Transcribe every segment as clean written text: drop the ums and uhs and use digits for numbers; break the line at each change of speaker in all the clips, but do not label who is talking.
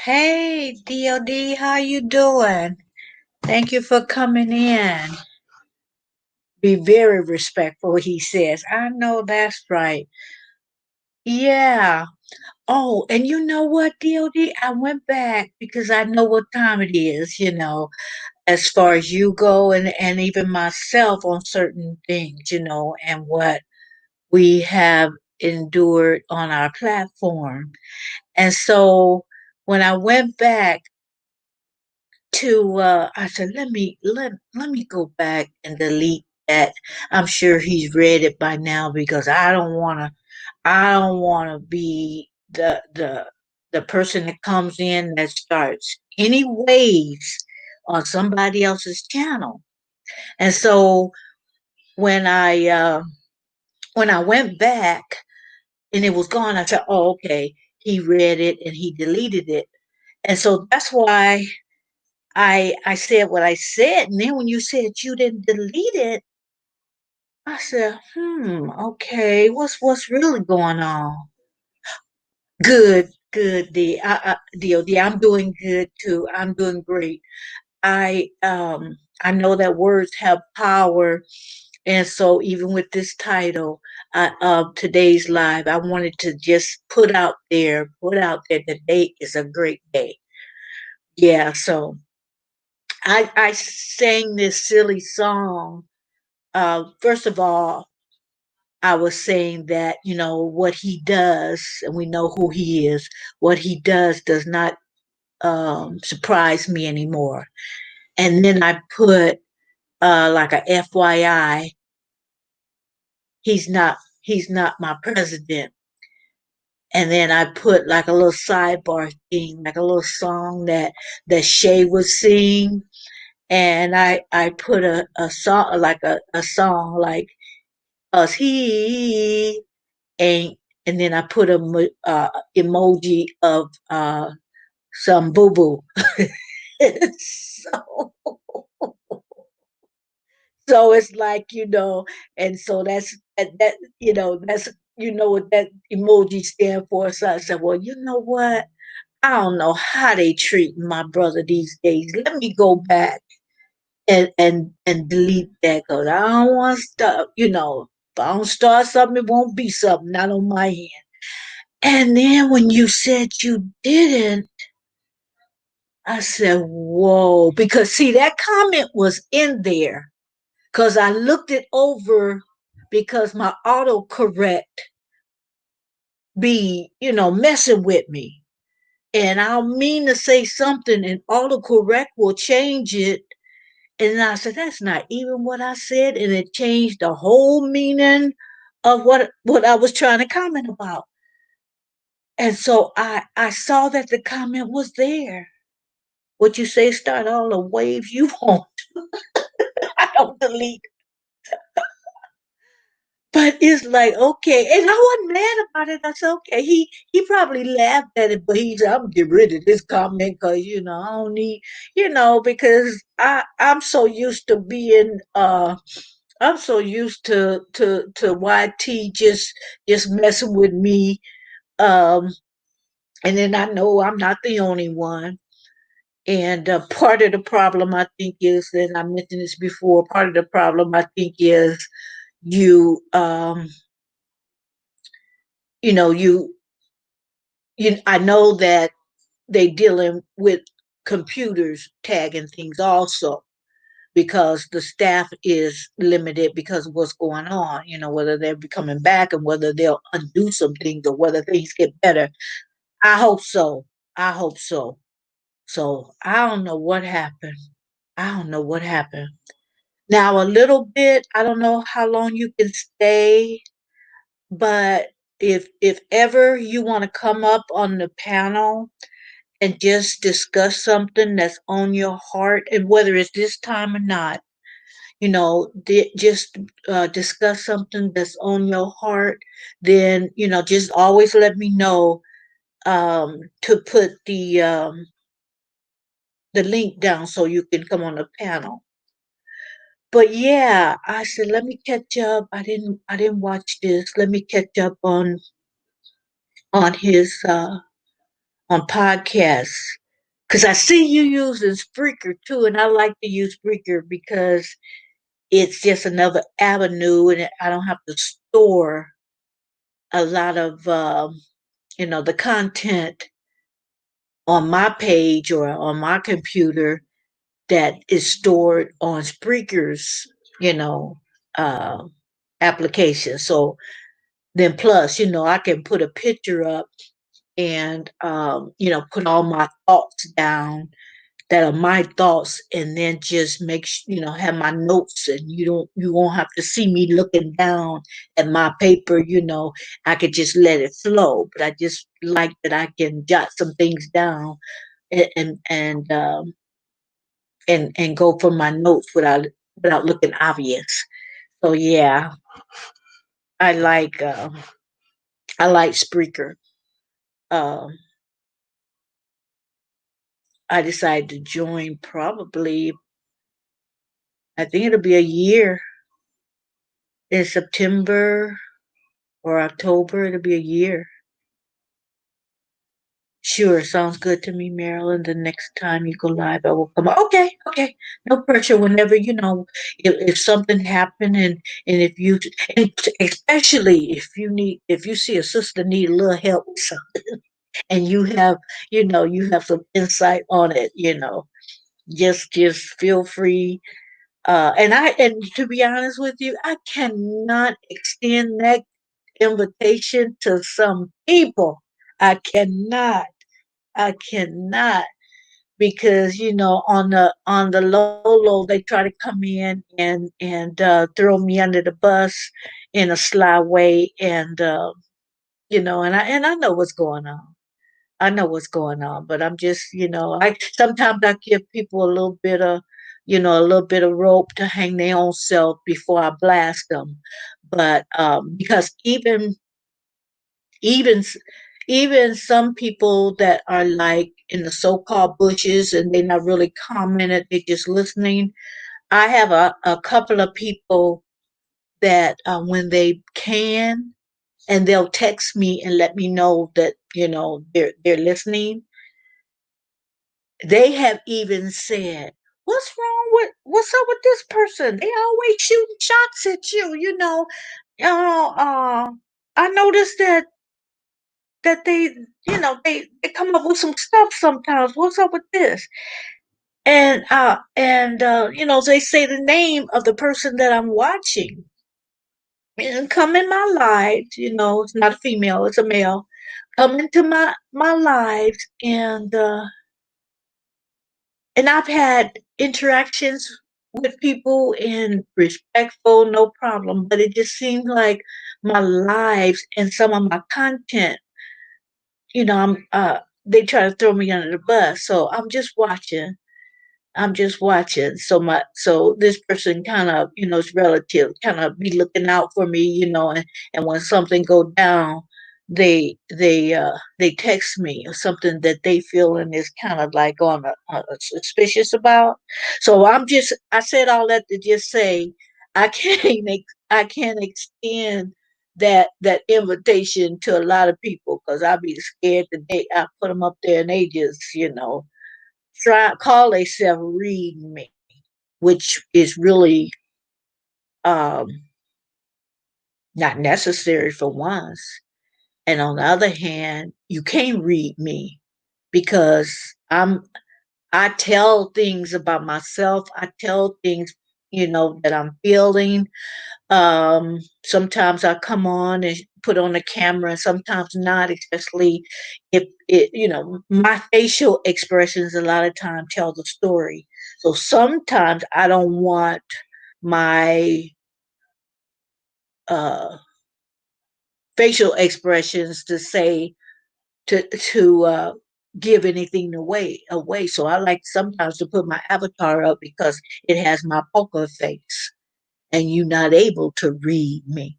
Hey, DOD, how you doing? Thank you for coming in. Be very respectful, he says. I know that's right. Yeah. Oh, and you know what, DOD? I went back because I know what time it is, as far as you go and even myself on certain things, and what we have endured on our platform. And so when I went back, I said, let me go back and delete that. I'm sure he's read it by now because I don't wanna be the person that comes in that starts any waves on somebody else's channel. And so when I uh when I went back and it was gone, I said, oh, okay, he read it and he deleted it. And so that's why I said what I said, and then when you said you didn't delete it, I said, okay, what's really going on? Good, good, DOD. I'm doing good too. I'm doing great. I know that words have power, and so even with this title of today's live, I wanted to just put out there, today is a great day. Yeah, so I sang this silly song. First of all, I was saying that, what he does, and we know who he is, what he does not surprise me anymore. And then I put like a FYI, he's not my president. And then I put like a little sidebar thing, like a little song that Shay was singing. And I put a song like a song like us he ain't, and then I put a emoji of some boo boo. so so it's like, and so that's what that emoji stand for. So I said, well, you know what? I don't know how they treat my brother these days. Let me go back and delete that because I don't want to start. If I don't start something, it won't be something. Not on my hand. And then when you said you didn't, I said, whoa, because see, that comment was in there because I looked it over because my autocorrect be, messing with me. And I'll mean to say something and autocorrect will change it. And I said, that's not even what I said. And it changed the whole meaning of what I was trying to comment about. And so I saw that the comment was there. What you say, start all the waves you want. I don't delete. But it's like, okay. And I wasn't mad about it. I said, okay. He probably laughed at it, but he said, I'm gonna get rid of this comment because I don't need, because I'm so used to being I'm so used to YT just messing with me. Um and then I know I'm not the only one. And part of the problem, I think, is, and I mentioned this before, part of the problem, I think, is you, you know, I know that they dealing with computers tagging things also because the staff is limited because of what's going on, whether they're coming back and whether they'll undo some things or whether things get better. I hope so. I hope so. So I don't know what happened. I don't know what happened. Now, a little bit, I don't know how long you can stay, but if ever you want to come up on the panel and just discuss something that's on your heart, and whether it's this time or not, just discuss something that's on your heart, then, just always let me know to put the link down so you can come on the panel. But yeah, I said, let me catch up. I didn't watch this. Let me catch up on his on podcasts. Because I see you using Spreaker too, and I like to use Spreaker because it's just another avenue, and I don't have to store a lot of the content on my page or on my computer that is stored on Spreaker's, you know, uh, application. So then plus, I can put a picture up and put all my thoughts down that are my thoughts, and then just have my notes, and you won't have to see me looking down at my paper. I could just let it flow, but I just like that I can jot some things down and go for my notes without looking obvious. So yeah, I like I like Spreaker. Um, I decided to join probably, I think it'll be a year in September or October. It'll be a year. Sure, sounds good to me, Marilyn. The next time you go live, I will come. Okay, okay, no pressure. Whenever if something happened, and if you, and especially if you see a sister need a little help with something, and you have some insight on it, just feel free. And to be honest with you, I cannot extend that invitation to some people. I cannot. I cannot, because on the low they try to come in and throw me under the bus in a sly way, and I know what's going on. I know what's going on, but I'm just, I sometimes I give people a little bit of rope to hang their own self before I blast them. But because even even some people that are like in the so-called bushes, and they're not really commenting, they're just listening. I have a couple of people that when they can, and they'll text me and let me know that they're listening. They have even said, what's up with this person? They always shooting shots at you, uh, I noticed that they come up with some stuff sometimes. What's up with this? And they say the name of the person that I'm watching, and come in my lives. It's not a female, it's a male. Come into my lives, and I've had interactions with people and respectful, no problem. But it just seems like my lives and some of my content, I'm they try to throw me under the bus. So I'm just watching. I'm just watching. So this person kind of, is relative, kind of be looking out for me, and when something go down, they text me or something that they feel and is kind of like on a suspicious about. So I said all that to just say I can't extend that invitation to a lot of people, because I'll be scared that I put them up there and they just, try call themselves reading me, which is really um, not necessary for once. And on the other hand, you can't read me because I tell things about myself. I tell things, that I'm feeling. Sometimes I come on and put on the camera, and sometimes not, especially if my facial expressions a lot of times tell the story. So sometimes I don't want my uh, facial expressions to say to give anything away. So I like sometimes to put my avatar up because it has my poker face, and you're not able to read me.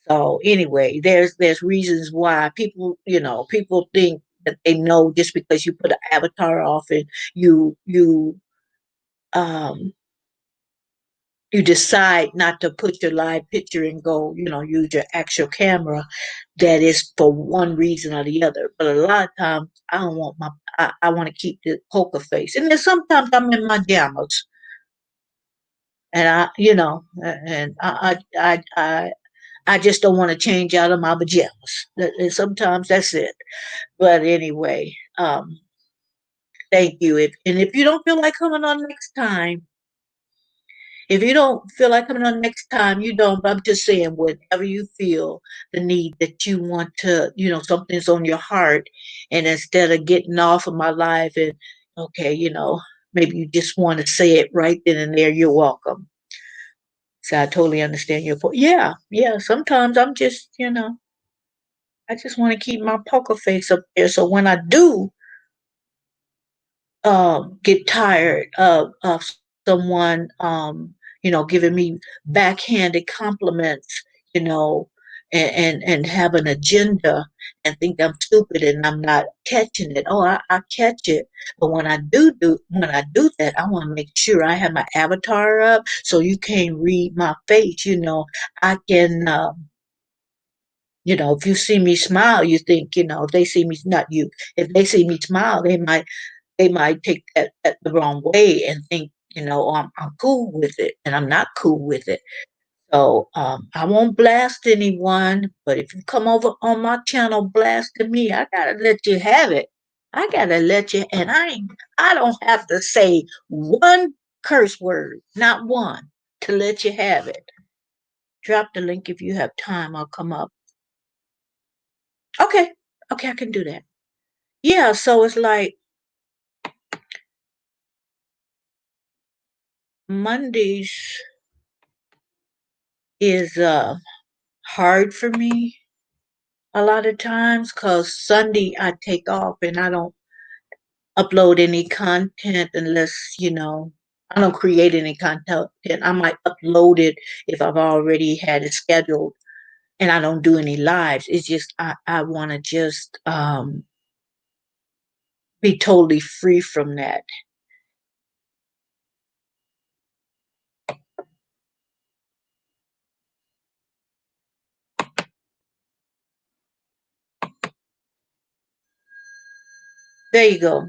So anyway, there's reasons why people think that they know just because you put an avatar off and you um you decide not to put your live picture and go, use your actual camera, that is for one reason or the other. But a lot of times I don't want I want to keep the poker face. And then sometimes I'm in my jammies and I just don't want to change out of my pajamas. And sometimes that's it. But anyway, thank you. If you don't feel like coming on next time, if you don't feel like coming on next time, you don't. But I'm just saying, whenever you feel the need that you want to, something's on your heart, and instead of getting off of my life and, okay, maybe you just want to say it right then and there, you're welcome. So I totally understand your point. Yeah, yeah. Sometimes I'm just, I just want to keep my poker face up there. So when I do get tired of someone, giving me backhanded compliments, you know, and have an agenda and think I'm stupid and I'm not catching it. Oh, I catch it. But when I do that, I want to make sure I have my avatar up so you can't read my face. I can, if you see me smile, you think, if they see me, not you, if they see me smile, they might take that the wrong way and think, I'm cool with it, and I'm not cool with it. So I won't blast anyone, but if you come over on my channel blasting me, I gotta let you have it. I gotta let you, and I don't have to say one curse word, not one, to let you have it. Drop the link if you have time. I'll come up. Okay, okay, I can do that. Yeah, so it's like Mondays is hard for me a lot of times because Sunday I take off and I don't upload any content unless, I don't create any content. I might upload it if I've already had it scheduled and I don't do any lives. It's just I want to just be totally free from that. There you go.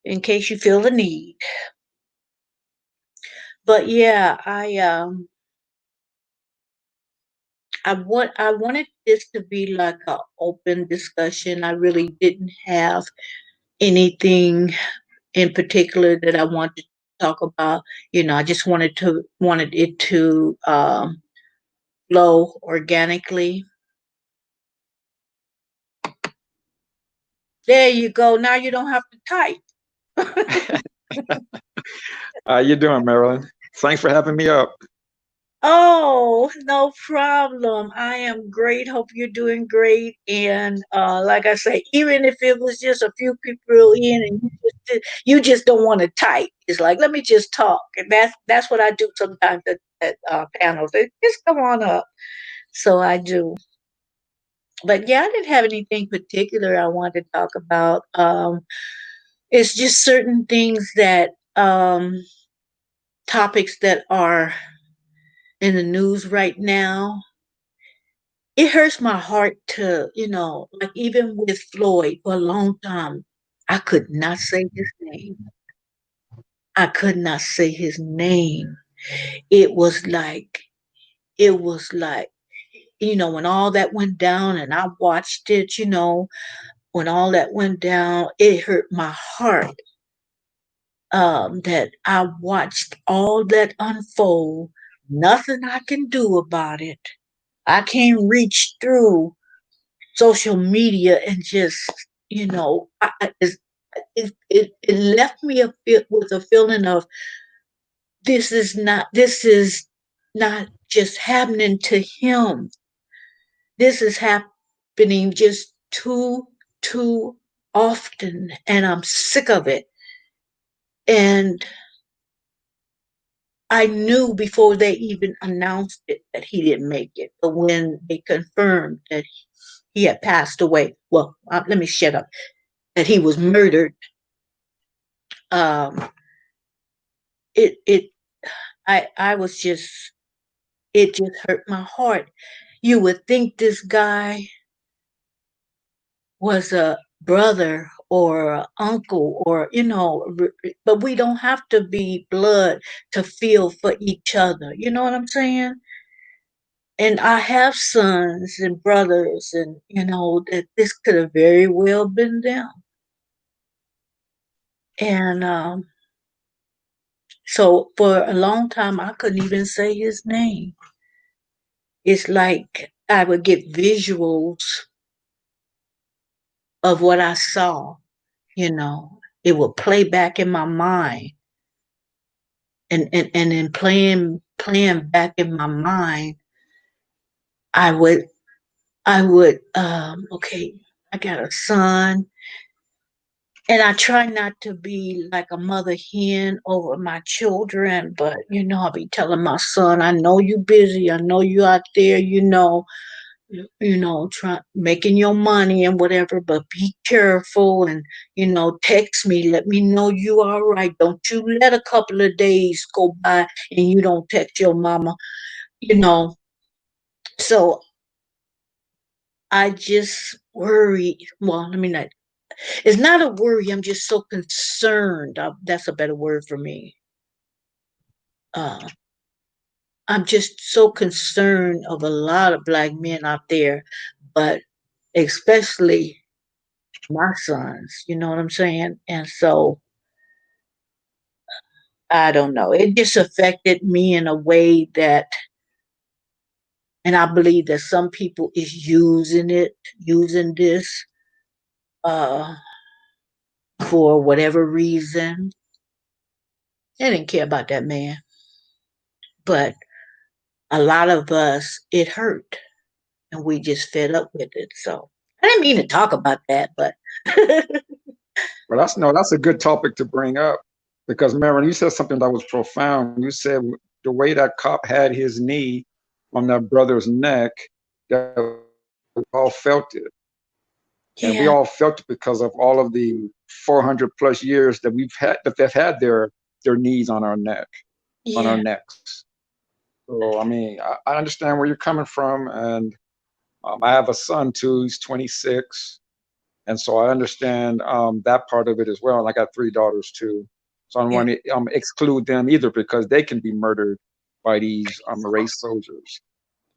In case you feel the need. But yeah, I wanted this to be like an open discussion. I really didn't have anything in particular that I wanted to talk about. I just wanted it to flow organically. There you go. Now you don't have to type.
How you doing, Marilyn? Thanks for having me up.
Oh, no problem. I am great. Hope you're doing great. And like I say, even if it was just a few people in and you just don't want to type, it's like let me just talk. And that's what I do sometimes at panels. Just come on up. So I do. But yeah, I didn't have anything particular I wanted to talk about. It's just certain things that topics that are in the news right now. It hurts my heart to, like even with Floyd for a long time, I could not say his name. I could not say his name. It was like, it was like, when all that went down and I watched it, when all that went down, it hurt my heart that I watched all that unfold. Nothing I can do about it. I can't reach through social media and just, it left me with a feeling of this is not just happening to him. This is happening just too often, and I'm sick of it. And I knew before they even announced it that he didn't make it. But when they confirmed that he had passed away, well, let me shut up, that he was murdered, um, it I was just, it just hurt my heart. You would think this guy was a brother or a uncle or, but we don't have to be blood to feel for each other. You know what I'm saying? And I have sons and brothers, and that this could have very well been them. And so for a long time, I couldn't even say his name. It's like I would get visuals of what I saw, you know. It would play back in my mind. And in playing back in my mind, I would okay, I got a son, and I try not to be like a mother hen over my children, but I'll be telling my son, I know you busy, I know you out there, try making your money and whatever, but be careful and text me, let me know you all right. Don't you let a couple of days go by and you don't text your mama, you know. So I just worry. Well, I mean, it's not a worry. I'm just so concerned. That's a better word for me. Uh, I'm just so concerned of a lot of black men out there, but especially my sons. You know what I'm saying? And so I don't know. It just affected me in a way that, and I believe that some people is using this uh, for whatever reason. They didn't care about that man, but a lot of us, it hurt, and we just fed up with it. So I didn't mean to talk about that, but
Well, that's no, that's a good topic to bring up because Marilyn, you said something that was profound. You said the way that cop had his knee on that brother's neck, that we all felt it, and we
yeah,
all felt it because of all of the 400 plus years that we've had that they've had their knees on our
yeah,
necks. So I mean, I understand where you're coming from, and I have a son too. He's 26. And so I understand that part of it as well. And I got three daughters too, so I don't
yeah,
want to exclude them either because they can be murdered by these race soldiers.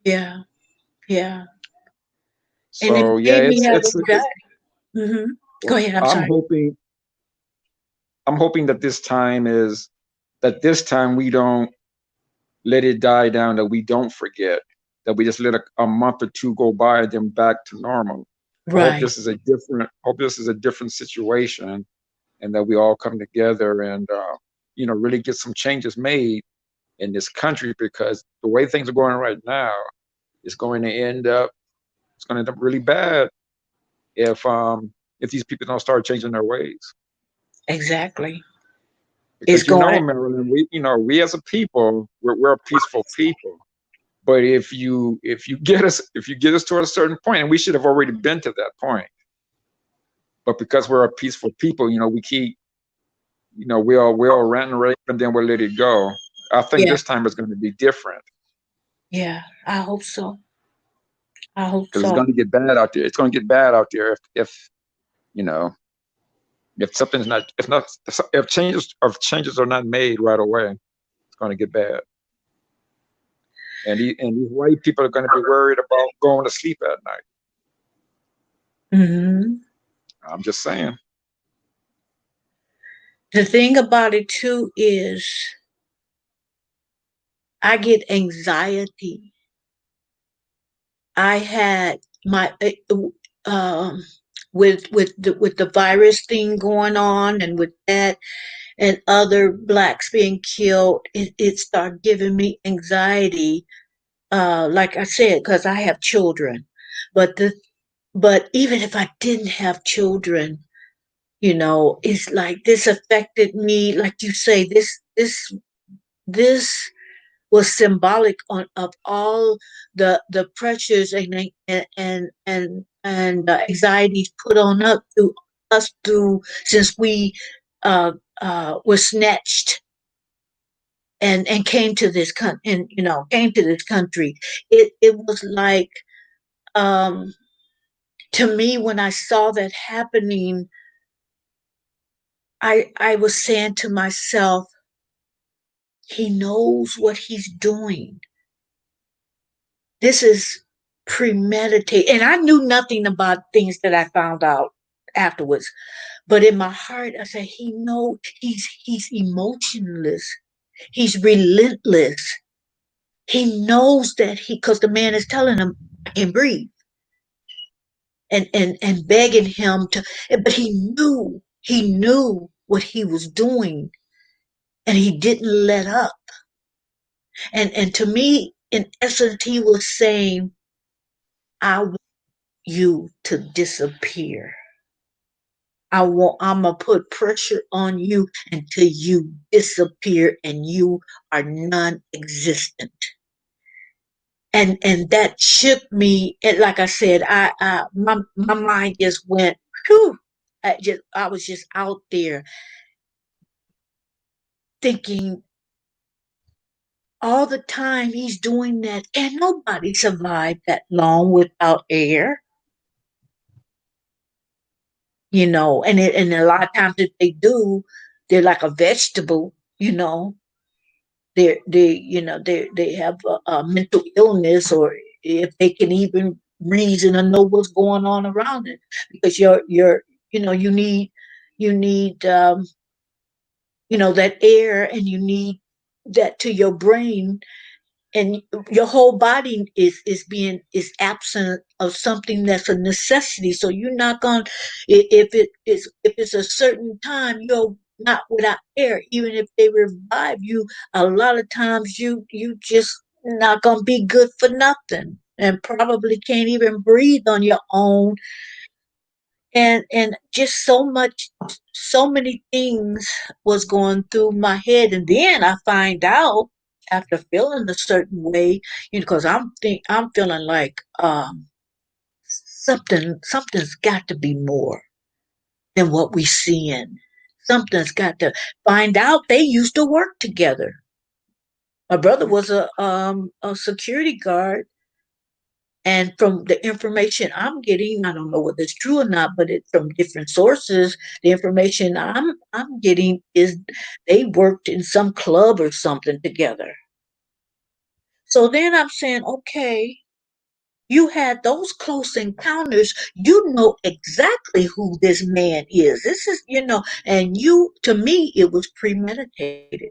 yeah, yeah, and it
So yeah,
made me have
it's
anxiety. Hmm. Go
well,
ahead. I'm sorry.
I'm hoping that this time we don't let it die down, that we don't forget, that we just let a month or two go by and then back to normal.
Right.
Hope this is a different situation, and that we all come together and really get some changes made in this country, because the way things are going right now is going to end up it's going to end up really bad if these people don't start changing their ways.
Exactly. It's
Because
going.
Marilyn, we as a people, we're a peaceful people. But if you get us to a certain point, and we should have already been to that point, but because we're a peaceful people, we keep we'll rant and rave and then we'll let it go. I think
Yeah,
this time is going to be different
yeah. I hope so. I hope
because it's
so.
going to get bad out there. It's going to get bad out there you know if something's not if not if changes are not made right away. It's going to get bad, and these white people are going to be worried about going to sleep at night.
Hmm.
I'm just saying.
The thing about it too is I get anxiety. I had my um with the virus thing going on, and with that and other blacks being killed, it started giving me anxiety. Like I said, because I have children, but even if I didn't have children, it's like this affected me. Like you say, this was symbolic of all the pressures and anxieties put on us through since we were snatched and came to this and came to this country. It was like, um to me, when I saw that happening, I was saying to myself, he knows what he's doing. This is premeditated. And I knew nothing about things that I found out afterwards. But in my heart, I said, he knows. He's emotionless. He's relentless. He knows that because the man is telling him, I can breathe, and begging him to, but he knew what he was doing, and he didn't let up. And to me, in essence, he was saying, I want you to disappear. I'm gonna put pressure on you until you disappear and you are non-existent. And that shook me. And like I said, my mind just went, whew. I was just out there thinking all the time he's doing that, and nobody survived that long without air, and a lot of times if they do, they're like a vegetable, they have a mental illness, or if they can even reason or know what's going on around it, because you need that air, and you need that to your brain, and your whole body is absent of something that's a necessity. So you're not going, if it's a certain time, you're not without air. Even if they revive you, a lot of times you just not going to be good for nothing, and probably can't even breathe on your own. And just so many things was going through my head. And then I find out, after feeling a certain way, because I'm feeling like, something's got to be more than what we seeing. Something's got to find out. They used to work together. My brother was a security guard. And from the information I'm getting, I don't know whether it's true or not, but it's from different sources. The information I'm getting is they worked in some club or something together. So then I'm saying, okay, you had those close encounters. You know exactly who this man is. This is, and to me, it was premeditated.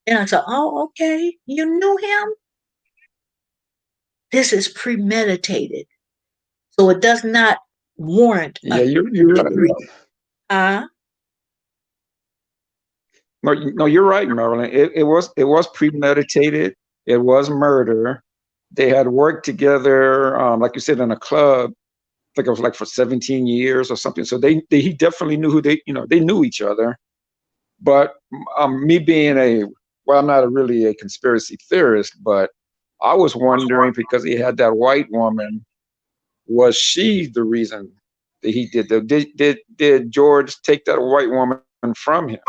And I said, oh, okay, you knew him. This is premeditated. So it does not warrant
Yeah,
a
you're right.
degree. Uh,
No, no, you're right, Marilyn. It was premeditated. It was murder. They had worked together, like you said, in a club. I think it was like for 17 years or something. So he definitely knew who they knew each other. But me being well, I'm not really a conspiracy theorist, but I was wondering, because he had that white woman, was she the reason that he did that? Did George take that white woman from him?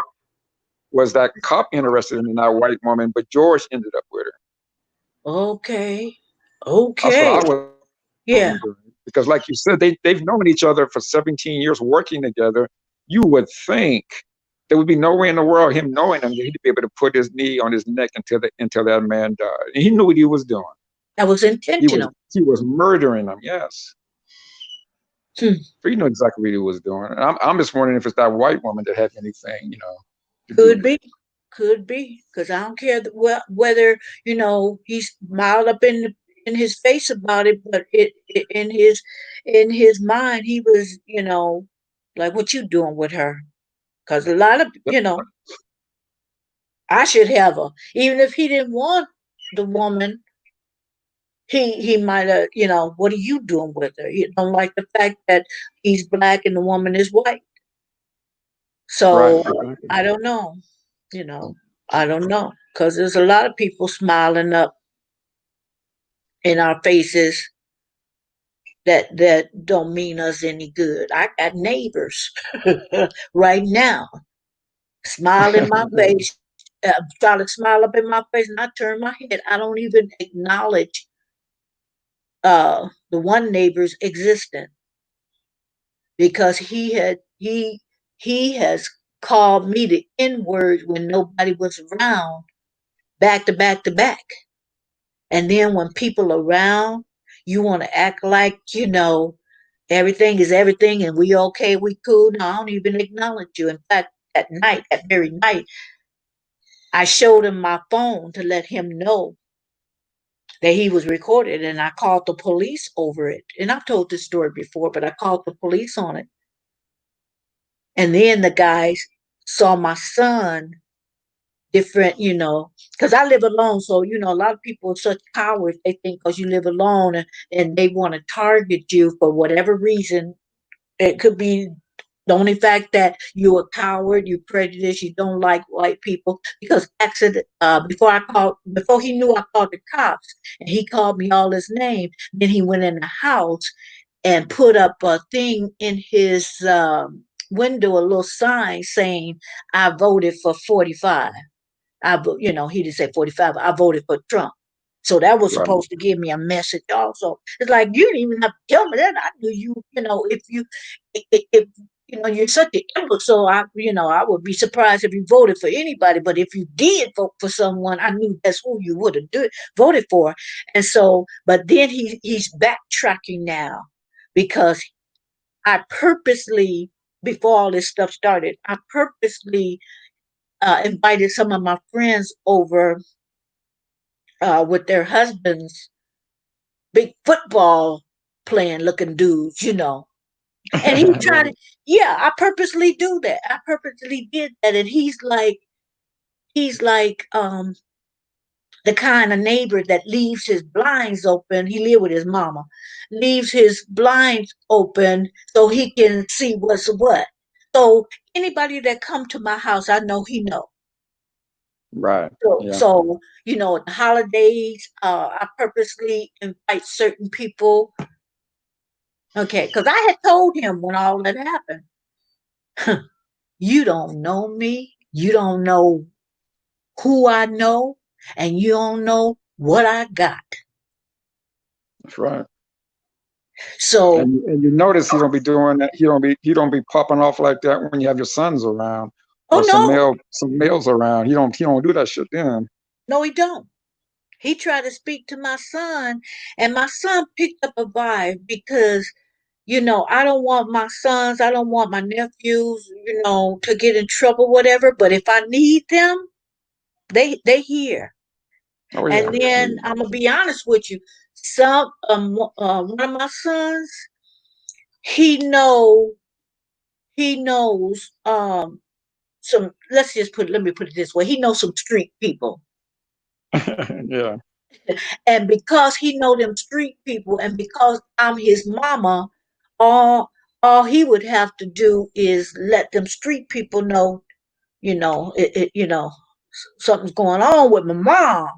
Was that cop interested in that white woman, but George ended up with her?
okay.
That's what
Okay.
I was
Yeah.
wondering. Because, like you said, they've known each other for 17 years, working together. You would think there would be no way in the world, him knowing him, that he'd be able to put his knee on his neck until that man died. And he knew what he was doing.
That was
He was
intentional.
he was murdering him. Yes,
Hmm.
so you know exactly what he was doing. And I'm just wondering if it's that white woman that had anything, to do
Could
with
be.
it.
Could be. Because I don't care whether, he smiled up in his face about it, but in his mind, he was, like, what you doing with her? Because a lot of, I should have her. Even if he didn't want the woman, he might have, what are you doing with her? You don't like the fact that he's black and the woman is white.
Right.
So
Exactly.
I don't know, you know, I don't know. Because there's a lot of people smiling up in our faces that don't mean us any good. I got neighbors right now smile in my face. try to smile up in my face, and I turn my head. I don't even acknowledge the one neighbor's existence because he has called me the N word when nobody was around, back to back to back. And then when people around, you want to act like, everything is everything and we okay, we cool. No, I don't even acknowledge you. In fact, that very night, I showed him my phone to let him know that he was recorded, and I called the police over it. And I've told this story before, but I called the police on it. And then the guys saw my son different, because I live alone. So, a lot of people are such cowards. They think because you live alone and they want to target you for whatever reason. It could be the only fact that you're a coward, you prejudice, you don't like white people. Because before he knew I called the cops, and he called me all his name. Then he went in the house and put up a thing in his window, a little sign saying, "I voted for 45." He didn't say 45. I voted for Trump. So that was
Right.
supposed to give me a message also. It's like, you didn't even have to tell me that. I knew you, if you're such an imbecile, I would be surprised if you voted for anybody. But if you did vote for someone, I knew that's who you would have voted for. And so, but then he's backtracking now because I purposely, before all this stuff started, I purposely invited some of my friends over with their husbands, big football playing looking dudes. And he tried to,
Right.
yeah, I purposely do that. I purposely did that. And he's like the kind of neighbor that leaves his blinds open. He live with his mama, leaves his blinds open so he can see what's what. So anybody that come to my house, I know he know.
Right.
So,
Yeah.
so at the holidays, I purposely invite certain people. Okay, because I had told him when all that happened, you don't know me, you don't know who I know, and you don't know what I got.
That's right.
So,
And you notice he don't be doing that. He don't be popping off like that when you have your sons around
oh
or
no,
some males around. He don't do that shit then.
no, he don't. He tried to speak to my son, and my son picked up a vibe because I don't want my sons, I don't want my nephews, to get in trouble, whatever. But if I need them, they here.
Oh
And
yeah. Oh
then
yeah.
I'm gonna be honest with you. One of my sons, he know he knows some. Let me put it this way. He knows some street people,
Yeah.
and because he know them street people, and because I'm his mama, all all he would have to do is let them street people know, something's going on with my mom.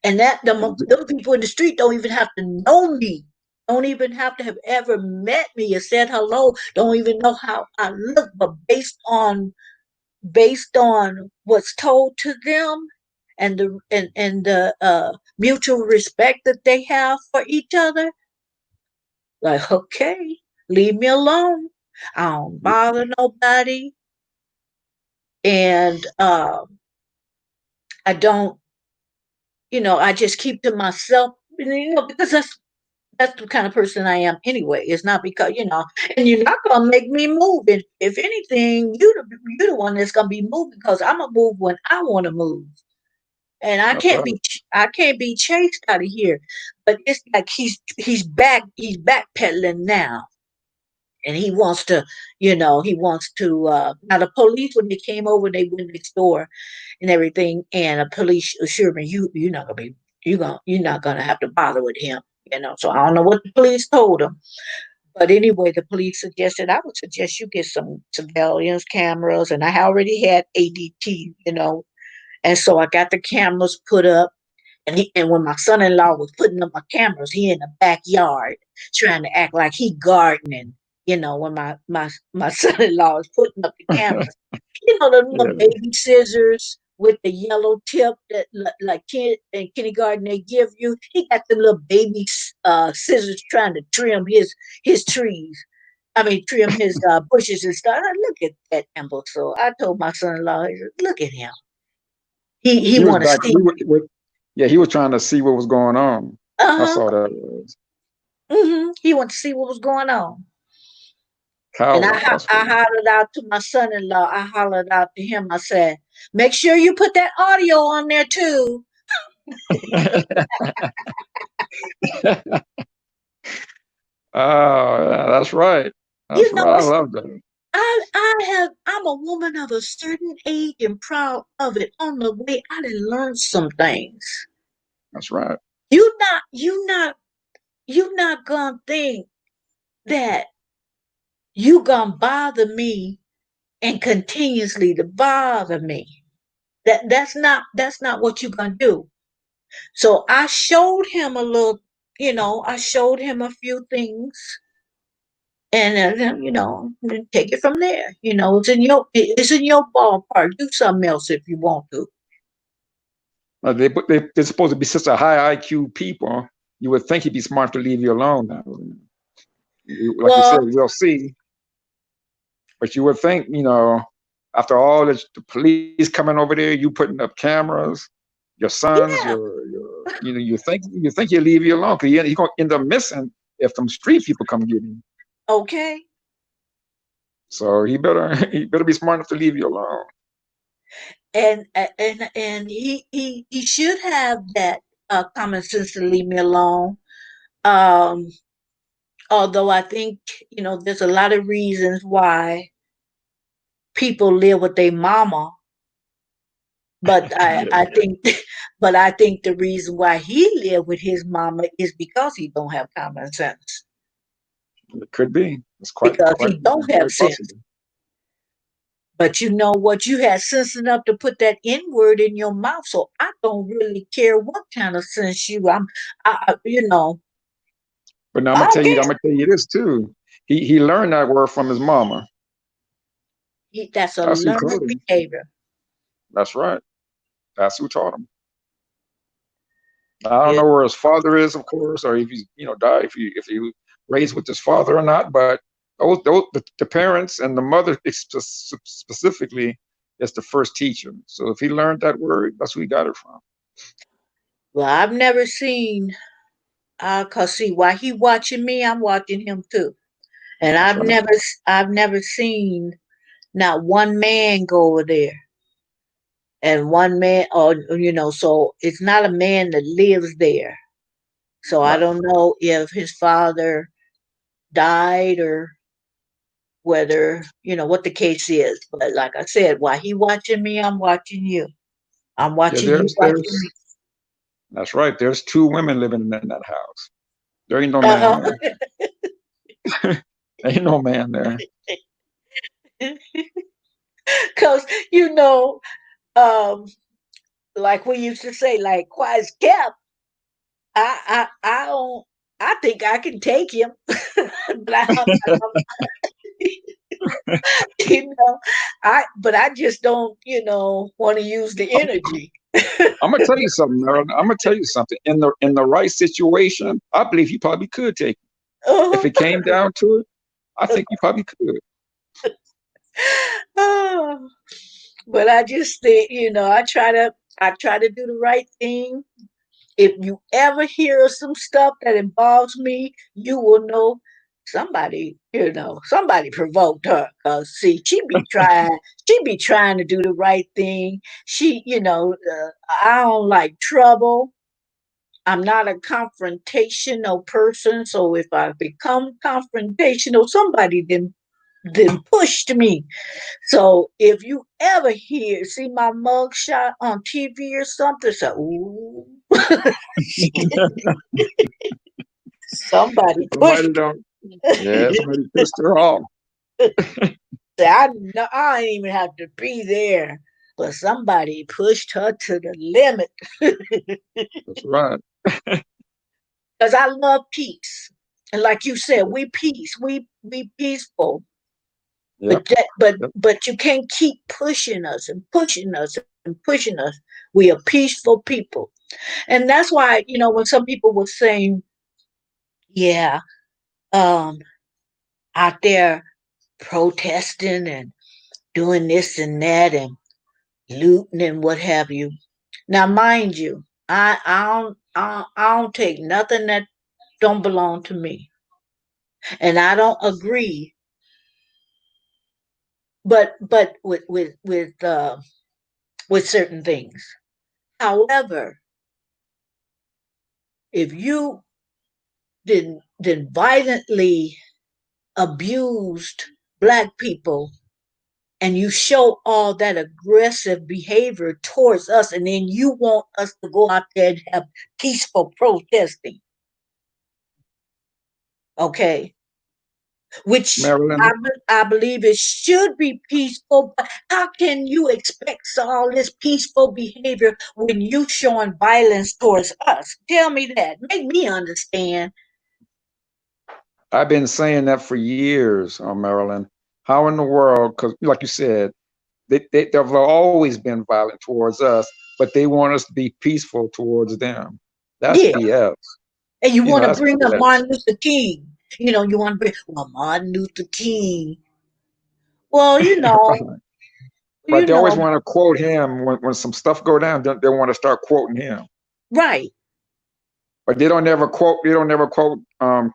And that them people in the street don't even have to know me. Don't even have to have ever met me or said hello. Don't even know how I look. But based on what's told to them and the mutual respect that they have for each other, like, okay, leave me alone. I don't bother nobody. And I don't, I just keep to myself, because that's the kind of person I am anyway. It's not because, and you're not gonna make me move. If anything, you the one that's gonna be moved because I'm gonna move when I want to move, and
That's right.
I can't be chased out of here. But it's like he's backpedaling now, and he wants to. Now the police, when they came over, they went next door and everything, and the police assured me, you're not gonna have to bother with him. So I don't know what the police told him. But anyway, the police suggested I would suggest you get some surveillance cameras, and I already had ADT, and so I got the cameras put up. And when my son-in-law was putting up my cameras, he in the backyard trying to act like he gardening. When my son-in-law is putting up the cameras, the little
Yeah.
baby scissors. with the yellow tip that like kid in kindergarten they give you. He got the little baby scissors trying to trim his trees. I mean, trim his bushes and stuff. I look at that imbecile. I told my son-in-law, I said, look at him. He
He was
want to
back.
see.
Yeah, he was trying to see what was going on. I
Uh
saw
huh.
that was
He want to see what was going on. And
coward. I
I
swear.
hollered out to my son-in-law. I hollered out to him. I said, make sure you put that audio on there too.
Oh, yeah, that's right. That's
You know,
right. I love that.
I'm a woman of a certain age and proud of it. On the way, I done learned some things.
That's right.
You not, you not, you not gonna think that you gonna bother me and continuously to bother me. That's not what you gonna do. So I showed him a little, I showed him a few things, and then, take it from there. It's in your ballpark. Do something else if you want to.
They're supposed to be such a high IQ people. You would think he'd be smart to leave you alone now. Like you said,
Well,
we'll see. But you would think, after all the police coming over there, you putting up cameras, your sons,
yeah,
you think he'll leave you alone because he's gonna end up missing if some street people come get him.
okay.
So he better he better be smart enough to leave you alone.
And he should have that common sense to leave me alone. Um, Although I think there's a lot of reasons why people live with their mama, but I think, but I think the reason why he lived with his mama is because he don't have common sense.
It could be. It's
Because
quite
he don't have
very
sense.
possible.
But you know what? You had sense enough to put that N word in your mouth, so I don't really care what kind of sense you.
But now
I don't
I'm
care.
gonna tell you this too. He learned that word from his mama.
That's a
That's who
learned
taught him.
behavior.
That's right. That's who taught him. I don't
It,
know where his father is, of course, or if he's died, if he raised with his father or not. But the parents and the mother specifically is the first teacher. So if he learned that word, that's who he got it from.
well, I've never seen. Cause see, while he watching me, I'm watching him too, and
That's right.
I've never seen not one man go over there, and one man, or so it's not a man that lives there. So I
Right.
don't know if his father died or whether what the case is. But like I said, while he watching me, I'm watching you. I'm
Yeah.
watching you watching me.
That's right. There's two women living in that house. There ain't no man
Uh-uh.
there. Ain't no man there.
Cause you know, um, like we used to say, like quiet's kept. I don't. I think I can take him, but but I just don't, want to use the energy.
I'm gonna tell you something, Marilyn. I'm gonna tell you something. In the right situation, I believe you probably could take it. If
Uh-huh.
it came down to it, I think you probably could.
Oh, but I just think, I try to do the right thing. If you ever hear of some stuff that involves me, you will know somebody provoked her. Cause see, she be trying to do the right thing. I don't like trouble. I'm not a confrontational person, so if I become confrontational, somebody then pushed me. So if you ever see my mug shot on TV or something, say, ooh, somebody
Somebody
pushed.
don't. Yeah, somebody pissed her off.
I know I didn't even have to be there, but somebody pushed her to the limit.
That's right.
Because I love peace, and like you said, we peaceful.
Yep.
But that, but
Yep.
but you can't keep pushing us and pushing us and pushing us. We are peaceful people. And that's why, when some people were saying, yeah, um, out there protesting and doing this and that and looting and what have you. Now, mind you, I don't take nothing that don't belong to me, and I don't agree. But with certain things. However, if you then violently abused black people and you show all that aggressive behavior towards us, and then you want us to go out there and have peaceful protesting, okay? Which I,
Marilyn,
I believe it should be peaceful, but how can you expect all this peaceful behavior when you showing violence towards us? Tell me that. Make me understand.
I've been saying that for years, Marilyn. How in the world? Because, like you said, they've always been violent towards us, but they want us to be peaceful towards them. That's
Yeah.
BS.
And you
You know,
want to
that's
bring up
BS.
Martin Luther King. You want to bring, well, Martin Luther King. Well,
But
you
they always
know,
want to quote him when some stuff go down. They want to start quoting him.
right.
But they don't never quote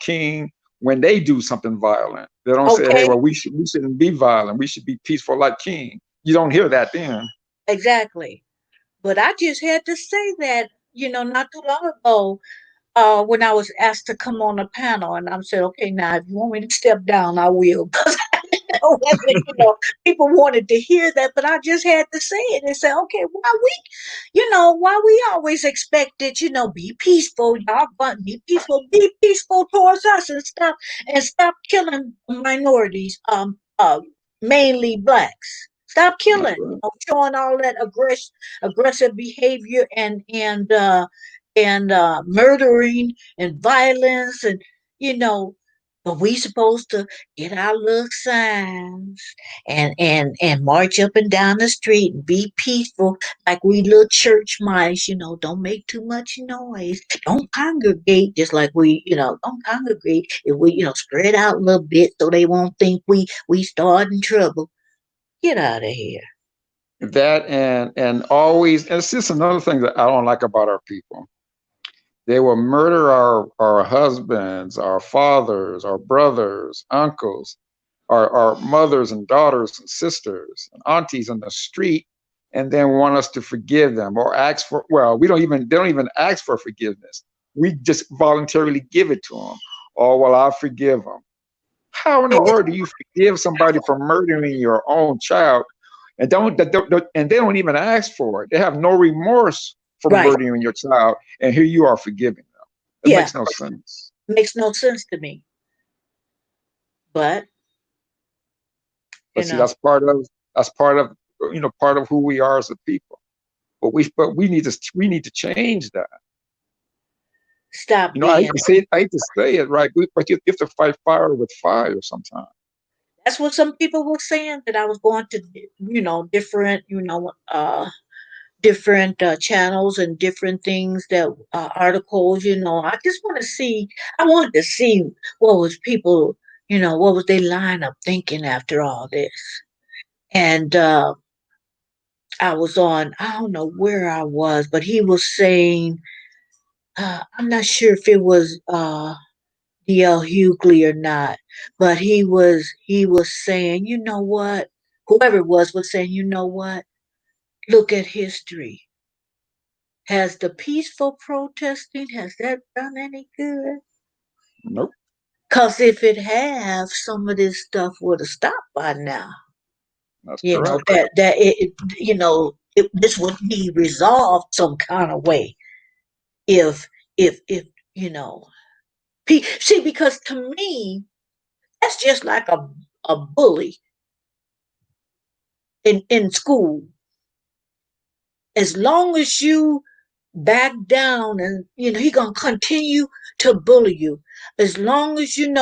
King when they do something violent. They don't say, "Hey,
Okay.
well, we shouldn't be violent. We should be peaceful like King." You don't hear that then.
Exactly. But I just had to say that, not too long ago, when I was asked to come on a panel, and I said, okay, now if you want me to step down, I will. Because whether, people wanted to hear that, but I just had to say it and say, okay, why we always expected, be peaceful, y'all, but be peaceful towards us and stop killing minorities, mainly blacks. Stop
That's
killing,
right.
showing all that aggressive behavior and murdering and violence and you know but we supposed to get our little signs and march up and down the street and be peaceful like we little church mice, don't make too much noise, don't congregate just like don't congregate if we spread out a little bit so they won't think we starting trouble. Get out of here.
That and always, and it's just another thing that I don't like about our people. They will murder our husbands, our fathers, our brothers, uncles, our mothers and daughters and sisters and aunties in the street, and then want us to forgive them or ask for. Well, they don't even ask for forgiveness. We just voluntarily give it to them. Oh well, I'll forgive them. How in the world do you forgive somebody for murdering your own child and and they don't even ask for it? They have no remorse for
Right.
murdering your child, and here you are forgiving them. It
Yeah.
makes no sense.
Makes no sense to me. But you
But see,
know
that's part of part of who we are as a people. But we need to change that.
stop
I hate
being.
to say it, right, but you have to fight fire with fire sometimes.
That's what some people were saying, that I was going to different different channels and different things, that articles. I wanted to see what was people, what was they line up thinking after all this. And I was on, I don't know where I was, but he was saying, I'm not sure if it was DL Hughley or not, but he was saying, what? Whoever it was saying, what? Look at history. Has the peaceful protesting, has that done any good?
Nope,
Cause if it has, some of this stuff would have stopped by now.
that's correct.
This would be resolved some kind of way if you know see, because to me that's just like a bully in school. As long as you back down, and he gonna continue to bully you. As long as you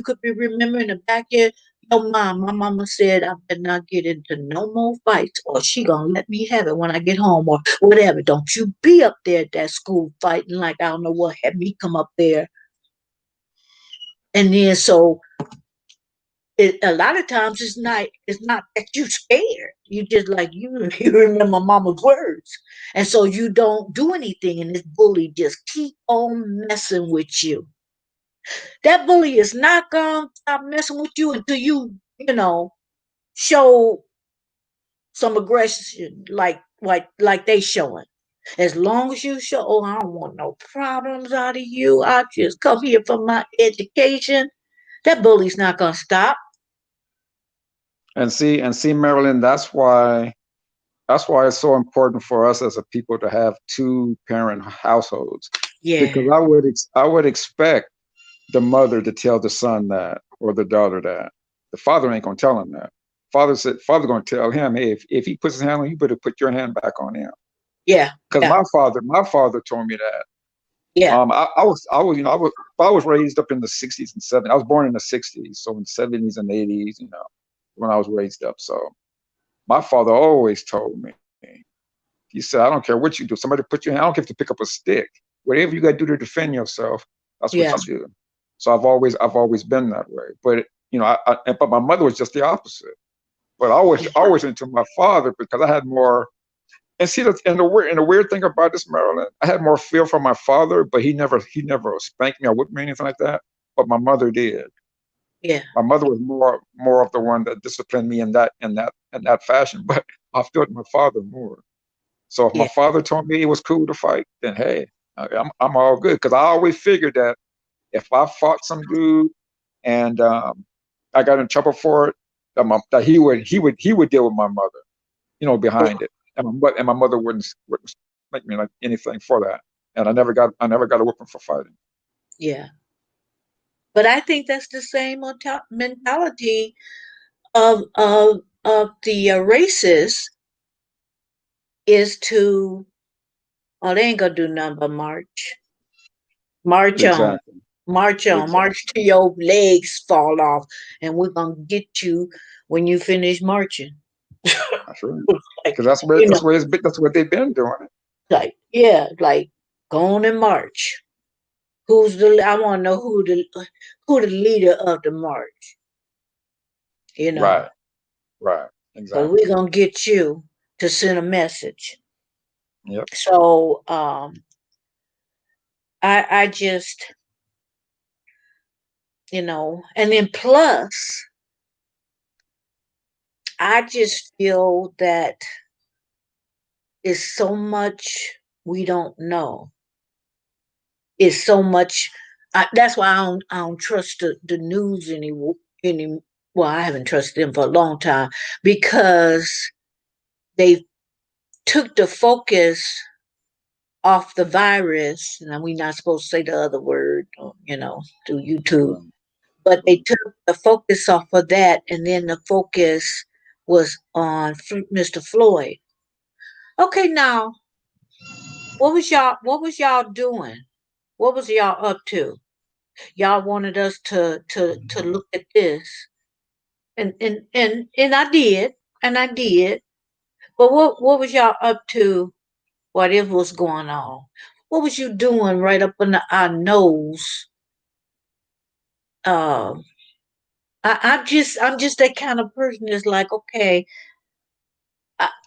could be remembering the back end, your mom. My mama said I better not get into no more fights or she gonna let me have it when I get home or whatever. Don't you be up there at that school fighting like I don't know what had me come up there. And then so a lot of times it's not that you scared. You just like you remember mama's words. And so you don't do anything and this bully just keep on messing with you. That bully is not gonna stop messing with you until you show some aggression like they showing. As long as you show, oh, I don't want no problems out of you. I just come here for my education. That bully's not gonna stop.
And see, Marilyn, that's why it's so important for us as a people to have two parent households, because
Yeah,
I would expect the mother to tell the son that or the daughter that. The father ain't gonna tell him that. Father gonna tell him, hey, if he puts his hand on you, better put your hand back on him.
yeah,
Because
yeah,
my father told me that.
yeah,
I was raised up in the '60s and '70s. I was born in the '60s, so in the '70s and '80s, when I was raised up. So my father always told me, he said, I don't care what you do. Somebody put your hand. I don't care if you pick up a stick. Whatever you got to do to defend yourself, that's what
yeah,
you do. So I've always been that way. But but my mother was just the opposite. But I always went to my father because I had more. And see, and the weird thing about this, Maryland, I had more feel for my father, but he never spanked me or whipped me or anything like that. But my mother did.
yeah,
My mother was more of the one that disciplined me in that fashion. But I felt my father more. So if my
yeah,
father told me it was cool to fight, then hey, I'm all good. Because I always figured that if I fought some dude and I got in trouble for it, that he would deal with my mother,
yeah,
behind it, and my mother wouldn't make me like anything for that. And I never got a whooping for fighting.
yeah. But I think that's the same mentality of the races is to, oh, they ain't gonna do nothing but march. March on.
Exactly.
March on. March
Exactly.
till your legs fall off. And we're gonna get you when you finish marching.
That's right.
like,
Because that's where
you know,
that's where it's been, that's where they've been doing it.
like go on and march. I wanna know who the leader of the march, you know.
Right. Right.
But we're
Exactly.
gonna get you to send a message.
Yep.
So I just, and then plus I just feel that it's so much we don't know. It's so much. That's why I don't trust the news any. Well, I haven't trusted them for a long time because they took the focus off the virus. And we're not supposed to say the other word, through YouTube.
Right.
But they
Right.
took the focus off of that, and then the focus was on Mr. Floyd. Okay, now what was y'all doing? What was y'all up to? Y'all wanted us to look at this, and I did. But what was y'all up to while this was going on? What was you doing right up under our nose? Um, I'm just that kind of person that's like, okay,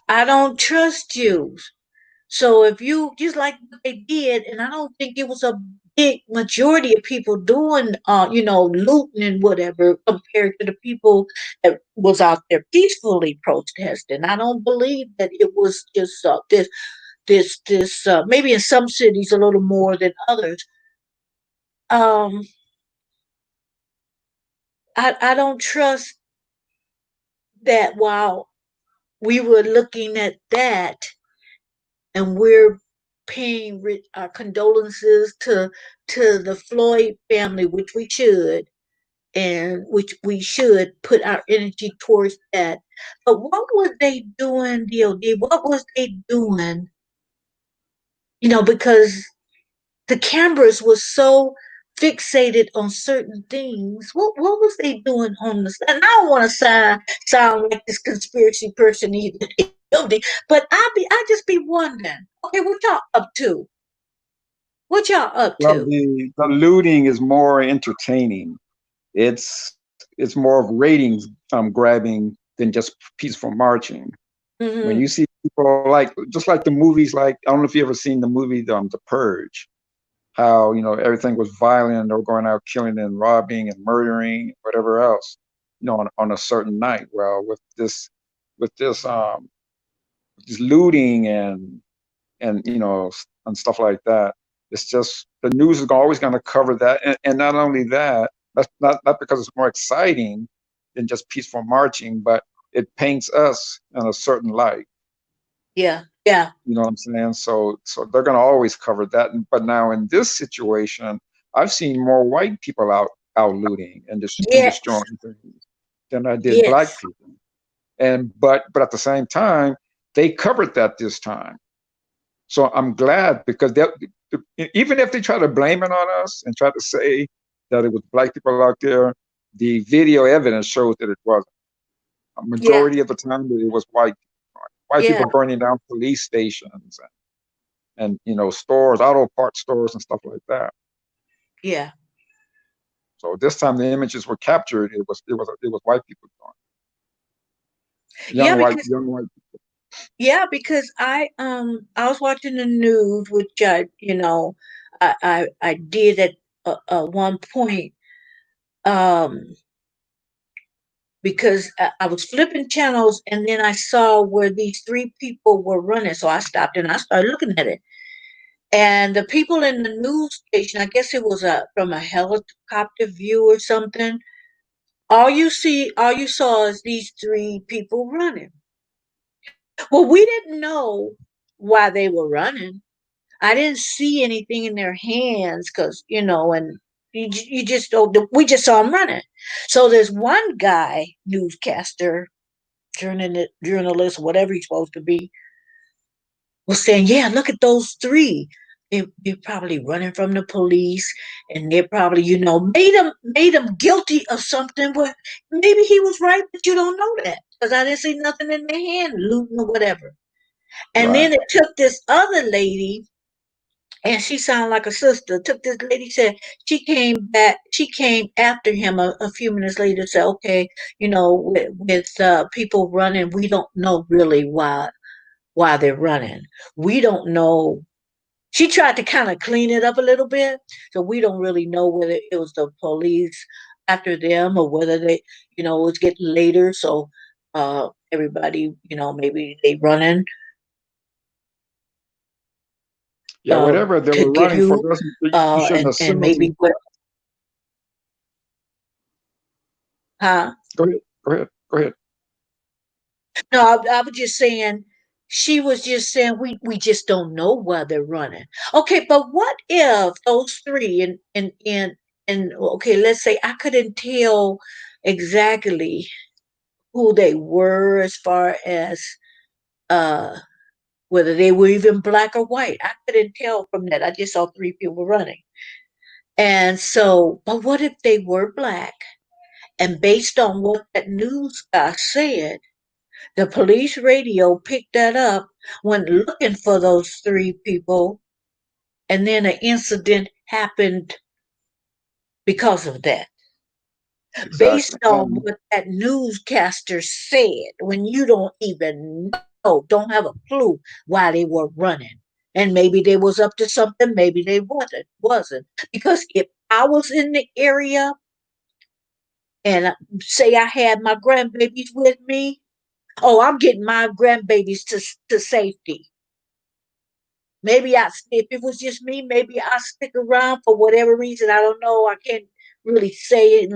I don't trust you. So if you just like what they did, and I don't think it was a big majority of people doing, looting and whatever, compared to the people that was out there peacefully protesting. I don't believe that it was just this. Maybe in some cities a little more than others. Um, I don't trust that while we were looking at that and we're paying our condolences to the Floyd family, which we should, and which we should put our energy towards that. But what was they doing, DOD? What was they doing? Because the cameras was so fixated on certain things. What was they doing on the? And I don't want to sound like this conspiracy person either, but I just be wondering. Okay, what y'all up to? What y'all up
Well,
to?
the looting is more entertaining. It's more of ratings grabbing than just peaceful marching. When
Hmm.
you see people like just like the movies, like I don't know if you ever seen the movie The Purge, how everything was violent, they were going out killing and robbing and murdering, whatever else, on a certain night. Well, with this looting and and stuff like that. It's just the news is always going to cover that, and not only that, that's not because it's more exciting than just peaceful marching, but it paints us in a certain light.
Yeah, yeah,
You know what I'm saying? So they're going to always cover that. But now in this situation, I've seen more white people out looting and
yes,
destroying things than I did black
yes,
people. And but at the same time, they covered that this time. So I'm glad because even if they try to blame it on us and try to say that it was black people out there, the video evidence shows that it wasn't. A
yeah,
majority of the time, that it was white
yeah,
people burning down police stations and stores, auto parts stores, and stuff like that.
yeah,
So this time the images were captured. It was white people doing it.
yeah. Because
Young white.
yeah, because I was watching the news, which I did at one point, um because I was flipping channels and then I saw where these three people were running, so I stopped and I started looking at it. And the people in the news station, I guess it was from a helicopter view or something. All you saw is these three people running. Well, we didn't know why they were running. I didn't see anything in their hands because, and you just don't, we just saw them running. So there's one guy, newscaster, journalist, whatever he's supposed to be, was saying, yeah, look at those three. They're probably running from the police, and they're probably, made them guilty of something. But maybe he was right, but you don't know that because I didn't see nothing in their hand, looting or whatever. And then
Right.
it took this other lady, and she sounded like a sister. Took this lady, said she came back. She came after him a few minutes later. Said, okay, with people running, we don't know really why they're running. We don't know. She tried to kind of clean it up a little bit, so we don't really know whether it was the police after them or whether it was getting later. So everybody, maybe they running
Yeah, whatever they
to
were
get
running for,
who,
you shouldn't
and maybe
assume.
what, huh?
Go ahead. Go ahead. Go ahead.
No, I was just saying. She was just saying we just don't know why they're running. Okay, but what if those three and okay, let's say I couldn't tell exactly who they were as far as uh whether they were even black or white. I couldn't tell from that. I just saw three people running. And so, but what if they were black? And based on what that news guy said, the police radio picked that up, went looking for those three people, and then an incident happened because of that.
Exactly.
Based on
And
what that newscaster said, when you don't even know, don't have a clue why they were running. And maybe they was up to something, maybe they wasn't. Because if I was in the area and say I had my grandbabies with me, oh, I'm getting my grandbabies to safety. Maybe if it was just me, maybe I stick around for whatever reason. I don't know. I can't really say it,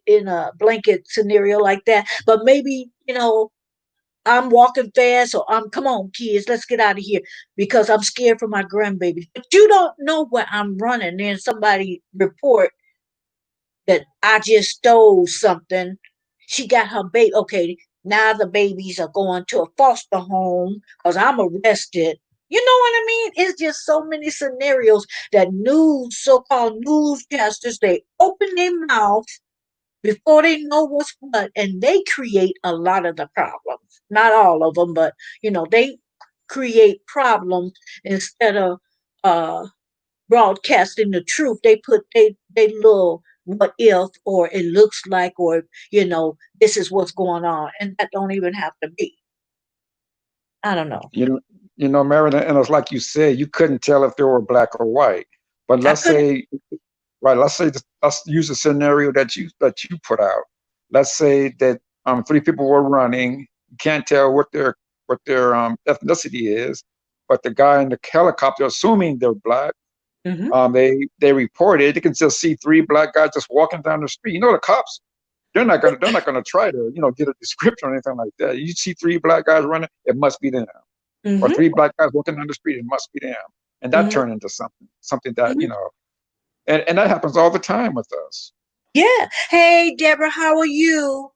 in a blanket scenario like that. But maybe, I'm walking fast, or come on, kids, let's get out of here because I'm scared for my grandbabies. But you don't know where I'm running. Then somebody report that I just stole something. She got her baby. Okay, now the babies are going to a foster home because I'm arrested. You know what I mean? It's just so many scenarios that so-called newscasters, they open their mouths before they know what's what, and they create a lot of the problems. Not all of them, but they create problems instead of uh broadcasting the truth. They put they little what if, or it looks like, or this is what's going on, and that don't even have to be. I don't know.
You know, Marilyn, and it's like you said, you couldn't tell if they were black or white. But
I
let's
couldn't.
say, right, let's use a scenario that you put out. Let's say that three people were running. You can't tell what their ethnicity is, but the guy in the helicopter, assuming they're black,
Hmm.
they reported they can just see three black guys just walking down the street. The cops, they're not gonna try to get a description or anything like that. You see three black guys running, it must be them. Or
Hmm.
three black guys walking down the street, it must be them. And that
Hmm.
turned into something that,
Hmm.
and that happens all the time with us.
Yeah. Hey, Deborah, how are you?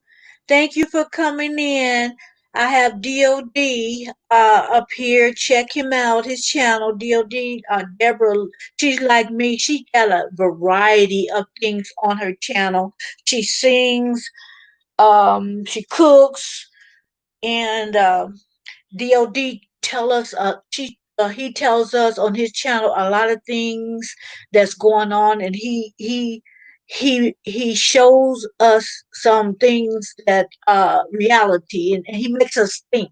Thank you for coming in. I have DOD up here. Check him out, his channel. DOD, Deborah, she's like me. She got a variety of things on her channel. She sings, she cooks, and DOD tell us he tells us on his channel a lot of things that's going on, and he shows us some things that reality, and he makes us think.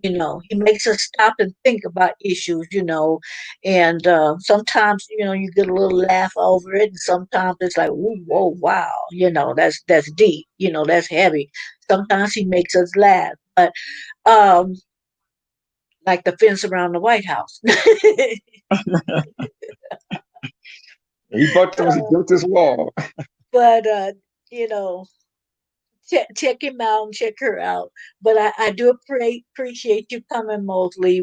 He makes us stop and think about issues. And sometimes you get a little laugh over it, and sometimes it's like, ooh, whoa, wow, that's deep, that's heavy. Sometimes he makes us laugh, but um like the fence around the White House.
He built this wall.
But you know, check him out and check her out. But I do appreciate you coming, Mosley.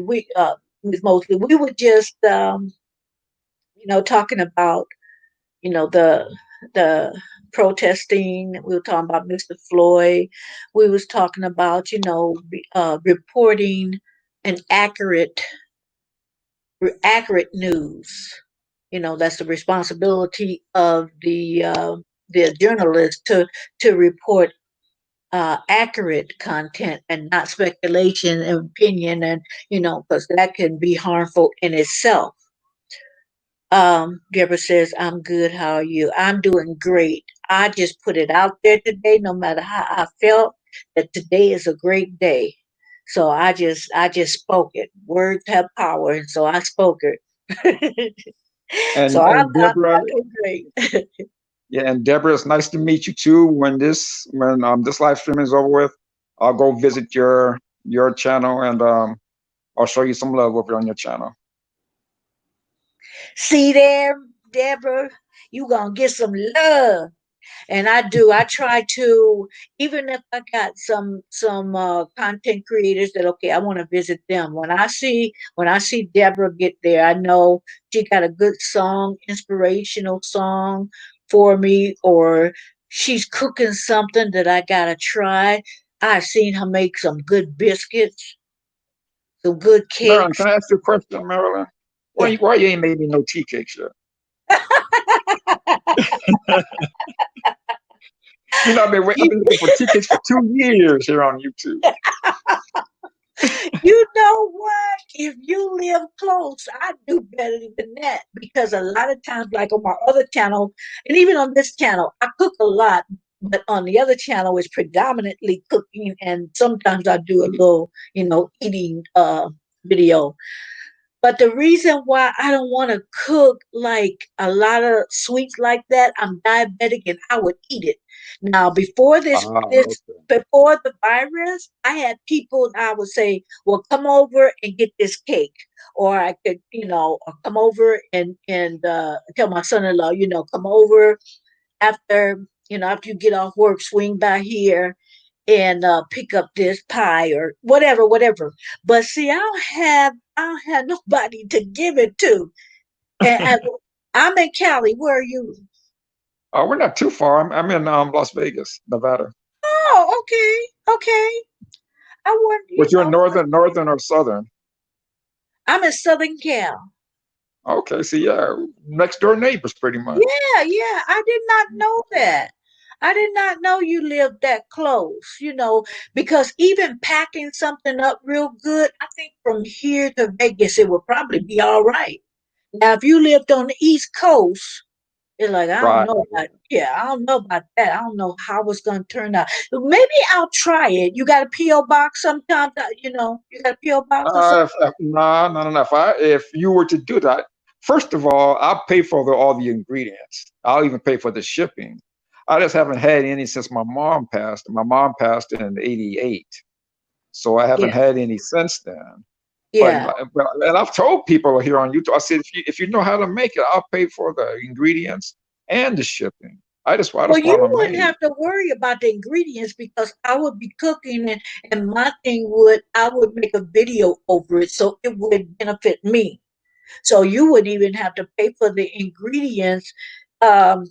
Miss Mosley, we were just talking about the protesting. We were talking about Mr. Floyd. We was talking about reporting an accurate news. That's the responsibility of the journalist to report accurate content and not speculation and opinion, and because that can be harmful in itself. Deborah says, I'm good. How are you? I'm doing great. I just put it out there today, no matter how I felt, that today is a great day. So I just spoke it. Words have power, and so I spoke it. So
And
I'm,
and
I'm,
Deborah,
I'm doing great.
yeah, and Deborah, it's nice to meet you too. When this live stream is over with, I'll go visit your channel, and I'll show you some love over on your channel.
See there, Deborah, you gonna get some love. And I do. I try to, even if I got some content creators that, okay, I want to visit them. When I see Deborah get there, I know she got a good song, inspirational song for me, or she's cooking something that I gotta try. I've seen her make some good biscuits, some good
Marilyn,
cakes.
can I ask you a question, Marilyn? Why
Yeah.
you ain't made me no tea cakes yet? I've
you,
been looking for tea cakes for 2 years here on YouTube.
You know what? If you live close, I do better than that, because a lot of times, like on my other channel, and even on this channel, I cook a lot. But on the other channel, it's predominantly cooking, and sometimes I do a little, eating video. But the reason why I don't want to cook like a lot of sweets like that, I'm diabetic and I would eat it. Now, before this,
Ah,
this
okay.
before the virus, I had people I would say, "Well, come over and get this cake," or I could, or come over and tell my son-in-law, come over after after you get off work, swing by here and pick up this pie or whatever. But see, I don't have nobody to give it to. And I'm in Cali. Where are you?
We're not too far. I'm in Las Vegas, Nevada.
Oh, okay, okay. I want
Was you in northern or southern?
I'm in Southern Cal.
Okay, so yeah, next door neighbors pretty much.
Yeah, yeah. I did not know that. I did not know you lived that close, because even packing something up real good, I think from here to Vegas, it would probably be all right. Now, if you lived on the East Coast, it's like, I don't
Right.
know about, yeah, I don't know about that. I don't know how it's going to turn out. Maybe I'll try it. You got a P.O. box sometimes, you got a P.O. box or something?
No, no, no, no. If you were to do that, first of all, I'll pay for all the ingredients. I'll even pay for the shipping. I just haven't had any since my mom passed. My mom passed in '88, so I
Yeah,
haven't had any since then. But,
yeah.
and I've told people here on YouTube, I said, if you know how to make it, I'll pay for the ingredients and the shipping. I
Well,
just want
you
them
wouldn't
made.
have to worry about the ingredients because I would be cooking and my thing would, I would make a video over it so it would benefit me. So you wouldn't even have to pay for the ingredients. Um,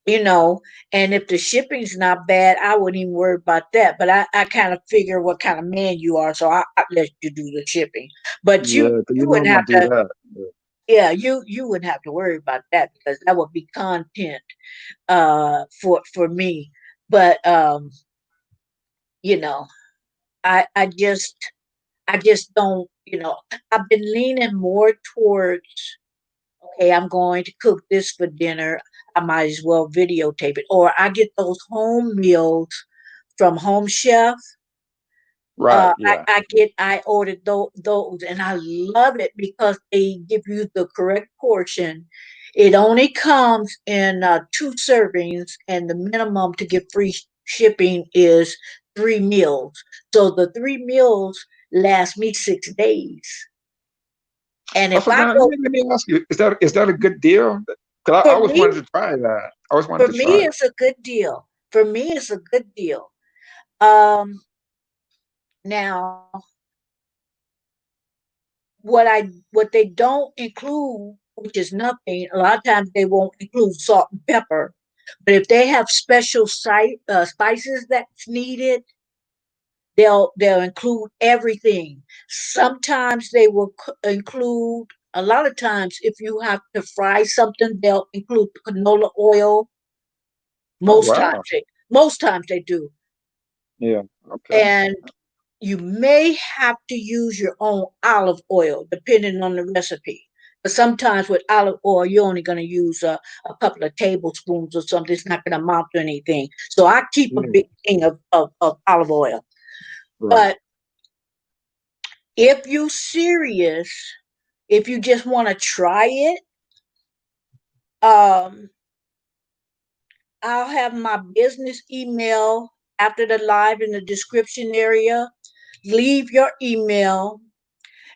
you know, and if the shipping's not bad, I wouldn't even worry about that. But I kind of figure what kind of man you are, so I let you do the shipping. But
Yeah, because
you
you know
wouldn't
I'm gonna
have
do
to,
that. Yeah.
yeah, you wouldn't have to worry about that because that would be content for me. But you know, I just don't, I've been leaning more towards, okay, I'm going to cook this for dinner. I might as well videotape it. Or I get those home meals from Home Chef.
Right. Yeah.
I ordered those and I love it because they give you the correct portion. It only comes in 2 servings, and the minimum to get free shipping is 3 meals. So the 3 meals last me 6 days. And if
So
I
now
go,
let me ask you, is that a good deal? Because I
for
always
me,
wanted to try that. I always wanted
for
to
me,
try it.
it's a good deal. For me, it's a good deal. Um, Now, what they don't include, which is nothing, a lot of times they won't include salt and pepper. But if they have special spices that's needed, they'll include everything. Sometimes they will include. A lot of times, if you have to fry something, they'll include canola oil.
Oh
Most times
wow.
they, most times they do,
Yeah. Okay.
and you may have to use your own olive oil depending on the recipe. But sometimes with olive oil, you're only going to use a couple of tablespoons or something. It's not going to amount to anything. So I keep a
Yeah.
big thing of olive oil.
Right.
But if you're serious, if you just want to try it, um, I'll have my business email after the live in the description area. Leave your email.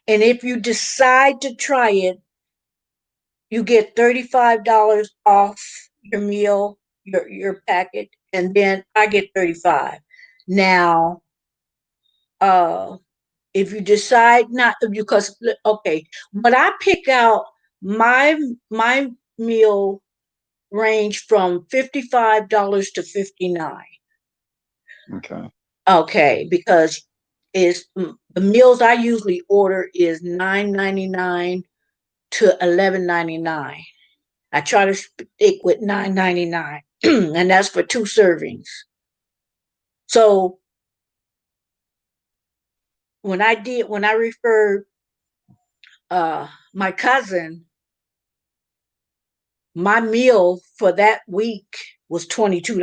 And if you decide to try it, you get $35 off your meal, your packet, and then I get 35. Now, uh, if you decide not to, because okay, when I pick out my meal range from $55 to 59.
Okay.
Okay, because it's the meals I usually order is 9.99 to 11.99. I try to stick with 9.99, and that's for 2 servings. So when I referred my cousin, my meal for that week was $22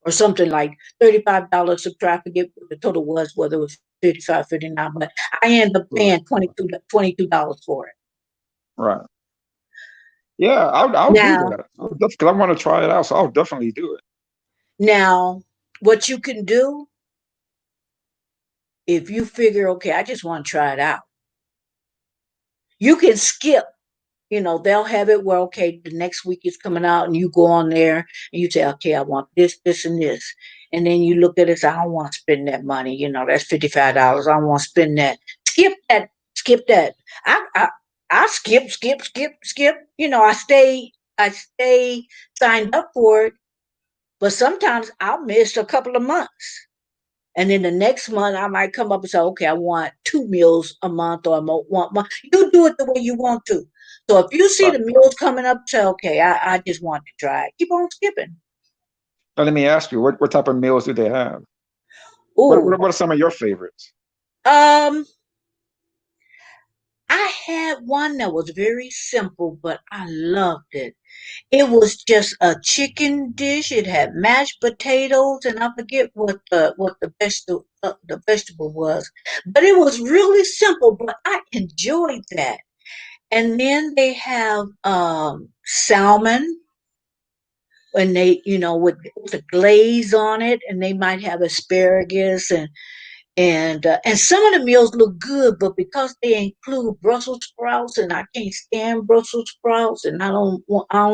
or something like $35. Subtract, forget what the total was, whether it was 55, 59, but I ended up
Right.
paying $22 for it.
Right. Yeah. I'll do
Now,
that. Because I want to try it out, so I'll definitely do it.
now, what you can do if you figure, okay, I just want to try it out, you can skip. They'll have it where, okay, the next week is coming out, and you go on there and you say, okay, I want this, this, and this. And then you look at it, say, I don't want to spend that money. That's $55. I don't want to spend that. Skip that. Skip that. I skip, skip, skip, skip. I stay signed up for it, but sometimes I'll miss a couple of months. And then the next month, I might come up and say, okay, I want 2 meals a month, or I want one. You do it the way you want to. So if you see
Right.
the meals coming up, say, okay, I just want to try it. Keep on skipping.
Now let me ask you, what type of meals do they have?
Oh,
What are some of your favorites?
um, I had one that was very simple, but I loved it. It was just a chicken dish. It had mashed potatoes, and I forget what the vegetable was, but it was really simple. But I enjoyed that. And then they have salmon, and they, with the glaze on it, and they might have asparagus, and some of the meals look good, but because they include Brussels sprouts, and I can't stand Brussels sprouts, and I don't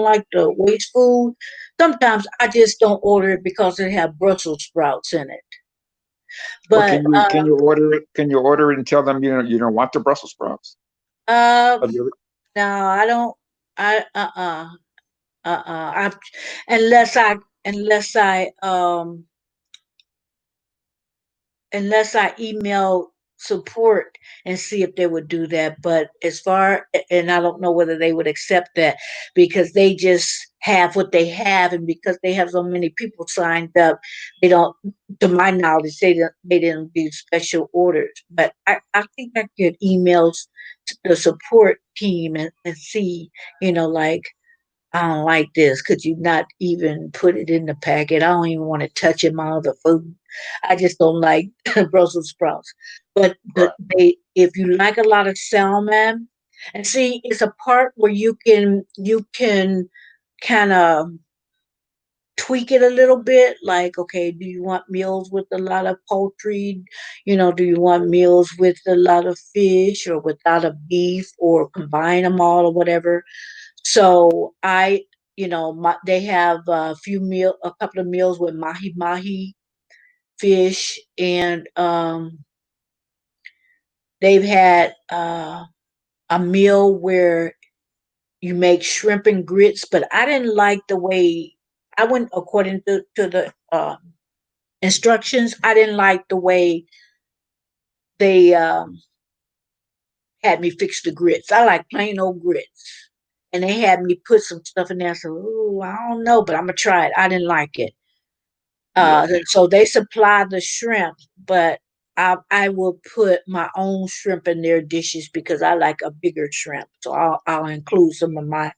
like to waste food. Sometimes I just don't order it because they have Brussels sprouts in it.
Or
But
can you order it? Can you order it and tell them you don't want the Brussels sprouts? Have
um,
you
no, I don't. I I unless I unless I unless I email support and see if they would do that. But and I don't know whether they would accept that because they just have what they have, and because they have so many people signed up, they don't, to my knowledge, they didn't do special orders. But I think I could email the support team and see, like, I don't like this. Could you not even put it in the packet? I don't even want to touch it, my other food. I just don't like Brussels sprouts. But
right,
if you like a lot of salmon, and see, it's a part where you can kind of tweak it a little bit. Like, okay, do you want meals with a lot of poultry? Do you want meals with a lot of fish or with a lot of beef, or combine them all, or whatever? So they have a couple of meals with mahi mahi fish, and they've had a meal where you make shrimp and grits. But I didn't like the way I went according to the instructions. I didn't like the way they had me fix the grits. I like plain old grits. And they had me put some stuff in there. So, ooh, I don't know, but I'm gonna try it. I didn't like it.
yeah,
So they supply the shrimp, but I will put my own shrimp in their dishes because I like a bigger shrimp. So I'll include some of my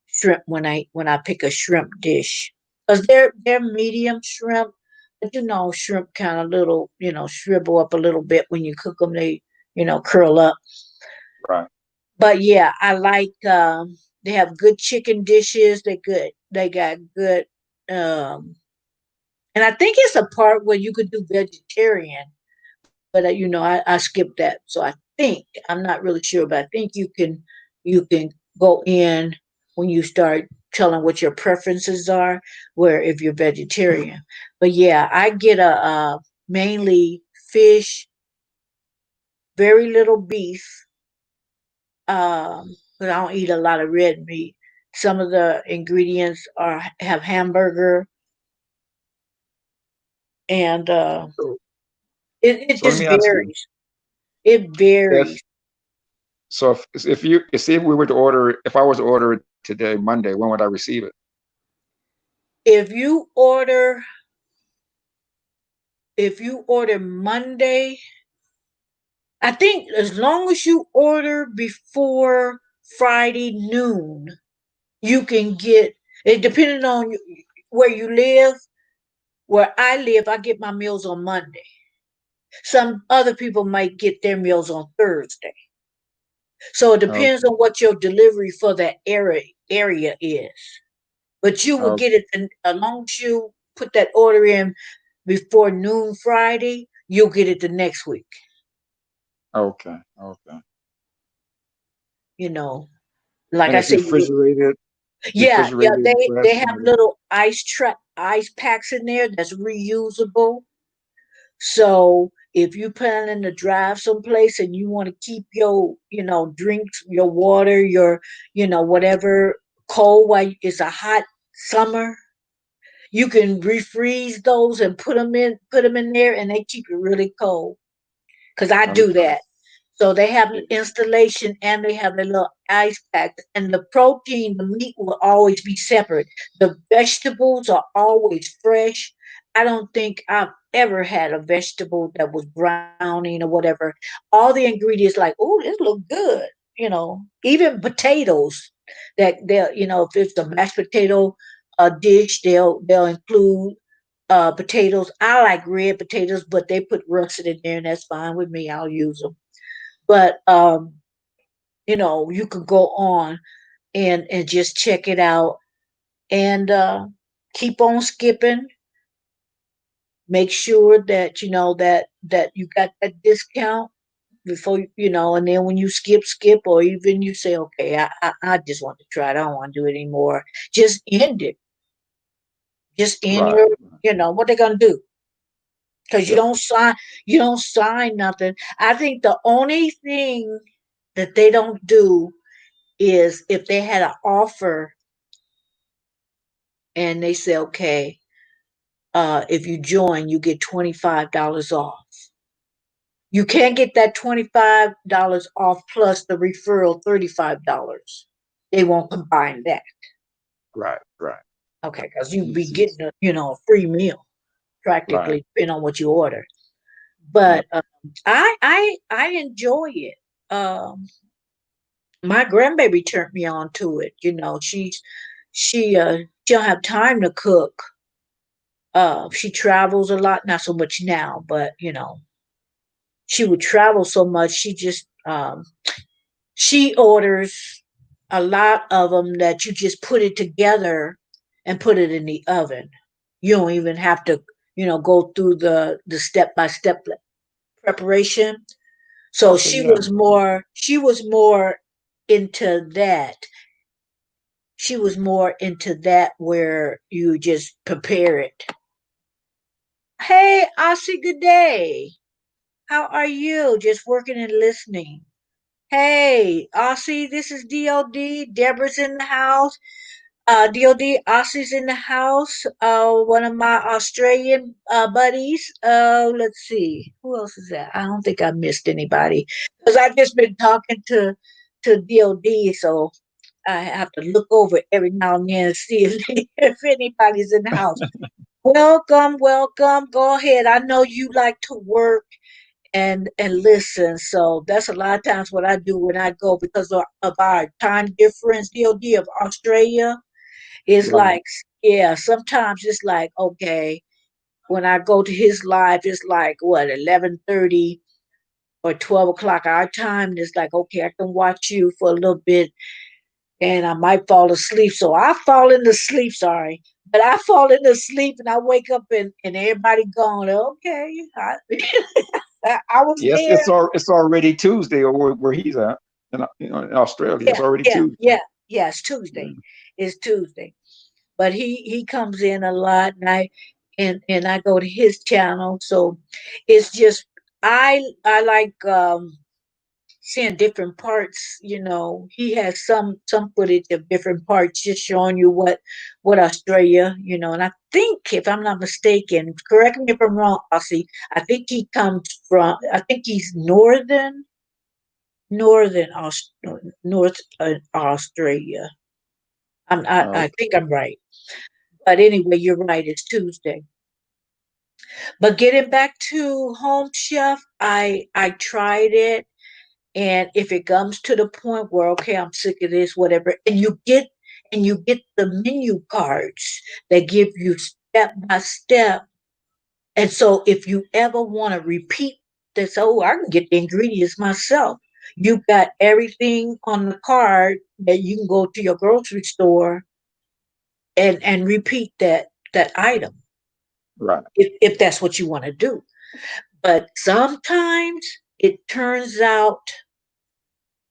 shrimp when I pick a shrimp dish, because they're medium shrimp, but shrimp kind of little, shrivel up a little bit when you cook them. They curl up.
right.
But yeah, I like. They have good chicken dishes. They good. They got good. Um, And I think it's a part where you could do vegetarian, but I skipped that. So I think I'm not really sure, but I think you can go in when you start telling what your preferences are, where if you're vegetarian. But yeah, I get a mainly fish, very little beef, but I don't eat a lot of red meat. Some of the ingredients have hamburger, and
So,
it
so let
just
me ask you,
varies. It
if
varies.
if we were to order, if I was to order it today, Monday, when would I receive it?
If you order if you order Monday, I think as long as you order before Friday noon, you can get it, depending on where you live. Where I live, I get my meals on Monday. Some other people might get their meals on Thursday. So it depends
Okay,
on what your delivery for that area is. But you will
okay,
get it, and as long as you put that order in before noon Friday, you'll get it the next week.
okay, okay.
You know, like
And
I
it's
said, yeah,
refrigerated,
they
fresh,
have
and everything.
little ice packs in there that's reusable. So if you planning to drive someplace and you want to keep your, drinks, your water, your, whatever cold while it's a hot summer, You can refreeze those and put them in there, and they keep it really cold. Because I do
Okay.
that. So they have an installation and they have a little ice pack. And the protein, the meat will always be separate. The vegetables are always fresh. I don't think I've ever had a vegetable that was browning or whatever. All the ingredients, like, oh, this look good. Even potatoes that if it's a mashed potato dish, they'll include potatoes. I like red potatoes, but they put russet in there, and that's fine with me. I'll use them. But you could go on and just check it out and keep on skipping. Make sure that that you got that discount before and then when you skip, or even you say, okay, I just want to try it. I don't want to do it anymore. Just end it. Just end
Right.
what they're gonna do, because you
Yep.
don't sign nothing. I think the only thing that they don't do is if they had an offer and they say, okay, if you join, you get $25 off. You can't get that $25 off plus the referral $35. They won't combine that.
Right. Right.
Okay, because you'd be
Makes sense.
getting a free meal
Right.
practically, depending on what you order.
Yep.
But I enjoy it. Um, my grandbaby turned me on to it. She don't have time to cook. She travels a lot, not so much now, but she would travel so much. She orders a lot of them that you just put it together and put it in the oven. You don't even have to go through the step by step preparation. So
Okay. Yeah.
she was more into that. She was more into that where you just prepare it. Hey, Aussie, good day. How are you? Just working and listening. Hey, Aussie, this is DOD. Deborah's in the house. DOD, Aussie's in the house. One of my Australian buddies. Let's see. Who else is that? I don't think I missed anybody. Because I've just been talking to DOD, so I have to look over every now and then and see if anybody's in the house. Welcome, welcome. Go ahead. I know you like to work and listen. So that's a lot of times what I do when I go, because of our time difference. DOD of Australia is
Right.
like, yeah. Sometimes it's like, okay, when I go to his live, it's like what 11:30 or 12 o'clock our time. And it's like, okay, I can watch you for a little bit and I might fall asleep. So I fall into sleep, sorry. But I fall into sleep and I wake up and everybody gone. Okay. I was
Yes.
there.
It's already Tuesday, or where he's at. In Australia, it's
Yeah,
already
yeah,
Tuesday.
yeah, yeah. It's Tuesday.
Yeah.
It's Tuesday. But he comes in a lot and I go to his channel. So it's just I like seeing different parts. He has some footage of different parts, just showing you what Australia, and I think, if I'm not mistaken, correct me if I'm wrong, Aussie, I think he comes from, I think he's northern North Australia. I
Okay.
think I'm right. But anyway, you're right, it's Tuesday. But getting back to Home Chef, I tried it. And if it comes to the point where, okay, I'm sick of this, whatever, and you get the menu cards that give you step by step. And so if you ever want to repeat this, oh, I can get the ingredients myself. You've got everything on the card that you can go to your grocery store and repeat that item,
Right.
if that's what you want to do. But sometimes it turns out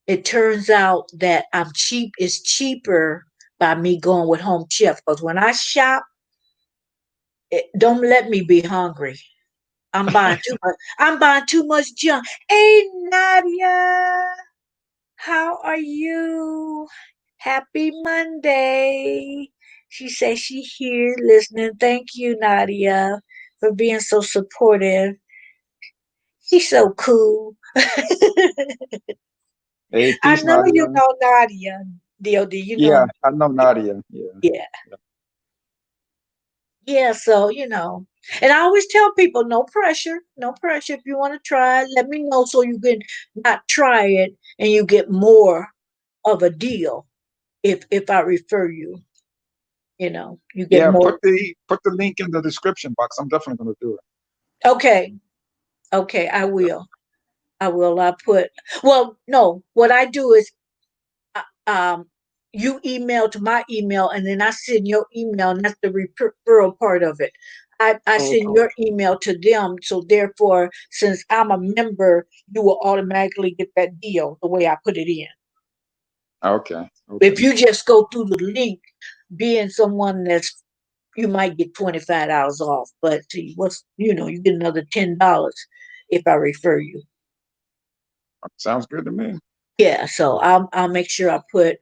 it turns out that it's cheaper by me going with Home Chef, because when I shop, don't let me be hungry. I'm buying too much junk. Hey, Nadia, how are you? Happy Monday. She says she here listening. Thank you, Nadia, for being so supportive. She's so cool.
Hey,
I
peace,
know you
Nadia.
know Nadia. DOD, you know.
Yeah, I know Nadia. Yeah.
Yeah.
Yeah.
Yeah, so and I always tell people no pressure, no pressure. If you want to try it, let me know so you can not try it and you get more of a deal if I refer you, you get
Yeah,
more.
put the link in the description box. I'm definitely gonna do it.
Okay, okay, I will. I will. I put well, no, what I do is uh, um you email to my email and then I send your email and that's the referral part of it. I send
Okay.
your email to them. So therefore, since I'm a member, you will automatically get that deal the way I put it in.
Okay.
If
Okay.
you just go through the link, being someone that's you might get $25 off, but see, you get another $10 if I refer you.
Sounds good to me.
Yeah, so I'll make sure I'll put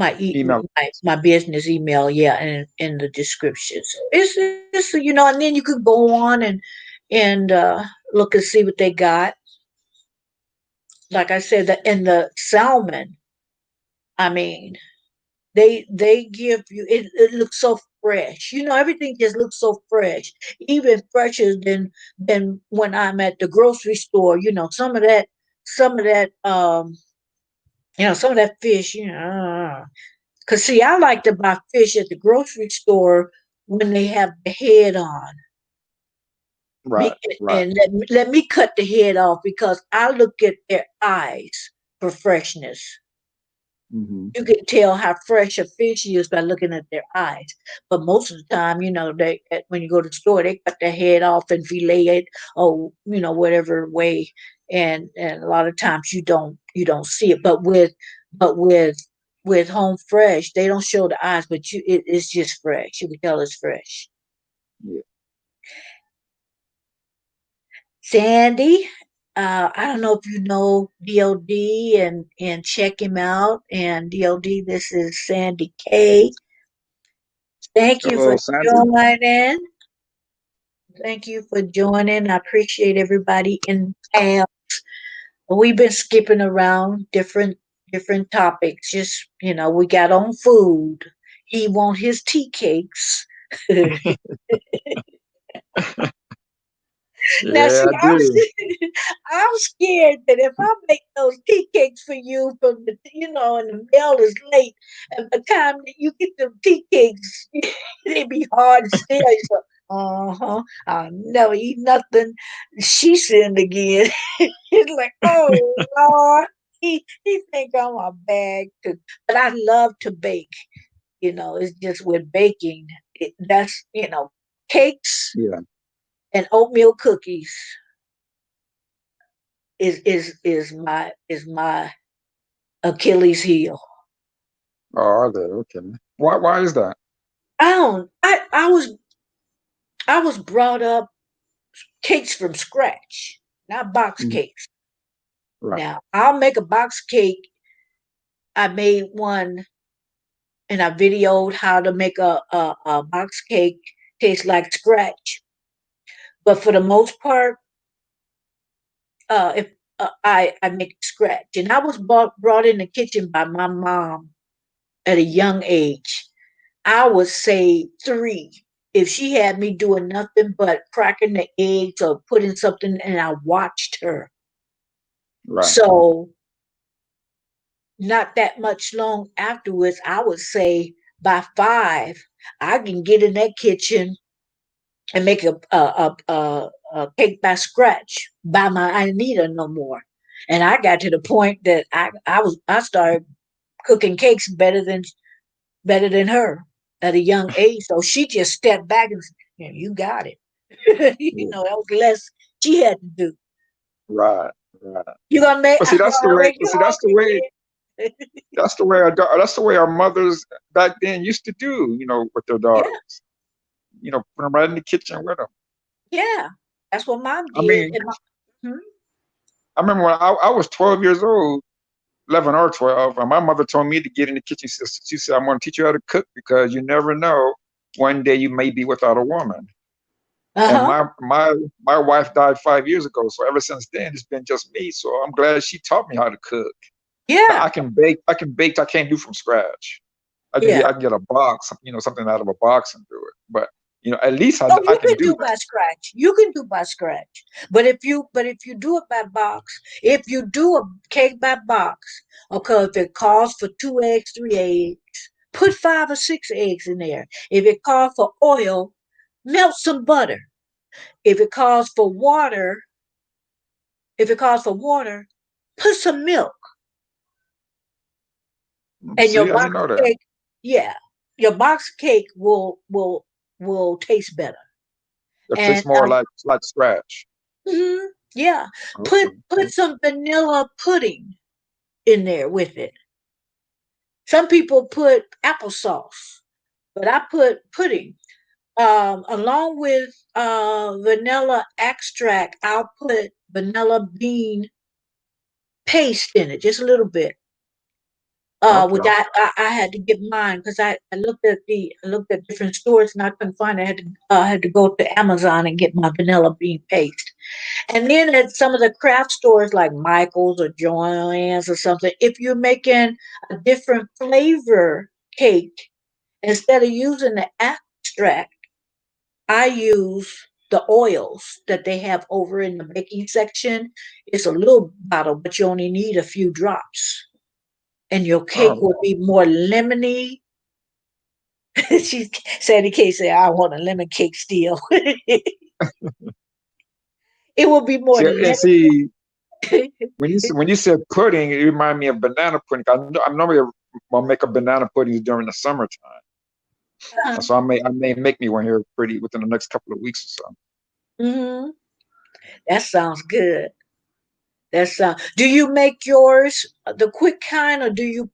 Email.
my business email, yeah, in the description. So it's and then you could go on and look and see what they got. Like I said, in the salmon, I mean, they give you it looks so fresh. Everything just looks so fresh, even fresher than when I'm at the grocery store. Some of that fish. Cause see, I like to buy fish at the grocery store when they have the head on.
Right.
Me
Right.
and let me cut the head off because I look at their eyes for freshness.
Hmm.
You can tell how fresh a fish is by looking at their eyes. But most of the time, when you go to the store, they cut their head off and fillet it, or whatever way. And a lot of times you don't see it. But with home fresh, they don't show the eyes, but it's just fresh. You can tell it's fresh.
Yeah.
Sandy, I don't know if you know DOD and check him out. And DOD, this is Sandy K. Thank you for
Hello, Sandy.
joining. Thank you for joining. I appreciate everybody in town. We've been skipping around different topics. Just we got on food. He want his tea cakes. Now, see,
Yeah, I do.
I'm scared that if I make those tea cakes for you and the mail is late, and by the time that you get the tea cakes, they be hard to stay. So, I'll never eat nothing. She sinned again. It's like, oh Lord, he think I'm a bag cook, but I love to bake. It's just with baking, that's cakes
Yeah.
and oatmeal cookies is my Achilles heel.
Oh, are they? Okay. Why is that?
I was brought up cakes from scratch, not box
Mhm.
cakes.
Right.
Now I'll make a box cake. I made one and I videoed how to make a box cake taste like scratch. But for the most part, if I make scratch, and I was brought in the kitchen by my mom at a young age. I would say 3. If she had me doing nothing but cracking the eggs or putting something, and I watched her.
Right.
So not that much long afterwards, I would say by 5, I can get in that kitchen and make a cake by scratch by my Anita no more. And I got to the point that I started cooking cakes better than her at a young age. So she just stepped back and said, "Yeah, you got it."
Yeah.
That was less she had to do.
Right. Right.
You gonna make?
But see, that's the
I'll
way.
make
But
you
see, that's the
hungry
way.
again.
That's the way our mothers back then used to do. With their
Yeah,
daughters. Put them right in the kitchen with them.
yeah. That's what mom
I
did.
mean,
And hmm
I remember when I was 12 years old. 11 or 12. And my mother told me to get in the kitchen. She said, I'm going to teach you how to cook because you never know. One day you may be without a woman. And
Uh-huh.
my wife died 5 years ago. So ever since then, it's been just me. So I'm glad she taught me how to cook. Now I
Yeah.
can bake. I can bake. I can't do from scratch.
Yeah.
I can get a box, something out of a box and do it. But at least
Oh,
I
you
can
can
do
do
that.
by scratch. You can do by scratch. But if you do it by box, if you do a cake by box, okay, if it calls for 2 eggs, 3 eggs, put 5 or 6 eggs in there. If it calls for oil, melt some butter. If it calls for water, if it calls for water, put some milk. And your
See, I didn't
box
know that.
cake, yeah, your box cake will taste better.
It
And
tastes more like scratch.
yeah, put
Okay.
put some vanilla pudding in there with it. Some people put applesauce, but I put pudding. Along with vanilla extract, I'll put vanilla bean paste in it, just a little bit. Which
Okay.
I had to get mine because I looked at different stores and I couldn't find it. I had to go to Amazon and get my vanilla bean paste. And then at some of the craft stores like Michael's or Joann's or something, if you're making a different flavor cake, instead of using the extract, I use the oils that they have over in the baking section. It's a little bottle, but you only need a few drops. And your cake
Oh,
will be more lemony. She Sandy K said, I want a lemon cake still. It will be more lemony.
see, when you said pudding, it reminded me of banana pudding. I normally will make a banana pudding during the summertime, so I may make me one here pretty within the next couple of weeks or so.
Hmm. That sounds good. Do you make yours the quick kind, or do you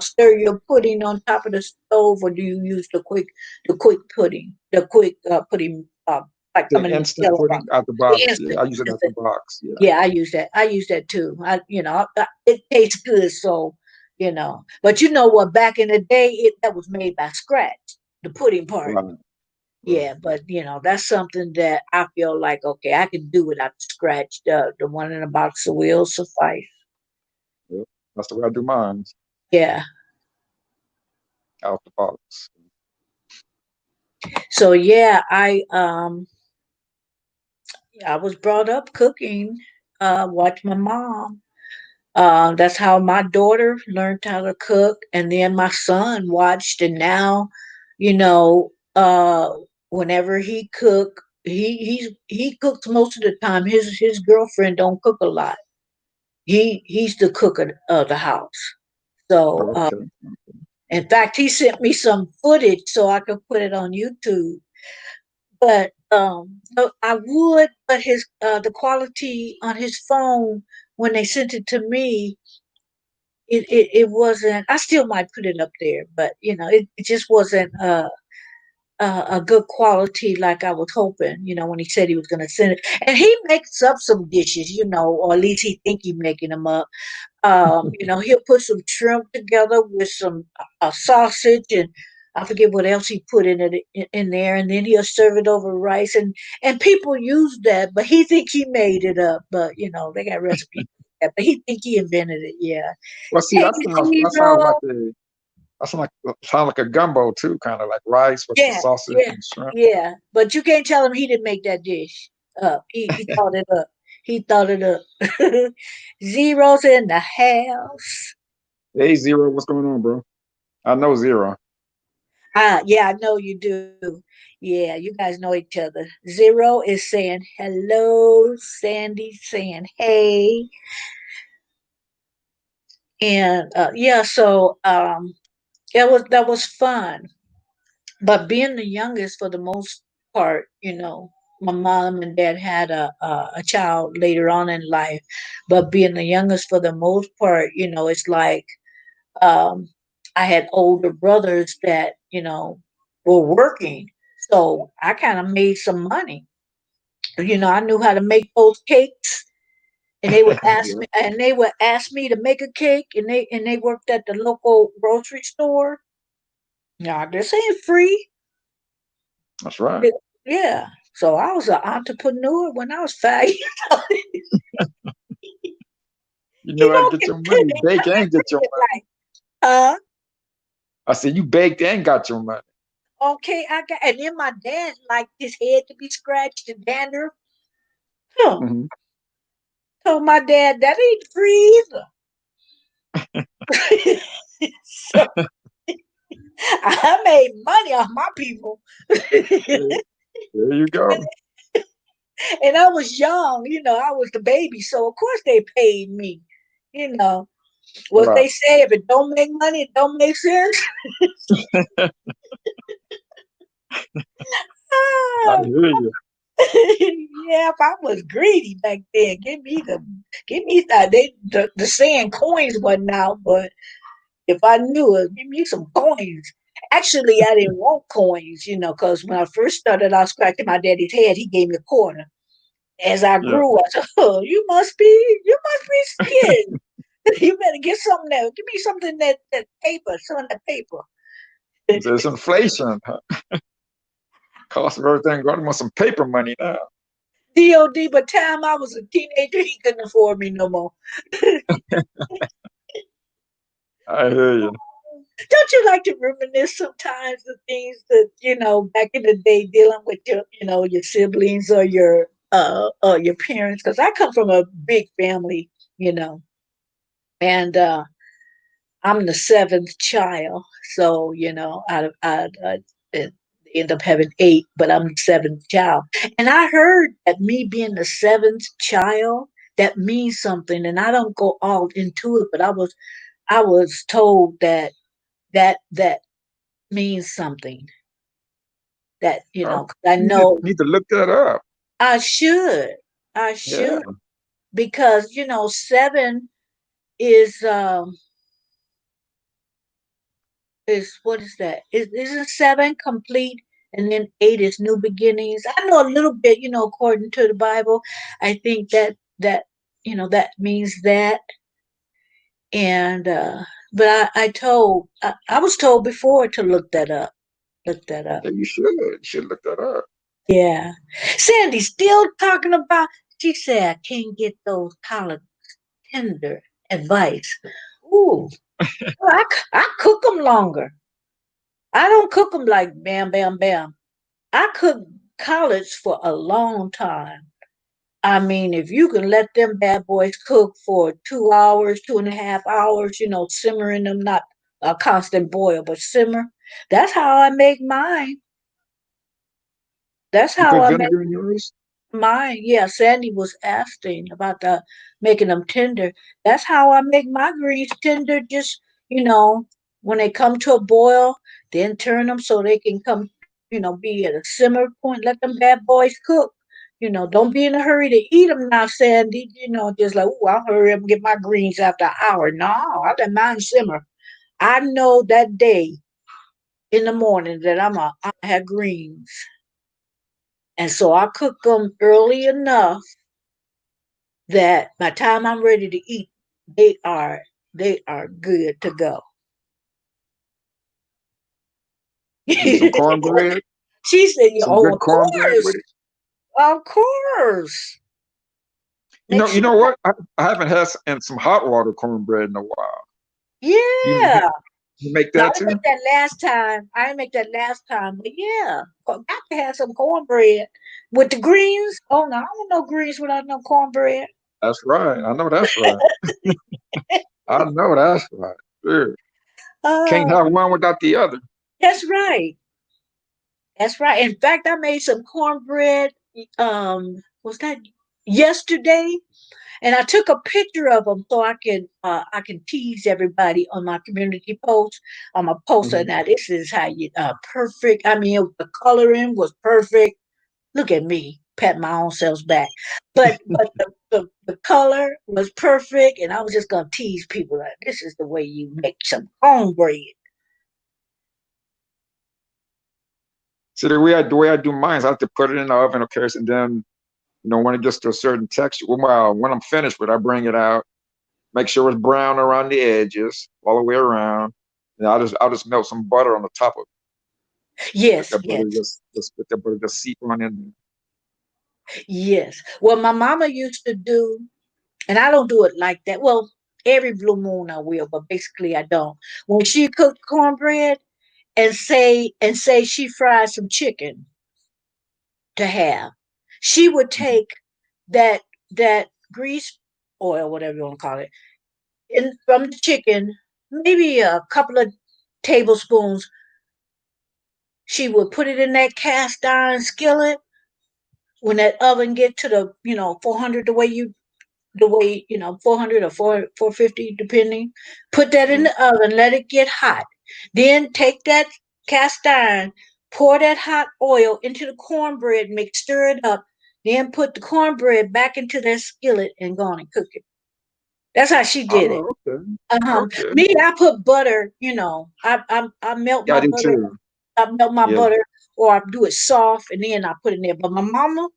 stir your pudding on top of the stove, or do you use the quick pudding, the quick pudding, like
The
coming in the
instant
yellow
pudding
box,
out the
the
box. Yeah,
instant.
I use it out the
Instant.
box. Yeah.
Yeah, I use that. I use that too. It tastes good, so But you know what? Back in the day, that was made by scratch. The pudding part.
Right. Right.
Yeah, but that's something that I feel like okay, I can do without the scratch. The one in the box will suffice.
Yep. That's the way I do mine,
Yeah.
out the box.
So yeah, I was brought up cooking. Watch my mom. That's how my daughter learned how to cook, and then my son watched, and now, you know, whenever he cook, he cooks most of the time. His girlfriend don't cook a lot. He's the cook of the house. So,
Okay.
in fact, he sent me some footage so I could put it on YouTube. But no, I would, but his the quality on his phone when they sent it to me, it wasn't. I still might put it up there, but it just wasn't a good quality like I was hoping. When he said he was going to send it, and he makes up some dishes, or at least he think he making them up. He'll put some shrimp together with some sausage and I forget what else he put in there, and then he'll serve it over rice, and people use that, but he think he made it up. But they got recipes, for that, but he think he invented it. Yeah.
Well, see,
Hey,
that sounds like
Zero.
a gumbo too, kind of like rice with the
Yeah,
sausage
yeah,
and shrimp.
yeah. But you can't tell him he didn't make that dish up. He thought it up. He thought it up. Zeros in the house.
Hey, Zero, what's going on, bro? I know Zero.
Yeah, I know you do. Yeah, you guys know each other. Zero is saying hello. Sandy saying hey. And yeah, so that was fun. But being the youngest for the most part, my mom and dad had a child later on in life. But being the youngest for the most part, it's like um, I had older brothers that were working, so I kind of made some money. I knew how to make those cakes. and they would ask me to make a cake, and they worked at the local grocery store. Nah, this ain't free.
That's right.
It- yeah. So I was an entrepreneur when I was 5 years old.
You
You
know how to
don't
get
get
your money.
they
Bake
never
and get your
read it
money.
like, huh?
I said you baked and got your money.
Okay, I got, and then my dad liked his head to be scratched and dander. Huh.
Hmm.
Told my dad that ain't free either. So I made money off my people.
There, there you go.
And I was young, I was the baby, so of course they paid me. You know, what
Right.
they say, if it don't make money, it don't make sense.
I
Ah,
hear you.
yeah, if I was greedy back then, give me that. The saying coins wasn't out, but if I knew it, give me some coins. Actually, I didn't want coins, because when I first started out scratching my daddy's head, he gave me a quarter. As I
Yeah.
grew, I said, "Oh, you must be scared. You better get something else. Give me something that paper, some of that paper."
There's inflation. Cost of everything going on some paper money now.
DOD, by the time I was a teenager, he couldn't afford me no more.
I hear you.
Don't you like to reminisce sometimes the things that back in the day, dealing with your siblings or your parents? Because I come from a big family, you know, and I'm the seventh child, so I end up having eight, but I'm the seventh child. And I heard that me being the seventh child, that means something, and I don't go all into it, but I was told that means something. That
Oh,
'cause I
you need,
know
need to look that up.
I should, I
Yeah.
should, because seven is what is that? Isn't seven complete? And then eight is new beginnings. I know a little bit, according to the Bible. I think that means that. And but I was told before to look that up. Look that up.
Yeah, you should. You should look that up.
Yeah. Sandy still talking about. She said I can't get those college tender advice. Ooh, well, I cook them longer. I don't cook them like bam, bam, bam. I cooked collards for a long time. I mean, if you can let them bad boys cook for 2 hours, 2.5 hours, simmering them, not a constant boil, but simmer. That's how I make mine. That's
You
how
put
I make
vinegar in yours?
mine. Yeah, Sandy was asking about the making them tender. That's how I make my greens tender. Just when they come to a boil, then turn them so they can come, be at a simmer point. Let them bad boys cook. Don't be in a hurry to eat them now, Sandy. Just like, oh, I'll hurry up and get my greens after an hour. No, I let mine simmer. I know that day in the morning that I have greens, and so I cook them early enough that by the time I'm ready to eat, they are they are good to go.
Eat some
She
cornbread,
said,
some
"Oh,
good
of
cornbread
course,
with it.
of course."
You
Make
know, you
sure,
know what? I haven't had some hot water cornbread in a while. You,
yeah.
you make
No, I
that
didn't
too?
make that last time. I didn't make that last time, but yeah, got to have some cornbread with the greens. Oh no, I don't know greens without no cornbread.
That's right. I know that's right. I know that's right. Sure. Can't
Oh,
have one without the other.
that's right. That's right. In fact, I made some cornbread. Was that yesterday? And I took a picture of them so I can tease everybody on my community post. I'm a poster
Mhm.
now. This is how you perfect. I mean, the coloring was perfect. Look at me, pat my own self back. But the color was perfect, and I was just gonna tease people like this is the way you make some cornbread.
So the way I do mine is I have to put it in the oven, of course, and then when it gets to a certain texture, well, when I'm finished with it, I bring it out, make sure it's brown around the edges, all the way around. And I'll just melt some butter on the top of it. Let
Yes,
that butter
yes,
just let that butter just seep on in
yes. Well, my mama used to do, and I don't do it like that. Well, every blue moon I will, but basically I don't. When she cooked cornbread and say she fried some chicken to have, she would
there.
take that grease oil, whatever you want to call it, from the chicken, maybe a couple of tablespoons. She would put it in that cast iron skillet when that oven get to the 400, the way 400 or 450 depending. Put that in
Yeah.
the oven, let it get hot. Then take that cast iron, pour that hot oil into the cornbread, stir it up. Then put the cornbread back into that skillet and go on and cook it. That's how she did it.
Oh, okay. Okay.
Me, I put butter. I melt
Yeah, I
my
do
butter.
too.
I melt my
Yeah.
butter, or I do it soft, and then I put it in there. But my mama,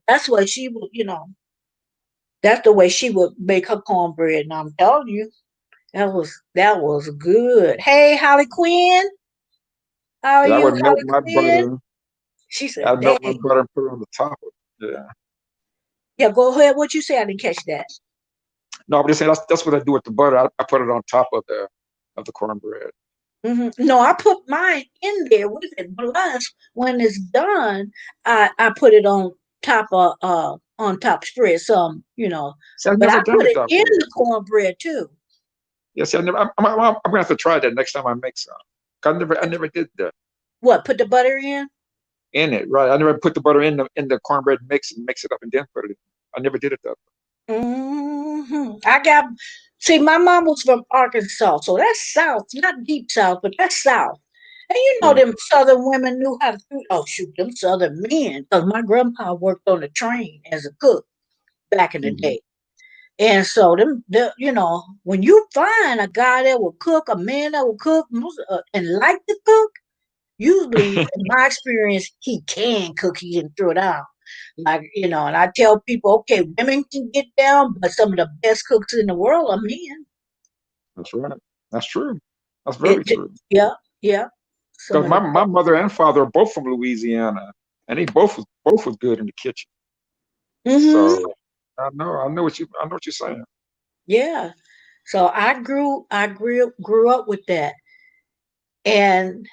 that's what she would. That's the way she would make her cornbread. And I'm telling you, that was good. Hey, Holly Quinn, how are
Yeah, I
you,
would melt
Holly
my
Quinn?
butter.
She said,
I'd melt my
"Dang,
butter and put it on the top of it. Yeah.
yeah, go ahead. What you say? I didn't catch that."
No, I'm just saying that's what I do with the butter. I put it on top of the cornbread.
No, I put mine in there with it. Plus, when it's done, I put it on top spread some.
See, I've
But I
never done
put
it
it
that
in
way.
the cornbread too.
Yeah, see, I'm gonna have to try that next time I make some. I never did that
What? Put the butter in?
in it, right? I never put the butter in the cornbread mix and mix it up and then put it in. I never did it that
I got. See, my mom was from Arkansas, so that's South, not deep South, but that's South. And
way. Yeah.
them Southern women knew how to do. Oh shoot, them Southern men, because my grandpa worked on the train as a cook back in the
Hmm.
day. And so when you find a guy that will cook, a man that will cook and like to cook, usually, in my experience, he can cook. He can throw it out. And I tell people, okay, women can get down, but some of the best cooks in the world are men.
That's right. That's true. That's very
It,
true.
yeah, yeah. Some
Because
of
my
the
my mother and father are both from Louisiana, and they both was good in the kitchen.
hmm
So I know what you're saying.
yeah. So I grew up with that. And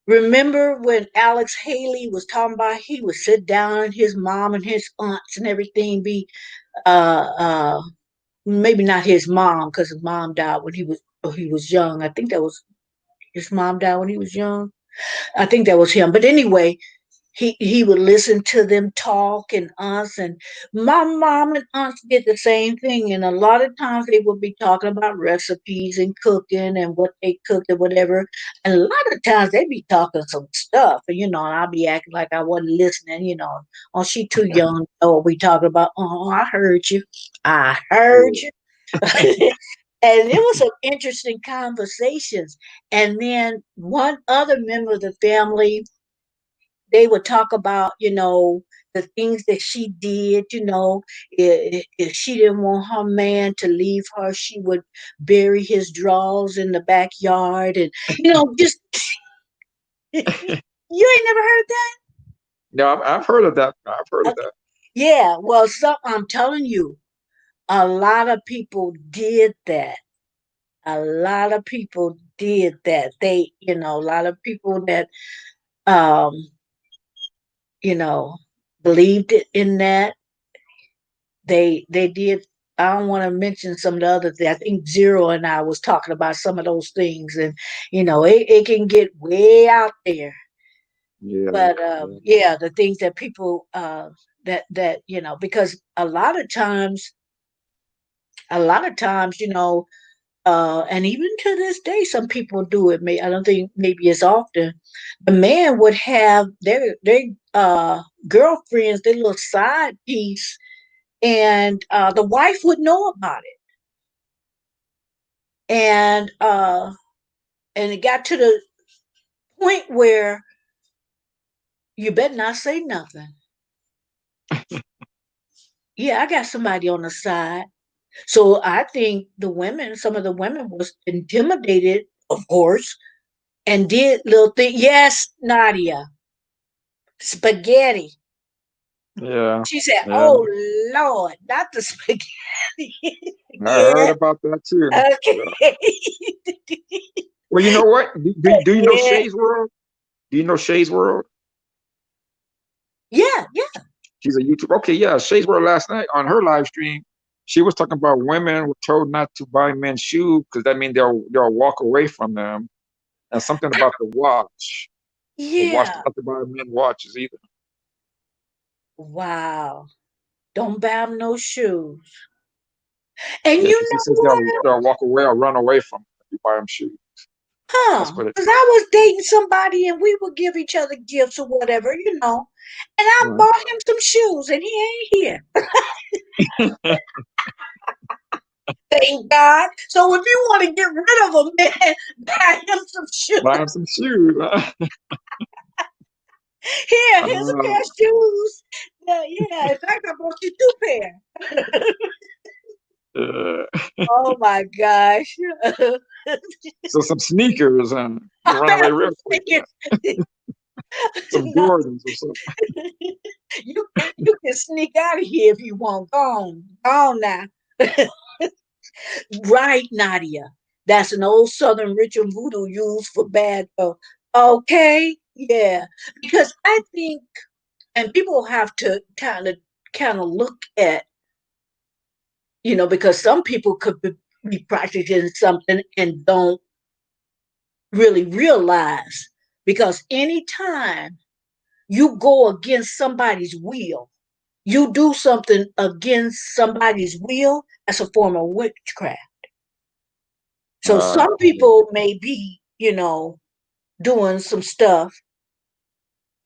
remember when Alex Haley was talking about he would sit down, his mom and his aunts and everything be uh uh maybe not his mom because his mom died when he was young. I think that was his mom died when he was young. I think that was him. But anyway, he would listen to them talk and us, and my mom and aunts did the same thing, and a lot of times they would be talking about recipes and cooking and what they cooked and whatever, and a lot of times they'd be talking some stuff, and I'll be acting like I wasn't listening. Oh, she too young to know what we talking about. Oh, I heard you. And it was some interesting conversations. And then one other member of the family, they would talk about the things that she did. If she didn't want her man to leave her, she would bury his drawers in the backyard, and just you ain't never heard that.
No, I've heard of that. I've heard of
Okay.
that.
Yeah, well, I'm telling you, a lot of people did that. A lot of people did that. A lot of people that um you know believed it in that. They did. I don't want to mention some of the other things. I think Zero and I was talking about some of those things, and it can get way out there.
Yeah.
But
Yeah.
yeah, the things that people because a lot of times, and even to this day, some people do it. I don't think maybe as often. The man would have their girlfriends, their little side piece, and the wife would know about it. And it got to the point where you better not say nothing. Yeah, I got somebody on the side. So I think the women, some of the women was intimidated, of course, and did little thing. Yes, Nadia, spaghetti.
Yeah,
She said,
yeah.
"Oh Lord, not the spaghetti."
I heard
Yeah,
about that too. Yeah.
okay.
Well, you know what? Do you know
Yeah,
Shay's World? Do you know Shay's World?
yeah, yeah.
She's a YouTuber. Okay, yeah. Shay's World last night on her live stream, she was talking about women were told not to buy men's shoes because that means they'll walk away from them, and something about the watch. The watch
Yeah.
not to buy men watches either.
Wow. Don't buy them no shoes. And
Yeah,
you
because he
know
says
what?
they'll walk away or run away from them if you buy them shoes.
Huh?
That's what it.
Because I was dating somebody and we would give each other gifts or whatever, you know. And I
Yeah.
bought him some shoes and he ain't here. Thank God. So if you want to get rid of him, man, buy him some shoes.
Buy him some shoes.
Here's a pair of shoes. Yeah. In fact, I bought you two pair.
Uh,
Oh my gosh.
so some sneakers and you
I
run away
have
real
some
quick.
sneakers.
Some
No,
Jordans or something.
you can sneak out of here if you want. Go on now. Right, Nadia. That's an old Southern ritual voodoo used for bad. Okay, yeah. Because I think, and people have to kind of look at, because some people could be practicing something and don't really realize. Because anytime you go against somebody's will, you do something against somebody's will, that's a form of witchcraft. So some
Yeah.
people may be, doing some stuff,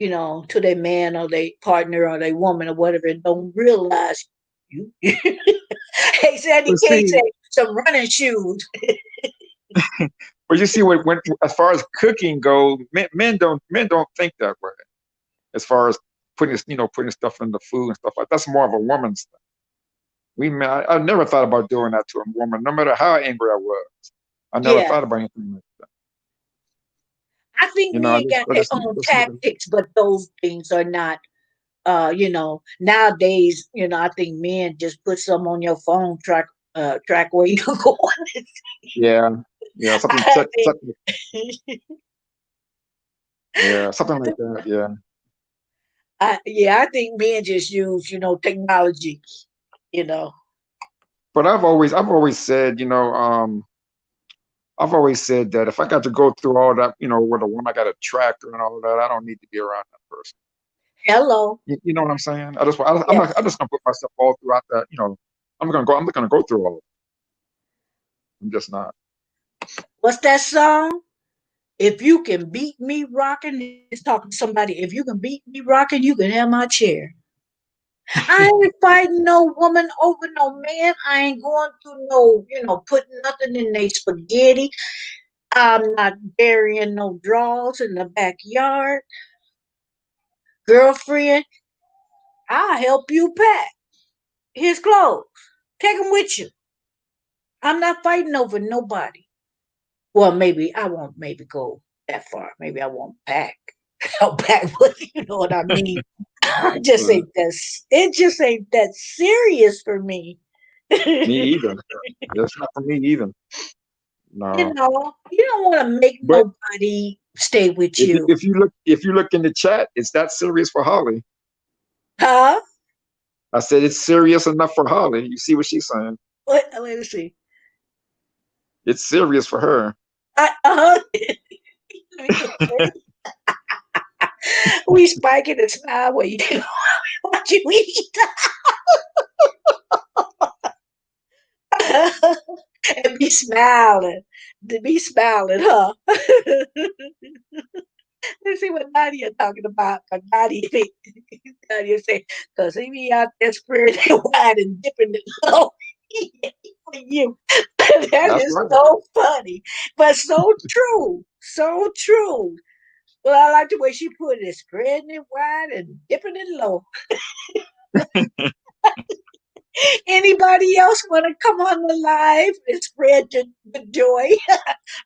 to their man or their partner or their woman or whatever, and don't realize you. Hey, Sandy
But
K
see,
say some running shoes.
but you see, when as far as cooking goes, men don't think that way. As far as putting stuff in the food and stuff like that's more of a woman's thing. We men, I never thought about doing that to a woman, no matter how angry I was. I never
Yeah,
thought about anything like that.
I think
I
men
just,
got
I
their
just,
own
just
tactics, but those things are not. Nowadays, I think men just put some on your phone, track where you're going.
yeah, yeah, something,
I
something,
think.
yeah, something like that. Yeah.
Yeah, I think men just use, technology, you know.
But I've always said, I've always said that if I got to go through all that, with a woman, I got a tractor and all that, I don't need to be around that person.
Hello.
You know what I'm saying? I'm not,
Yes.
I'm just gonna put myself all throughout that. I'm not gonna go through all of it. I'm just not.
What's that song? If you can beat me rocking, it's talking to somebody. If you can beat me rocking, you can have my chair. I ain't fighting no woman over no man. I ain't going through no, putting nothing in they spaghetti. I'm not burying no drawers in the backyard. Girlfriend, I'll help you pack his clothes. Take them with you. I'm not fighting over nobody. Well, maybe I won't maybe go that far. Maybe I won't pack. I'll pack, but you know what I mean.
Uh,
It just ain't that serious for me.
Me
you
either. That's not for me either. No.
you don't want to make
But
nobody stay with
if you,
you.
if you look in the chat, it's that serious for Holly.
Huh?
I said it's serious enough for Holly. You see what she's saying?
Let me see.
It's serious for her.
We spiking and smile when you what you eat. And be smiling. To be smiling, huh? Let's see what Nadia talking about. But Nadia say, because he be out there spreading wide and dipping it low for you. That
That's
is
right.
so funny, but so true. So true. Well, I like the way she put it, spreading it wide and dipping it low. Anybody else want to come on the live and spread the joy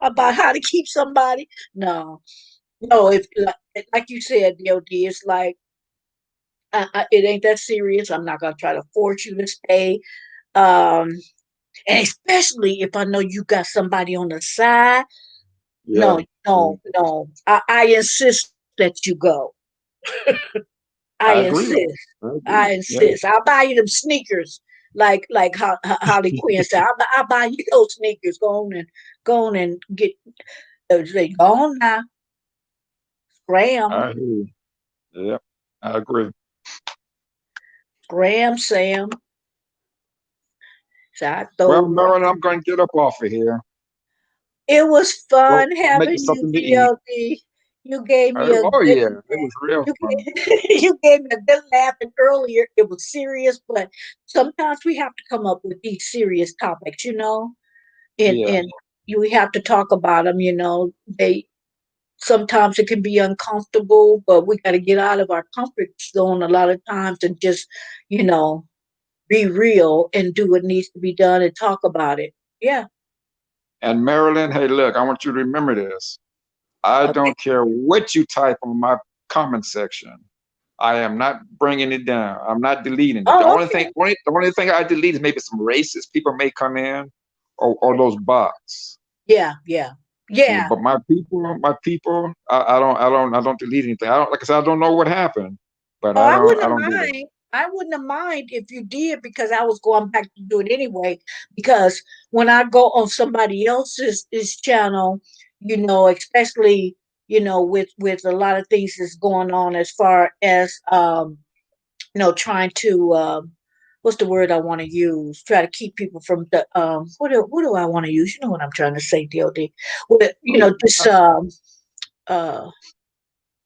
about how to keep somebody? No, no. If like you said, DOD, it's like it ain't that serious. I'm not gonna try to force you to stay. Um, and especially if I know you got somebody on the side.
Yeah,
No,
yeah.
no, no. I insist that you go. I
I agree.
insist.
I
I
agree. Yeah.
insist. I'll buy you them sneakers, like Holly Quinn said. I'll buy you those sneakers. Go on and get. Say, go on now, scram,
I hear you. Yeah, I agree.
scram, Sam. So I throw
Well,
you up.
Marilyn, I'm going to get up off of here.
It was
Go
fun
make you
having you,
something to eat.
DLD. You gave me a
Oh
good
yeah, it was real
you
fun.
you gave me a good laugh. And earlier it was serious, but sometimes we have to come up with these serious topics,
Yeah.
and we have to talk about them. They sometimes it can be uncomfortable, but we got to get out of our comfort zone a lot of times and just you know be real and do what needs to be done and talk about it. Yeah.
And Marilyn, hey, look, I want you to remember this. I
Okay.
don't care what you type on my comment section. I am not bringing it down. I'm not deleting it. The
Oh,
only
okay.
thing, the only thing I delete is maybe some racist people may come in, or those bots.
Yeah. Yeah.
Yeah,
Yeah.
but my people, I don't delete anything. I don't, like I said, I don't know what happened, but
Oh,
I don't do that.
I wouldn't have mind if you did because I was going back to do it anyway. Because when I go on somebody else's channel, especially with a lot of things that's going on as far as trying to what's the word I want to use? Try to keep people from the what do I want to use? You know what I'm trying to say, DOD. With just uh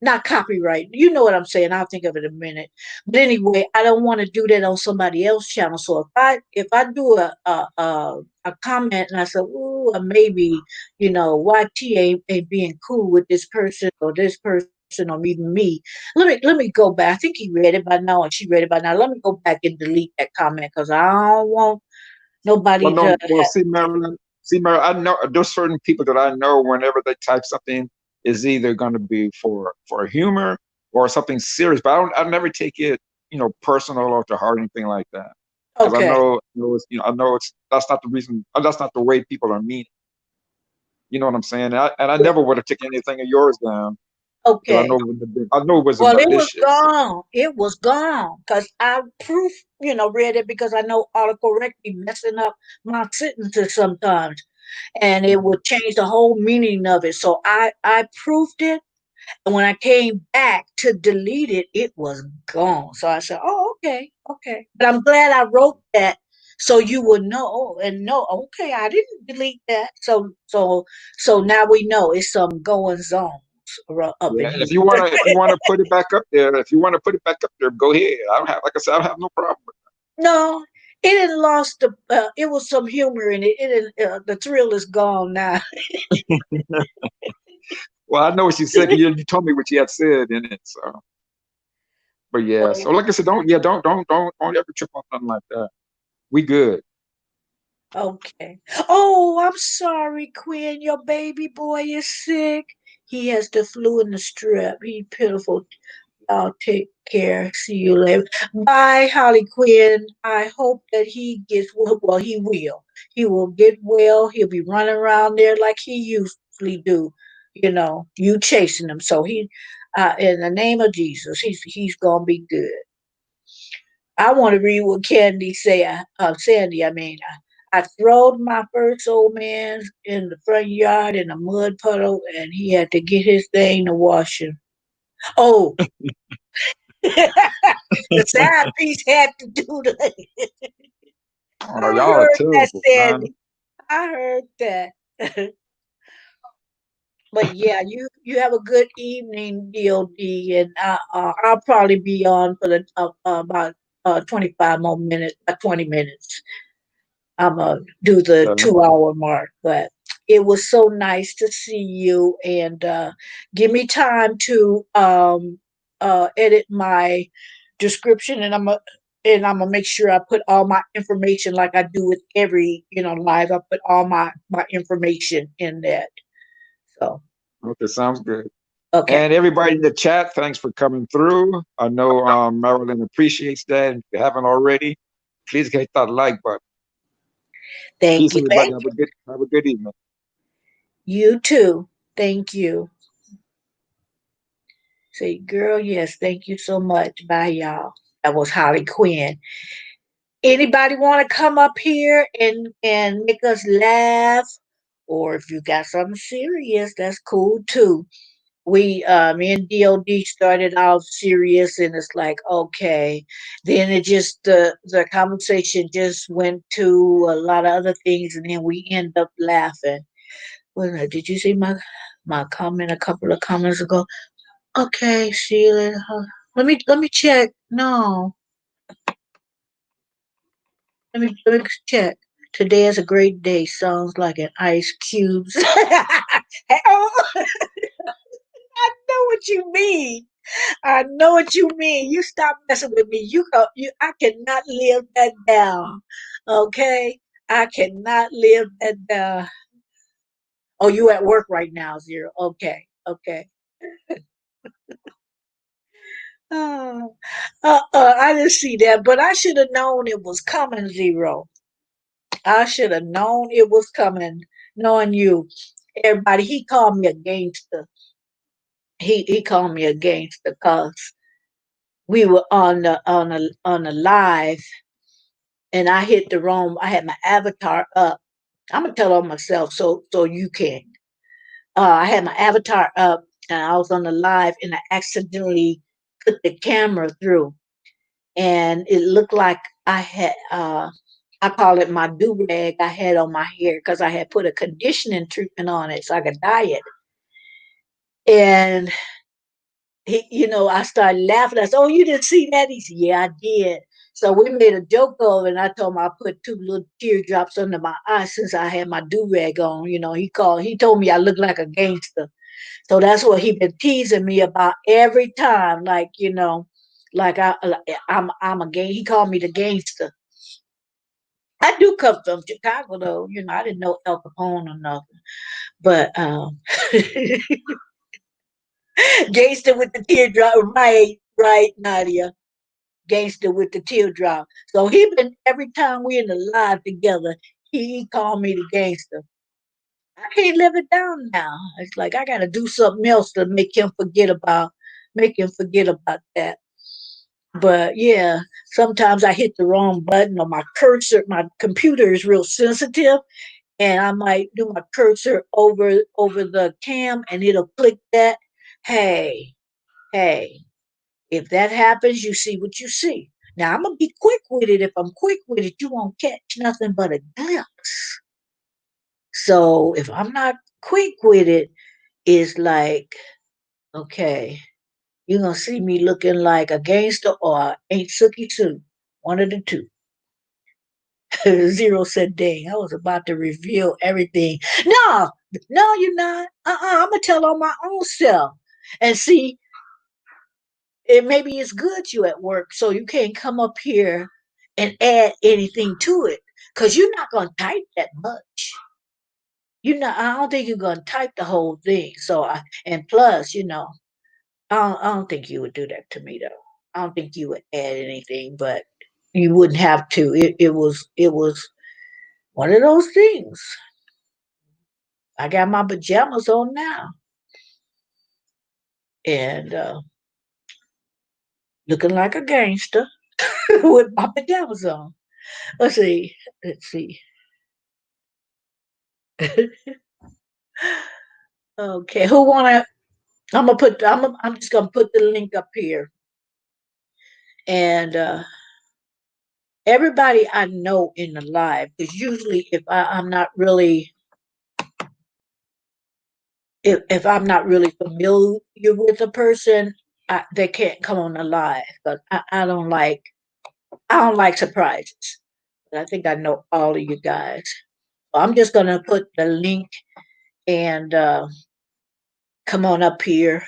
not copyright. You know what I'm saying? I'll think of it in a minute. But anyway, I don't want to do that on somebody else's channel. So if I do a comment and I say, "Ooh, maybe YT ain't being cool with this person or this person or even me," let me go back. I think he read it by now and she read it by now. Let me go back and delete that comment because I don't want
Well,
nobody to.
no, well, see, Marilyn, I know there's certain people that I know whenever they type something is either going to be for humor or something serious, but I never take it, personal or to heart, anything like that, because I
Okay,
know, I know it's that's not the reason, that's not the way people are meaning. You know what I'm saying? And I
yeah,
never would have taken anything of yours down because
okay.
I know it wasn't
Well, it was
malicious.
gone. It was gone because I proof, read it because I know autocorrect be messing up my sentences sometimes, and it would change the whole meaning of it. So I proofed it, and when I came back to delete it, it was gone. So I said, "Oh, okay, okay." But I'm glad I wrote that so you would know and know. Okay, I didn't delete that. So now we know it's some goings on up
Yeah,
in
and
here.
if you wanna put it back up there, if you wanna put it back up there, go ahead. I don't have, like I said, I don't have no problem with
No, it didn't lost the. It was some humor in it. It didn't. The thrill is gone now.
it. Well, I know what you said. 'Cause you told me what you had said in it. So, but yeah. So,
Well,
like I said, don't ever trip off nothing like that. We good.
okay. Oh, I'm sorry, Quinn. Your baby boy is sick. He has the flu and the strep. He pitiful. I'll take care. See you later. Bye, Holly Quinn. I hope that he gets well. Well, he will. He will get well. He'll be running around there like he usually do. You chasing him. So in the name of Jesus, he's gonna be good. I want to read what Candy say. Sandy, I mean. I throwed my first old man in the front yard in a mud puddle, and he had to get his thing to wash him. Oh, the side piece had to do the.
Oh,
I
y'all are
heard that,
terrible, man.
Sandy. I heard that. But yeah, you have a good evening, DOD, and I'll probably be on for about 25 more minutes, 20 minutes. I'm gonna do the
Okay.
2 hour mark, but it was so nice to see you and give me time to edit my description, and and I'm gonna make sure I put all my information like I do with every, live. I put all my information in that. So
Okay, sounds good.
okay.
And everybody in the chat, thanks for coming through. I know Marilyn appreciates that. If you haven't already, please hit that like button.
Thank
Peace,
you.
everybody.
Thank you.
Have a good evening.
You too. Thank you. Say, girl, yes, thank you so much. Bye, y'all. That was Holly Quinn. Anybody want to come up here and make us laugh, or if you got something serious, that's cool too. We Me and DOD started out serious, and it's like okay, then it just the conversation just went to a lot of other things, and then we end up laughing. Wait a minute, did you see my comment a couple of comments ago? Okay, Sheila, let me check. No, let me check. Today is a great day. Sounds like an ice cubes. Hey, oh, I know what you mean. I know what you mean. You stop messing with me. I cannot live that down. Okay? I cannot live that down. Oh, you at work right now, Zero. Okay. Okay. Oh, I didn't see that, but I should have known it was coming, Zero. I should have known it was coming, knowing you. Everybody, he called me a gangster. He called me a gangster because we were on the live, and I hit the wrong. I had my avatar up. I'm gonna tell on myself so you can. I had my avatar up, and I was on the live, and I accidentally put the camera through, and it looked like I had. I call it my do rag I had on my hair because I had put a conditioning treatment on it so I could dye it. And I started laughing. I said, "Oh, you didn't see that?" He said, "Yeah, I did." So we made a joke of it, and I told him I put two little teardrops under my eyes since I had my do rag on. He told me I looked like a gangster. So that's what he been teasing me about every time. Like, I'm a gang. He called me the gangster. I do come from Chicago, though. I didn't know Al Capone or nothing. But gangster with the teardrop, right, right, Nadia. Gangster with the teardrop. So he been every time we in the live together, he called me the gangster. I can't live it down now. It's like I gotta do something else to make him forget about that. But yeah, sometimes I hit the wrong button or my cursor, my computer is real sensitive, and I might do my cursor over the cam and it'll click that. Hey, hey, if that happens, you see what you see. Now I'm gonna be quick with it. If I'm quick with it, you won't catch nothing but a glimpse. So if I'm not quick with it, it's like, okay, you're gonna see me looking like a gangster or ain't Sookie Sue. One of the two. Zero said, dang, I was about to reveal everything. No, no, you're not. I'm gonna tell on my own self. And see, maybe it's good you at work, so you can't come up here and add anything to it. Cause you're not gonna type that much. I don't think you're gonna type the whole thing. And plus, I don't think you would do that to me though. I don't think you would add anything, but you wouldn't have to. It was one of those things. I got my pajamas on now, and looking like a gangster with my pajamas on. Let's see. Let's see. Okay, who wanna? I'm gonna put. I'm just gonna put the link up here, and everybody I know in the live. Because usually, I'm not really, if I'm not really familiar with a person, they can't come on the live. But I don't like surprises. I think I know all of you guys. So I'm just gonna put the link and come on up here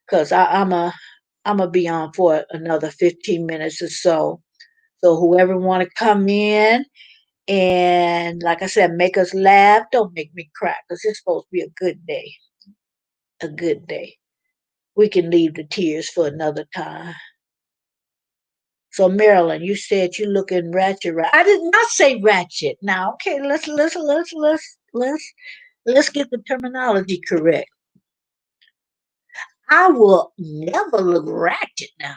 because I'm a be on for another 15 minutes or so. So whoever want to come in and, like I said, make us laugh, don't make me cry, because it's supposed to be a good day. A good day. We can leave the tears for another time. So Marilyn, you said you looking ratchet. I did not say ratchet. Now, okay, let's get the terminology correct. I will never look ratchet now.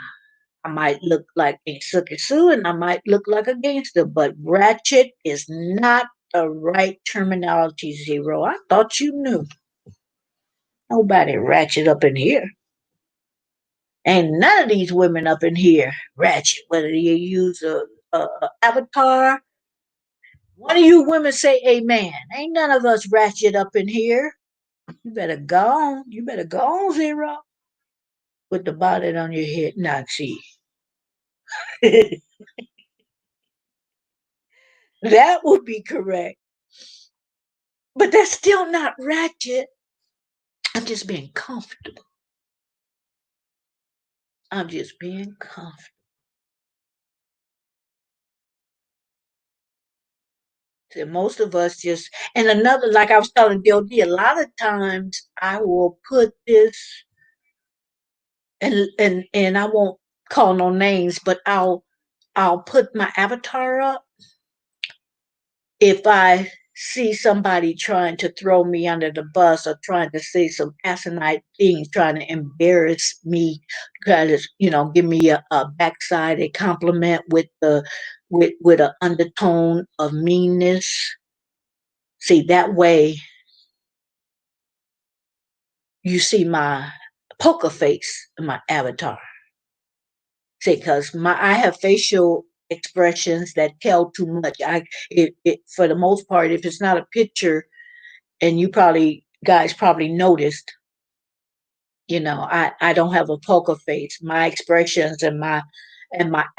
I might look like a Sookie Sue and I might look like a gangster, but ratchet is not the right terminology, Zero. I thought you knew. Nobody ratchet up in here. Ain't none of these women up in here ratchet, whether you use a avatar. One of you women say amen. Ain't none of us ratchet up in here. You better go on. You better go on, Zero. Put the bonnet on your head. Now, see. That would be correct. But that's still not ratchet. I'm just being comfortable. I'm just being comfortable. So most of us just, and another, like I was telling DOD, a lot of times I will put this, and I won't call no names, but I'll put my avatar up if I see somebody trying to throw me under the bus or trying to say some asinine things, trying to embarrass me, try to, give me a backside, a compliment with an undertone of meanness. See, that way you see my poker face in my avatar. See, because I have facial expressions that tell too much. It for the most part, if it's not a picture, and you probably guys probably noticed, I don't have a poker face. My expressions and my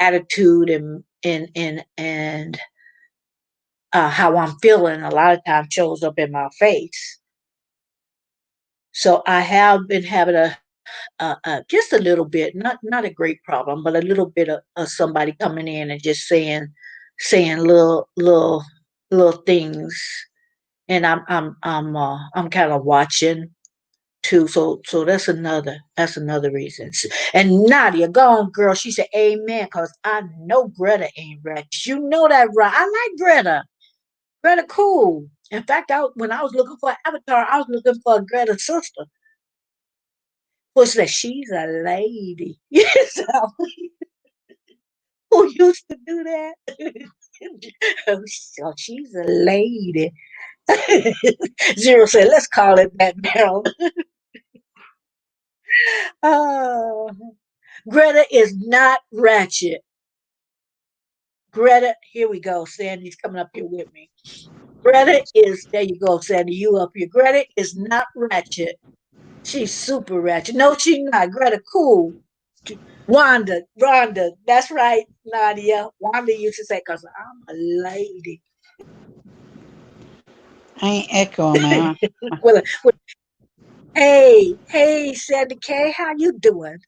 attitude and how I'm feeling a lot of times shows up in my face. So I have been having just a little bit, not a great problem, but a little bit of somebody coming in and just saying little things, and I'm kind of watching too. So that's another reason. And Nadia, go on, girl. She said, "Amen," because I know Greta ain't right. You know that, right? I like Greta. Greta, cool. In fact, when I was looking for an avatar, I was looking for a Greta sister. Was that she's a lady? Yes, who used to do that? So she's a lady. Zero said, "Let's call it that, Marilyn." Oh, Greta is not ratchet. Greta, here we go. Sandy's coming up here with me. Greta is, there you go, Sandy, you up here. Greta is not ratchet. She's super ratchet. No, she's not. Greta, cool. Rhonda, that's right, Nadia. Wanda used to say, "Because I'm a lady."
I ain't echoing now.
Well, hey, Sandy K, how you doing?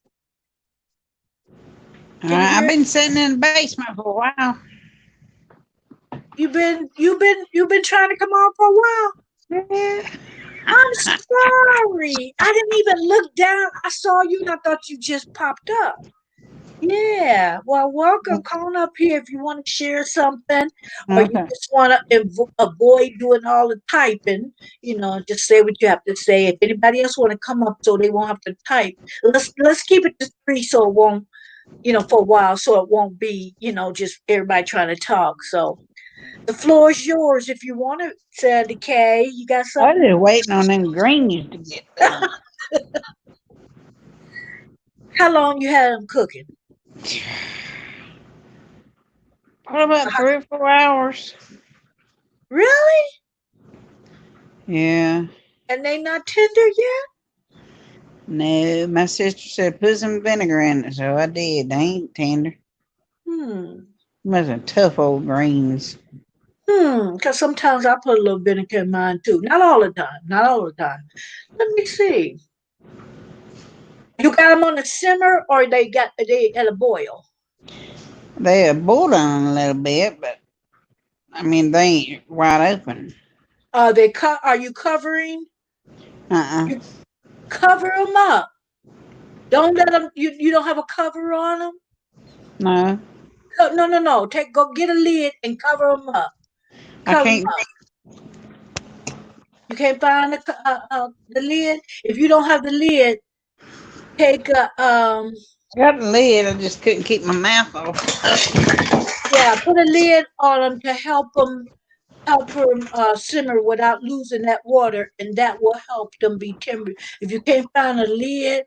Can you
I've
hear?
been sitting in the basement for a while.
You've been trying to come on for a while.
Yeah.
I'm sorry. I didn't even look down. I saw you and I thought you just popped up. Yeah. Well, welcome. Come on up here if you want to share something or you
Okay.
just want to avoid doing all the typing, just say what you have to say. If anybody else want to come up so they won't have to type, let's keep it to three so it won't, for a while so it won't be, just everybody trying to talk. So the floor is yours if you want to, Sandy K. You got
I was
something?
just waiting on them greens to get done.
How long you had them cooking?
What about
Uh,
3 or 4 hours?
Really?
Yeah.
And they not tender yet?
No, my sister said put some vinegar in it, so I did. They ain't tender.
Hmm.
Those are tough old greens.
Because sometimes I put a little vinegar in mine too. Not all the time. Not all the time. Let me see. You got them on a simmer or they at a boil?
They are boiled on a little bit, but I mean they ain't wide open.
Are you covering?
Uh
You cover them up. Don't let them. You don't have a cover on them.
No,
No, no, no. Go get a lid and cover them up.
I
Cover them
can't.
up. You can't find the lid. If you don't have the lid, take a
I got the lid. I just couldn't keep my mouth off.
yeah, put a lid on them to help them simmer without losing that water, and that will help them be tender. If you can't find a lid,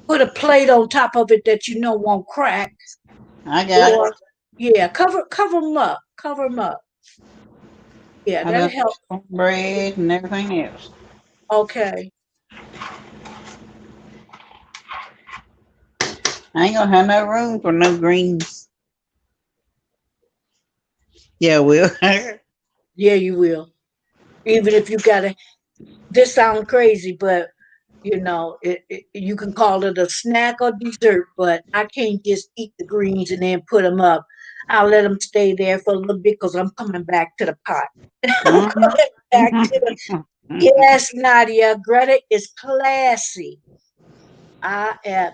put a plate on top of it that you know won't crack.
I got it.
Or yeah, cover them up. Cover them up. Yeah,
I
that'll
done
help.
bread and everything else.
Okay.
I ain't gonna have no room for no greens. Yeah, Will.
Yeah, you will. Even if you gotta. This sounds crazy, but you can call it a snack or dessert. But I can't just eat the greens and then put them up. I'll let them stay there for a little bit because I'm coming back to the pot. I'm coming back to the. Yes, Nadia. Greta is classy.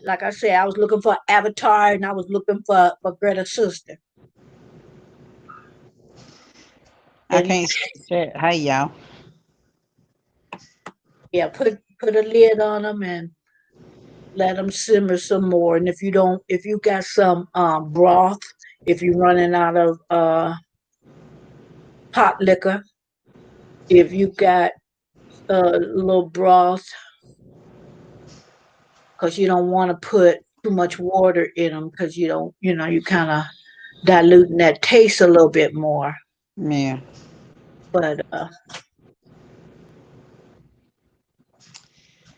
Like I said, I was looking for Avatar and I was looking for Greta's sister.
I
And
can't say it. Hey, y'all.
yeah, put a lid on them and let them simmer some more. And if you got some broth, if you're running out of pot liquor, if you got a little broth, because you don't want to put too much water in them, because you don't, you kind of diluting that taste a little bit more.
Yeah.
But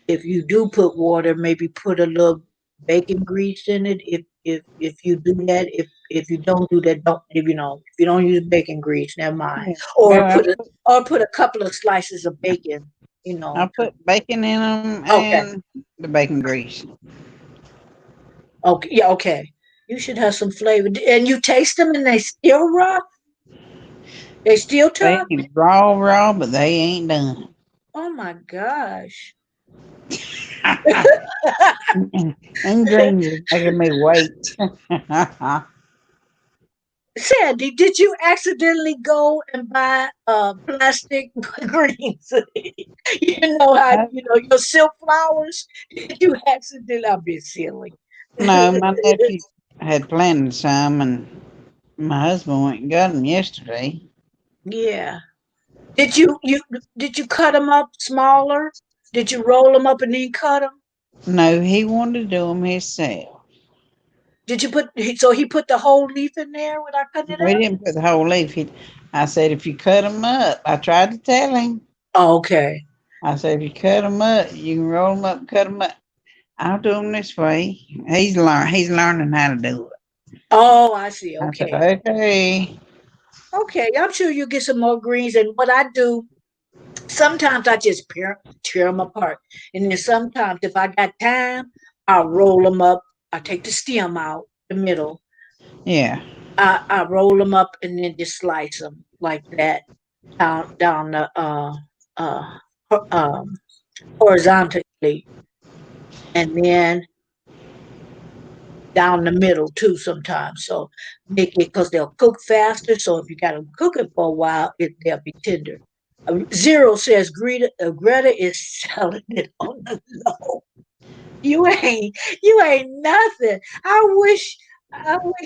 if you do put water, maybe put a little bacon grease in it. If you do that, if you don't do that, don't if you don't use bacon grease, never mind.
Yeah.
Or
Well,
put a couple of slices of bacon.
I put bacon in them
Okay,
and the bacon grease.
okay, yeah, okay. You should have some flavor, and you taste them, and they still raw. They still
They
tough.
ain't raw, but they ain't done.
Oh my gosh.
And greens are making me wait.
Sandy, did you accidentally go and buy plastic greens? You know how your silk flowers? Did you accidentally? I'm being silly.
No, my nephew had planted some, and my husband went and got them yesterday.
Yeah. Did you cut them up smaller? Did you roll them up and then cut them?
No, he wanted to do them himself.
Did you so he put the whole leaf in there without cutting it
We
up?
didn't put the whole leaf. I said, if you cut them up, I tried to tell him.
Oh, okay.
I said, if you cut them up, you can roll them up, cut them up. I'll do them this way. He's learning how to do it.
Oh, I see.
I said,
Okay.
okay.
Okay. I'm sure you'll get some more greens. And what I do, sometimes I just tear them apart. And then sometimes, if I got time, I'll roll them up. I take the stem out, the middle.
Yeah.
I roll them up and then just slice them like that down the uh, um, horizontally, and then down the middle too sometimes. So make it because they'll cook faster. So if you got them cooking for a while, they'll be tender. Zero says Greta is selling it on the low. You ain't nothing. I wish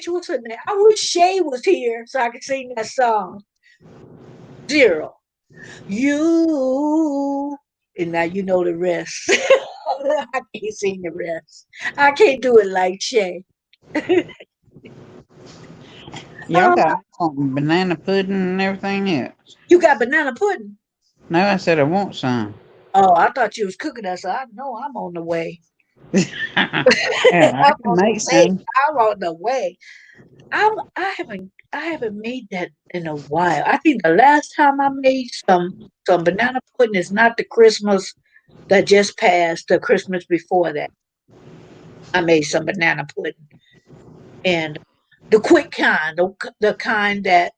what's her name? I wish Shay was here so I could sing that song. Zero. You and now you know the rest. I can't sing the rest. I can't do it like Shay.
Y'all
um,
got banana pudding and everything else.
you got banana pudding.
No, I said I want some.
Oh, I thought you was cooking that, so I know I'm on the way.
Yeah, I
I'm
can
on the
make
way.
some.
I'm on the way. I haven't made that in a while. I think the last time I made some banana pudding is not the Christmas that just passed, the Christmas before that. I made some banana pudding. And the quick kind, the kind that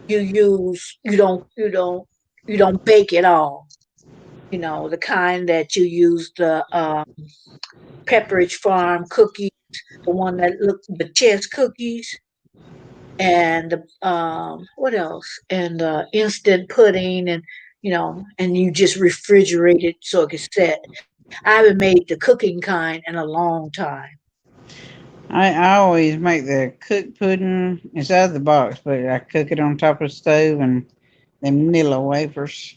you use. You don't bake it all. The kind that you use the Pepperidge Farm cookies, the one that look the chess cookies, and what else? And instant pudding, and you just refrigerate it so it can set. I haven't made the cooking kind in a long time.
I always make the cooked pudding. It's out of the box, but I cook it on top of the stove and them vanilla wafers.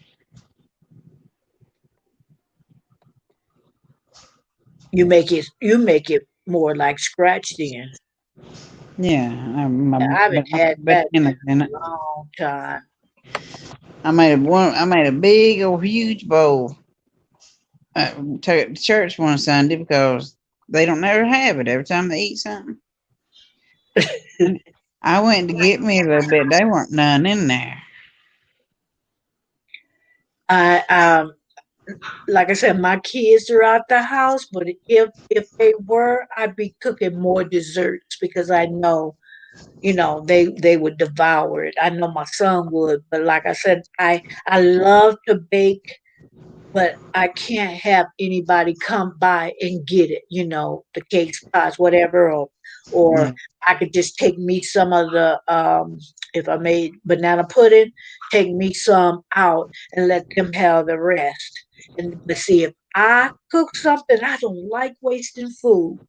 You make it more like scratch then.
Yeah,
Yeah, I haven't
but I
had
put
that
bananas in it.
in a long time.
I made one. I made a big old huge bowl. Took it to church one Sunday because they don't never have it every time they eat something. And I went to get me a little bit. They weren't none in there.
I like I said, my kids are out the house, but if they were, I'd be cooking more desserts because I know, they would devour it. I know my son would, but like I said, I love to bake, but I can't have anybody come by and get it, the cakes, pies, whatever, or
Yeah.
I could just take me some of the if I made banana pudding, take me some out and let them have the rest. And but see, if I cook something, I don't like wasting food.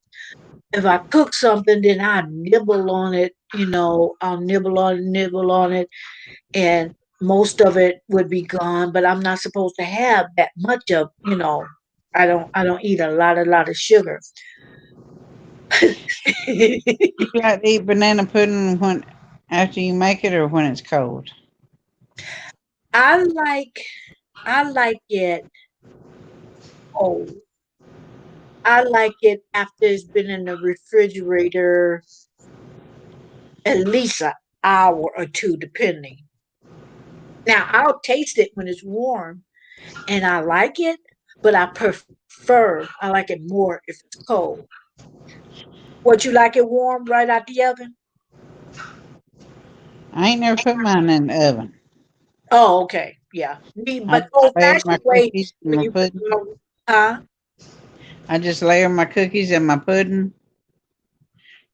If I cook something, then I nibble on it, I'll nibble on it, and most of it would be gone, but I'm not supposed to have that much of, I don't eat a lot of sugar.
You like to eat banana pudding when after you make it or when it's cold.
I like I like it cold. I like it after it's been in the refrigerator at least an hour or two, depending. Now I'll taste it when it's warm, and I like it, but I like it more if it's cold. What, you like it warm right out the oven?
I ain't never put mine in the oven.
Oh, okay. Yeah.
I
But
just
old
layer my
fashioned way,
cookies and
when
my
you put
pudding.
huh?
I just layer my cookies and my pudding.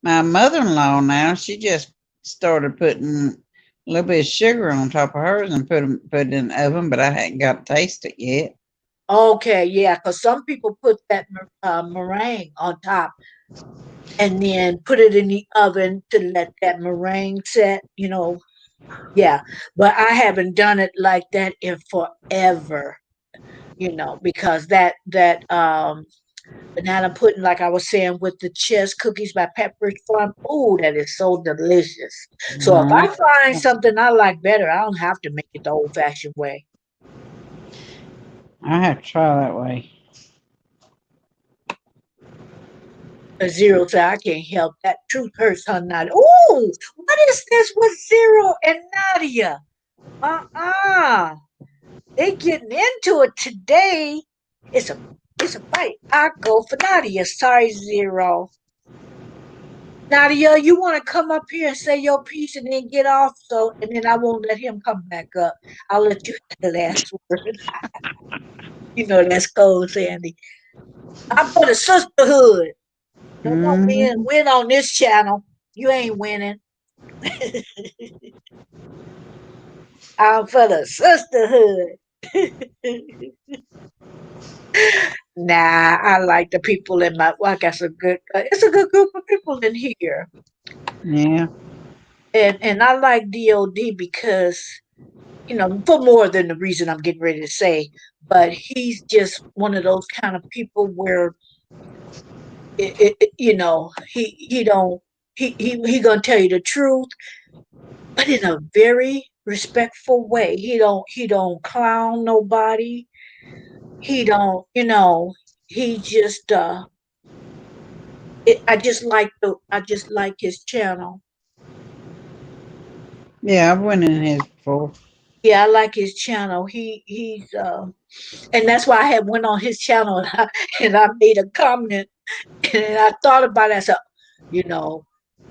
My mother-in-law now, she just started putting a little bit of sugar on top of hers and put it in the oven, but I hadn't got to taste it yet.
Okay, yeah, because some people put that meringue on top and then put it in the oven to let that meringue set, Yeah, but I haven't done it like that in forever, because that banana pudding, like I was saying, with the chess cookies by Pepperidge Farm. Oh, that is so delicious. So if
Uh,
I find something I like better, I don't have to make it the old fashioned way.
I have to try that way.
A Zero said, I can't help that. Truth hurts her, Nadia. Oh, what is this with Zero and Nadia? Uh-uh. They getting into it today. It's a it's a fight. I go for Nadia. Sorry, Zero. Nadia, you want to come up here and say your piece and then get off, and then I won't let him come back up. I'll let you have the last word. That's cold, Sandy. I'm for the sisterhood. Don't no
Hmm.
win on this channel. You ain't winning. I'm for the sisterhood. Nah, I like the people in my. Well, I guess it's a good group of people in here,
Yeah.
and I like DOD because for more than the reason I'm getting ready to say, but he's just one of those kind of people where he don't he gonna tell you the truth, but in a very respectful way. He don't clown nobody. He don't he just I just like his channel.
Yeah, I've went in his before.
Yeah, I like his channel. He's and that's why I had went on his channel, and I made a comment, and I thought about it. I said, you know,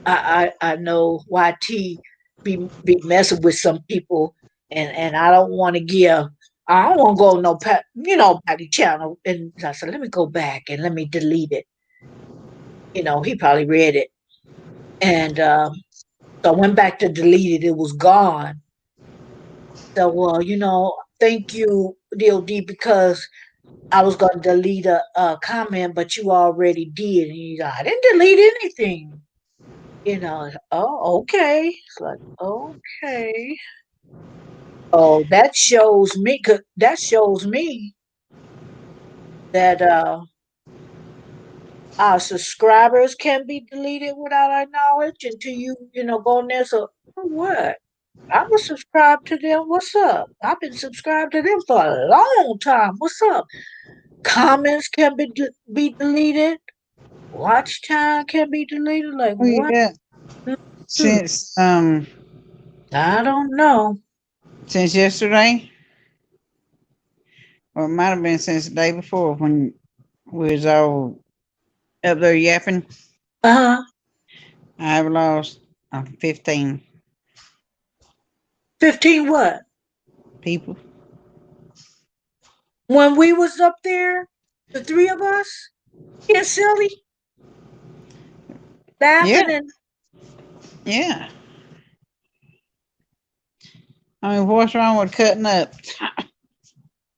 I know YT be messing with some people, and I don't want to give. I don't want to go no back channel. And I said, let me go back and let me delete it. He probably read it, and so I went back to delete it. It was gone. So well, thank you, DOD, because I was gonna delete a comment, but you already did. And he's like, I didn't delete anything. Oh, okay. It's like, okay. Oh, that shows me that our subscribers can be deleted without our knowledge until go in there. So what? I was subscribed to them. What's up? I've been subscribed to them for a long time. What's up? Comments can be deleted. Watch time can be deleted. Like
Oh
what?
yeah.
Hmm.
Since
I don't know.
since yesterday, or it might have been since the day before when we was all up there yapping.
Uh huh.
I've lost 15
15 what?
people.
When we was up there, the three of us, yeah, silly,
Yeah,
laughing and
yeah. I mean, what's wrong with cutting up?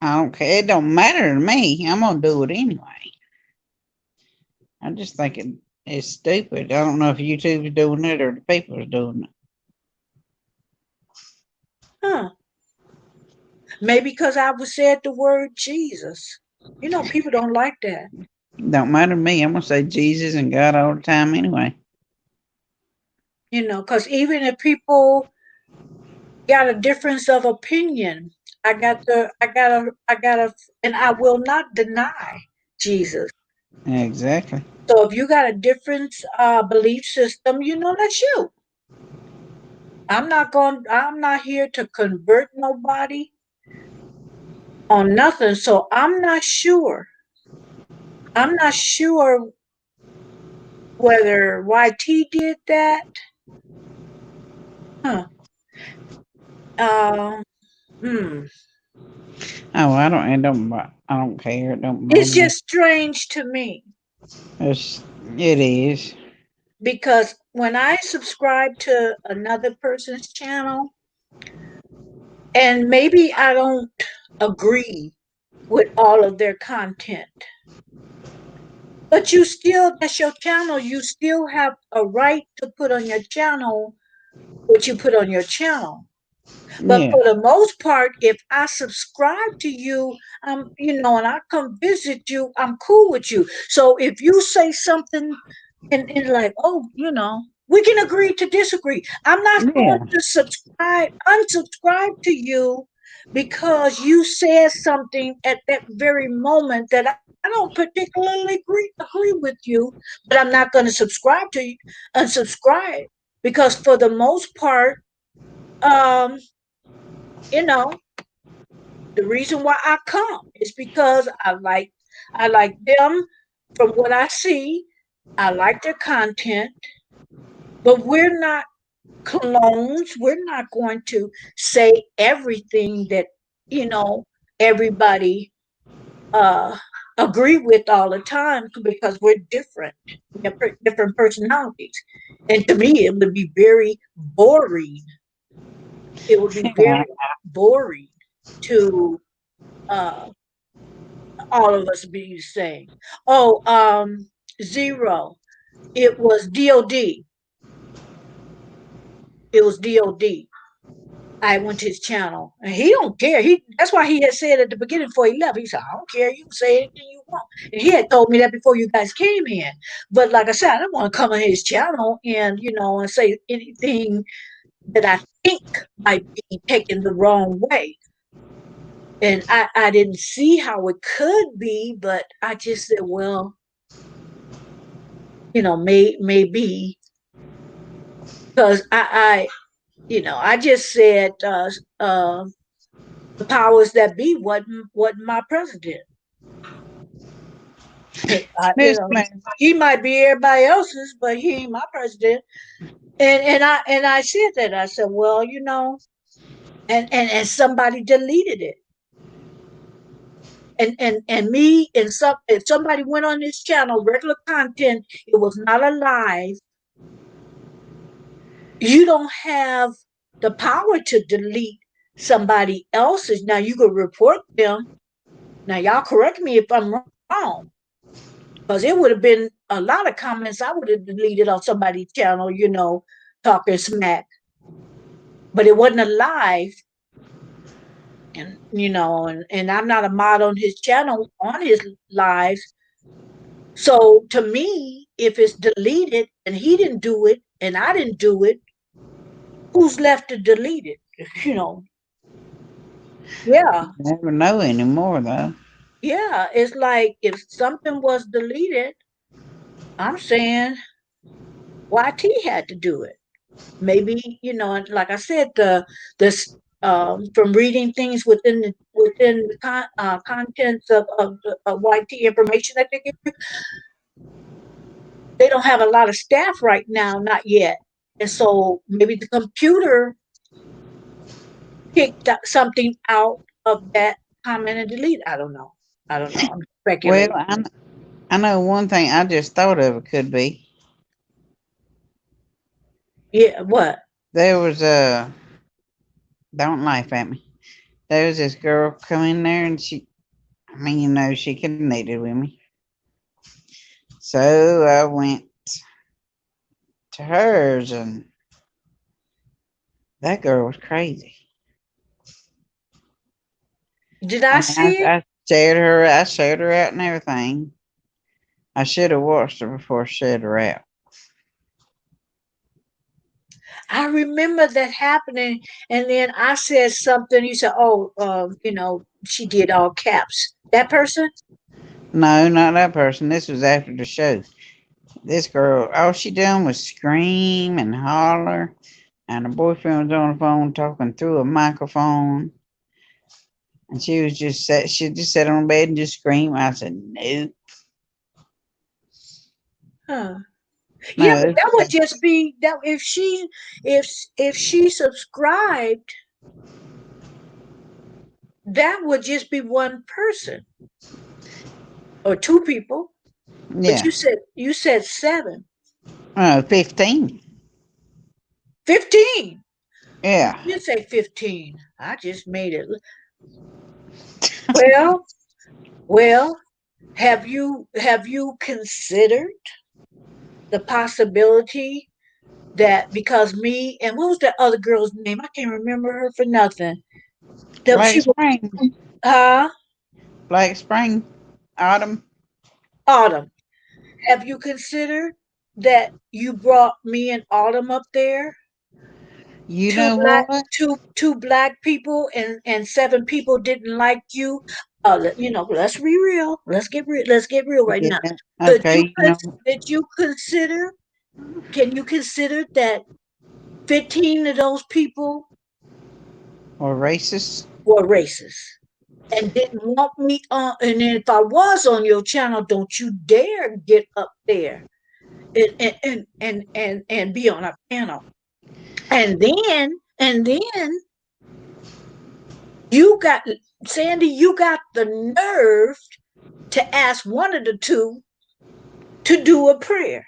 I don't care. It don't matter to me. I'm gonna do it anyway. I just think it's stupid. I don't know if YouTube's doing it or the people are doing it.
huh. Maybe because I was said the word Jesus. People don't like that.
Don't matter to me. I'm gonna say Jesus and God all the time anyway.
Because even if people got a difference of opinion, and I will not deny Jesus.
Yeah, exactly.
So if you got a different belief system, that's you. I'm not here to convert nobody on nothing. So I'm not sure. I'm not sure whether YT did that. Huh. Um, hmm.
Oh, I don't. It don't. I don't care. It don't bother
It's
me.
just strange to me
It's, it is.
because when I subscribe to another person's channel, and maybe I don't agree with all of their content, but that's your channel. You still have a right to put on your channel what you put on your channel. But
Yeah.
for the most part, if I subscribe to you, and I come visit you, I'm cool with you. So if you say something and like, oh, we can agree to disagree. I'm not going
Yeah.
to unsubscribe to you because you said something at that very moment that I don't particularly agree with you, but I'm not going to subscribe to you, unsubscribe, because for the most part, um, you know, the reason why I come is because I like them from what I see. I like their content, but we're not clones. We're not going to say everything that, you know, everybody uh agree with all the time because we're different. We have different personalities. And to me it would be very boring. It would be very boring to uh all of us be the same. Oh, zero. It was DOD. It was DOD. I went to his channel and he don't care. That's why he had said at the beginning before he left, he said, I don't care, you can say anything you want. And he had told me that before you guys came in. But like I said, I don't want to come on his channel and and say anything that I think might be taken the wrong way. And I didn't see how it could be, but I just said, well, maybe because I just said the powers that be wasn't my president. You
This
know,
man,
he might be everybody else's, but he ain't my president. And I said that. I said, well, and somebody deleted it. And me and some if somebody went on this channel, regular content, it was not a live. You don't have the power to delete somebody else's. Now you could report them. Now y'all correct me if I'm wrong, because it would have been a lot of comments I would have deleted on somebody's channel, talking smack. But it wasn't a live, and I'm not a mod on his channel on his lives. So to me, if it's deleted and he didn't do it and I didn't do it, who's left to delete it? You know, yeah,
never know anymore though.
yeah. It's like if something was deleted, I'm saying YT had to do it. Maybe, and like I said, this from reading things within the contents of YT information that they give you, they don't have a lot of staff right now, not yet. And so maybe the computer picked something out of that comment and delete. I don't know. I don't know. I'm
Well,
speculating.
I know one thing I just thought of it could be.
Yeah, what?
There was a don't laugh at me. There was this girl come in there and I mean, she connected with me. So I went to hers and that girl was crazy.
Did I
I mean, I,
see it?
I shared her out and everything. I should have watched her before I shared her out.
I remember that happening, and then I said something. You said, "Oh, she did all caps." That person?
No, not that person. This was after the show. This girl, all she done was scream and holler, and her boyfriend was on the phone talking through a microphone, and she just sat on the bed and just screamed. I said, no,
Huh. Yeah,
no,
but that would just be that if she subscribed, that would just be one person or two people. But
yeah,
you said seven.
15,
15. You
yeah.
did say 15. I just made it. Well, well, have you considered the possibility that because me and what was that other girl's name? I can't remember her for nothing. That
Black
she was
Spring,
uh
Black Spring, Autumn.
Autumn. Have you considered that you brought me and Autumn up there?
You
Two
know
black
what?
two black people and seven people didn't like you. Let's be real. Let's get real right now.
Yeah.
Could you
Okay. You know,
did you consider can you consider that 15 of those people
or racist.
were racist and didn't want me on? And then if I was on your channel, don't you dare get up there and be on a panel. And then you got Sandy, you got the nerve to ask one of the two to do a prayer.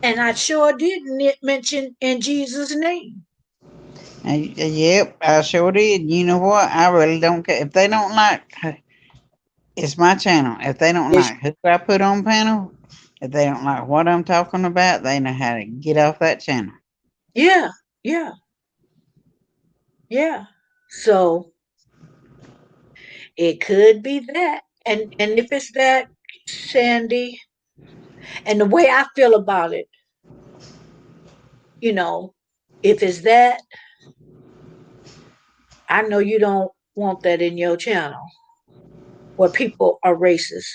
And I sure did mention in Jesus' name.
Yep, I sure did. You know what? I really don't care if they don't like. It's my channel. If they don't
It's,
like who I put on panel, if they don't like what I'm talking about, they know how to get off that channel.
yeah, yeah, yeah. So it could be that. And if it's that, Sandy, and the way I feel about it, you know, if it's that, I know you don't want that in your channel where people are racist.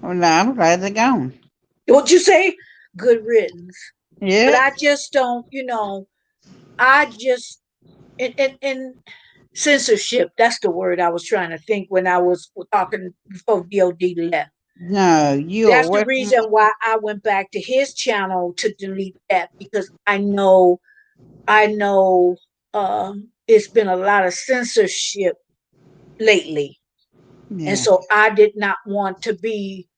Well, no, I'm glad they're gone.
What you say? Good riddance. But
Yep.
I just don't, I just and censorship. That's the word I was trying to think when I was talking before DOD left.
No, you are
That's the
welcome.
reason why I went back to his channel to delete that, because I know it's been a lot of censorship lately. And
Yeah.
so I did not want to be,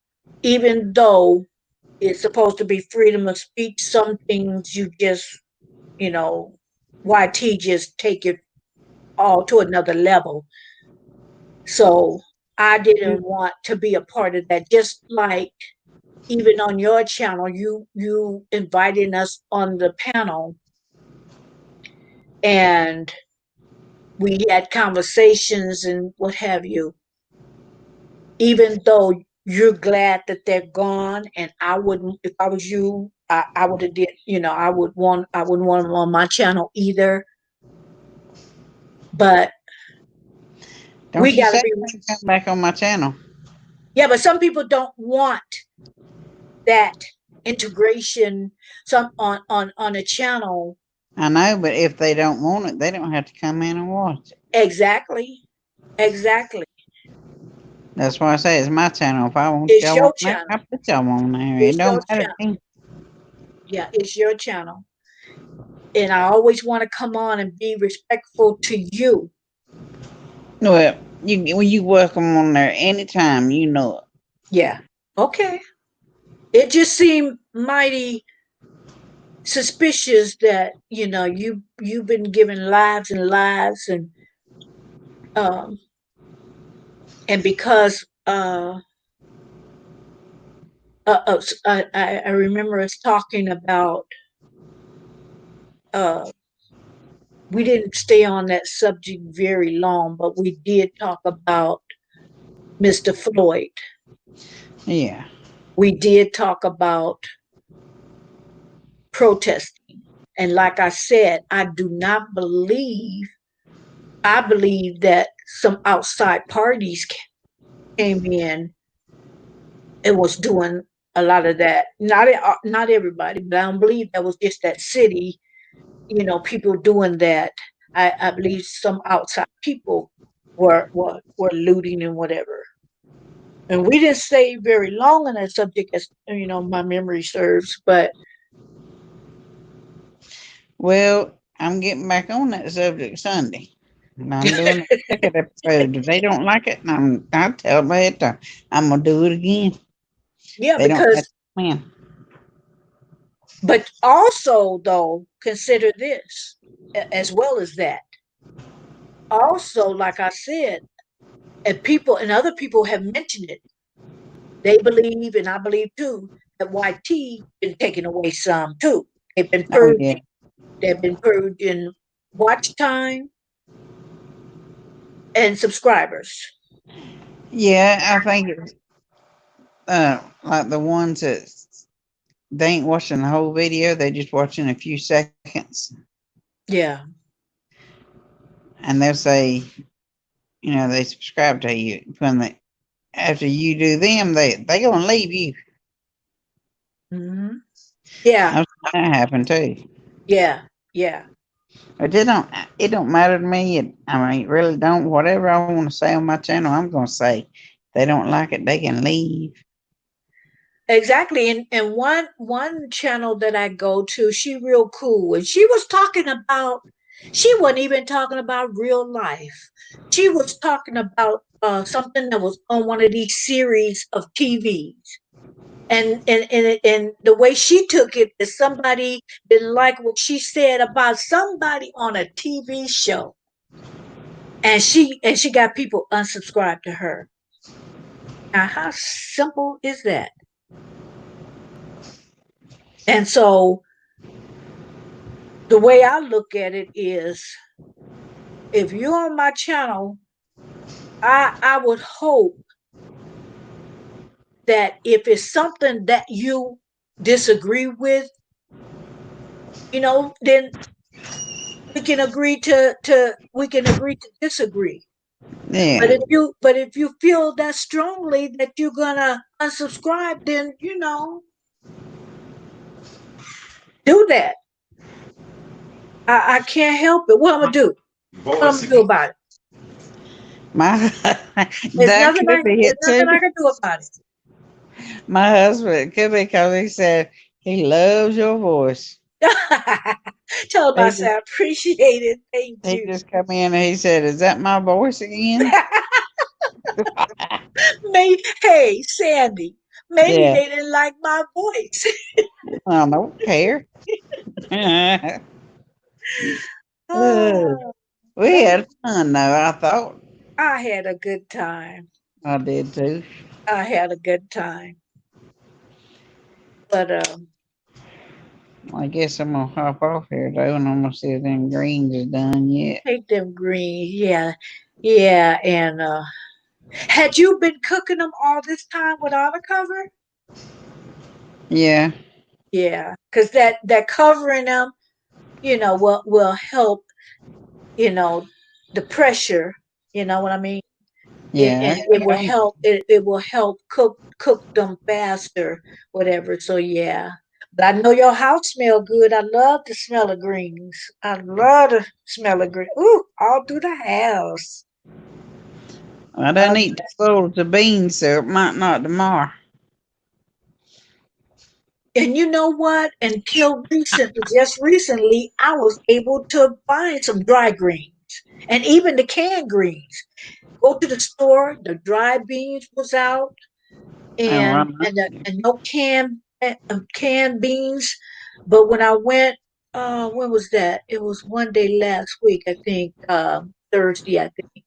even though it's supposed to be freedom of speech, some things you just, you know, YT just take it all to another level. So I didn't want to be a part of that. Just like even on your channel, you inviting us on the panel, and we had conversations and what have you. Even though you're glad that they're gone, and I wouldn't, if I was you, I would have did, I wouldn't want them on my channel either. But
Don't
we
you
gotta
say
be,
come back on my channel.
yeah, but some people don't want that integration some on a channel.
I know, but if they don't want it, they don't have to come in and watch it.
Exactly. Exactly.
That's why I say it's my channel. If I want
It's
y'all on
your
there,
channel.
I put y'all on there. It
It's your
don't matter
channel.
to me.
Yeah, it's your channel. And I always want to come on and be respectful to you.
Well, you welcome on there anytime. You know it.
Yeah. Okay. It just seemed mighty suspicious that, you've been given lives and lives, um and because I remember us talking about, uh we didn't stay on that subject very long, but we did talk about Mr. Floyd.
Yeah.
We did talk about protesting. And like I said, I believe that some outside parties came in and was doing a lot of that. Not everybody, but I don't believe that was just that city, people doing that. I believe some outside people were looting and whatever. And we didn't stay very long on that subject, as my memory serves. But
Well, I'm getting back on that subject Sunday. And I'm doing a second episode. If they don't like it, I'll tell them ahead of time. I'm gonna do it again.
yeah,
They don't have
because
to come in.
but also though, consider this as well as that. Also, like I said, and other people have mentioned it, they believe, and I believe too, that YT been taking away some too. They've been
Oh yeah.
purging. They've been purging watch time and subscribers.
Yeah, I think it's like the ones that they ain't watching the whole video, they just watching a few seconds.
Yeah.
And they'll say, they subscribe to you. When they after you do them, they gonna leave you.
Hmm. Yeah.
I've seen that happen too.
Yeah. Yeah.
But it don't matter to me. I mean, it really don't. Whatever I want to say on my channel, I'm gonna say. If they don't like it, they can leave.
Exactly. And one channel that I go to, she real cool. And she was talking about, she wasn't even talking about real life. She was talking about something that was on one of these series of TVs. And the way she took it is somebody didn't like what she said about somebody on a TV show. And she got people unsubscribed to her. Now how simple is that? And so the way I look at it is, if you're on my channel, I would hope that if it's something that you disagree with, then we can agree to disagree. But
Yeah.
if you feel that strongly that you're gonna unsubscribe, then do that. I can't help it. What I'm gonna do? What I'm gonna do about it?
My
There's
that
nothing
could be
there's
it
nothing
too.
I can do about it.
My husband, it could be because he said he loves your voice.
Tell him I
He just,
said I appreciate it. Thank
he
you.
just come in and he said, "Is that my voice again?"
Hey, Sandy, maybe
Yeah.
they didn't like my voice.
I don't care. Uh,
Oh,
we
that,
had fun though. I thought
I had a good time.
I did too.
I had a good time. But
I guess I'm gonna hop off here though, and I'm gonna see if them greens is done yet.
take them greens. Yeah. Yeah. And had you been cooking them all this time without a cover?
Yeah,
Yeah. Because that covering them, will help, you know, the pressure, you know what I mean?
yeah.
And it will help it will help cook them faster, whatever. So yeah. But I know your house smell good. I love the smell of greens. I love the smell of green. Ooh, all through the house.
I done
All
eat 2 bowls of beans, so it might not tomorrow.
And you know what? Until recently, just recently, I was able to find some dry greens and even the canned greens. Go to the store, the dry beans was out,
Oh,
and
I'm
and and no canned beans. But when I went, when was that? It was one day last week, I think, Thursday, I think.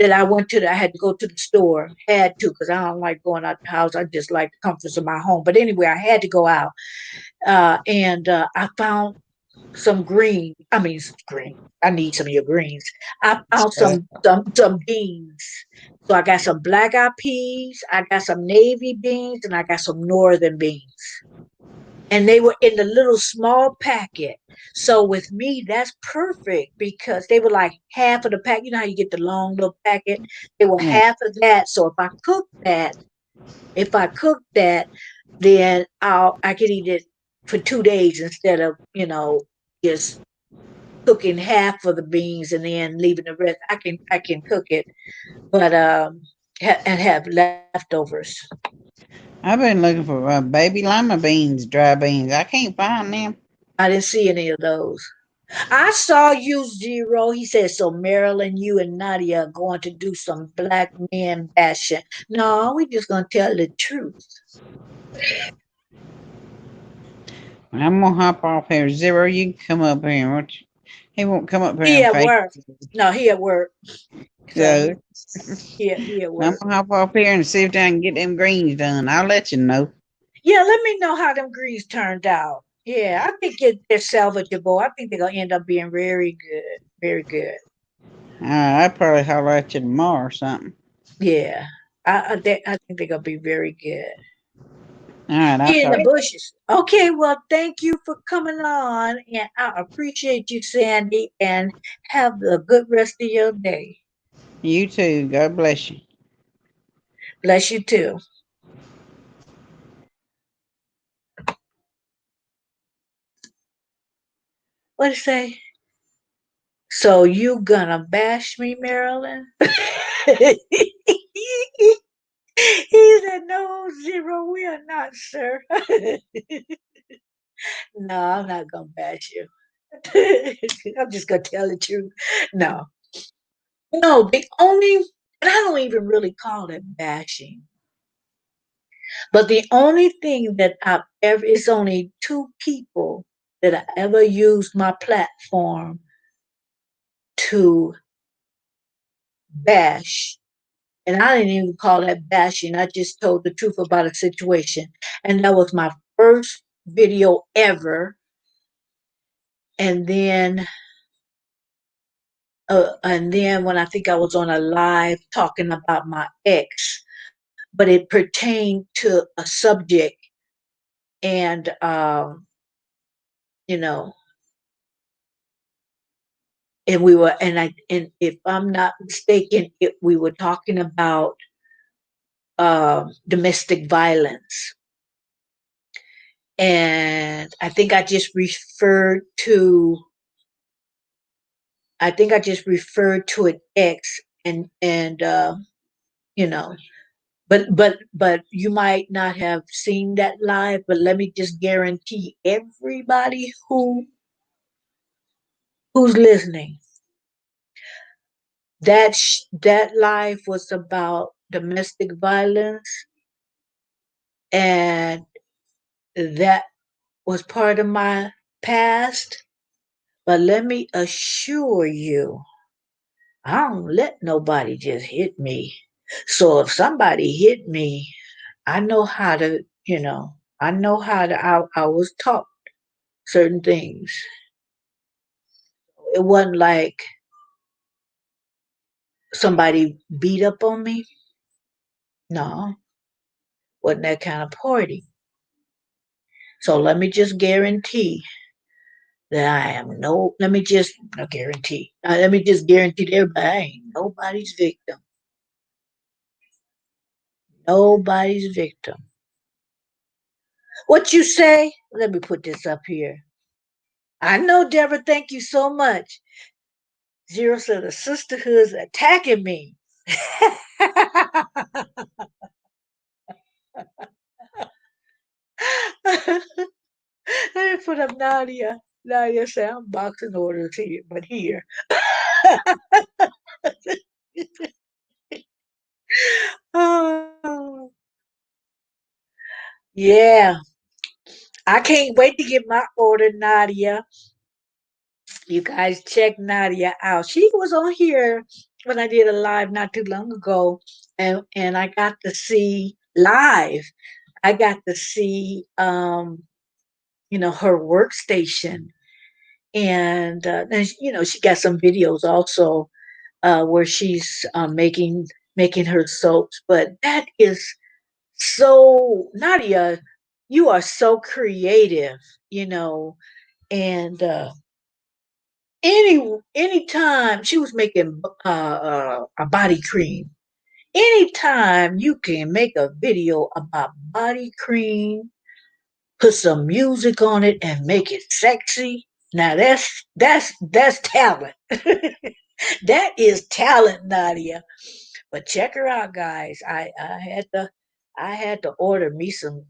That I went to, I had to go to the store, had to, because I don't like going out the house. I just like the comforts of my home. But anyway, I had to go out, and I found some green. I mean, green. I need some of your greens. I found
uh,
some beans. So I got some black eyed peas, I got some navy beans, and I got some northern beans. And they were in the little small packet. So with me, that's perfect because they were like half of the pack. You know how you get the long little packet? They were
yeah.
half of that. So if I cook that, then I could eat it for 2 days instead of just cooking half of the beans and then leaving the rest. I can cook it, but and have leftovers.
I've been looking for baby lima beans, dry beans. I can't find them.
I didn't see any of those. I saw you, Zero. He said, so Marilyn, you and Nadia are going to do some black man bashing. No, we just going to tell the truth.
I'm gonna hop off here. Zero, you can come up here. He won't come up here
He
and
at
face
work. No, he at work. So
so.
he at
I'm
work.
gonna hop off here and see if I can get them greens done. I'll let you know.
Yeah, let me know how them greens turned out. Yeah, I think they're salvageable. I think they're going to end up being very good. Very good.
I'll probably holler at you tomorrow or something.
Yeah. I think they're going to be very good.
All right, I'll
In the
talk.
bushes. Okay, well, thank you for coming on, and I appreciate you, Sandy, and have a good rest of your day.
You too. God bless you.
Bless you too. What did it say? So you gonna bash me, Marilyn? He said, no, Zero, we are not, sir. No, I'm not gonna bash you. I'm just gonna tell the truth. No. No, the only, and I don't even really call it bashing, but the only thing that I've ever, it's only two people that I ever used my platform to bash. And I didn't even call that bashing. I just told the truth about a situation. And that was my first video ever. And then when I think I was on a live talking about my ex, but it pertained to a subject, and you know, and we were, and if I'm not mistaken, we were talking about domestic violence, and I think I just referred to an ex, and you know But you might not have seen that live, but let me just guarantee everybody who's listening, that live was about domestic violence, and that was part of my past. But let me assure you, I don't let nobody just hit me. So if somebody hit me, I know how to, I know how to, I was taught certain things. It wasn't like somebody beat up on me. No, wasn't that kind of party. So let me just guarantee that I am no, let me just, not guarantee, let me just guarantee to everybody, I ain't nobody's victim. Nobody's victim. What you say? Let me put this up here. I know, Deborah, thank you so much. Zero said the sisterhood's attacking me. Let me put up Nadia. Nadia said, I'm boxing orders here, but here. Oh, yeah. I can't wait to get my order, Nadia. You guys check Nadia out. She was on here when I did a live not too long ago, and I got to see live. I got to see her workstation, and she got some videos also where she's making her soaps. But that is so Nadia, you are so creative, and anytime she was making a body cream. Anytime you can make a video about body cream, put some music on it, and make it sexy. Now that's talent. That is talent, Nadia. But check her out, guys. I had to order me some.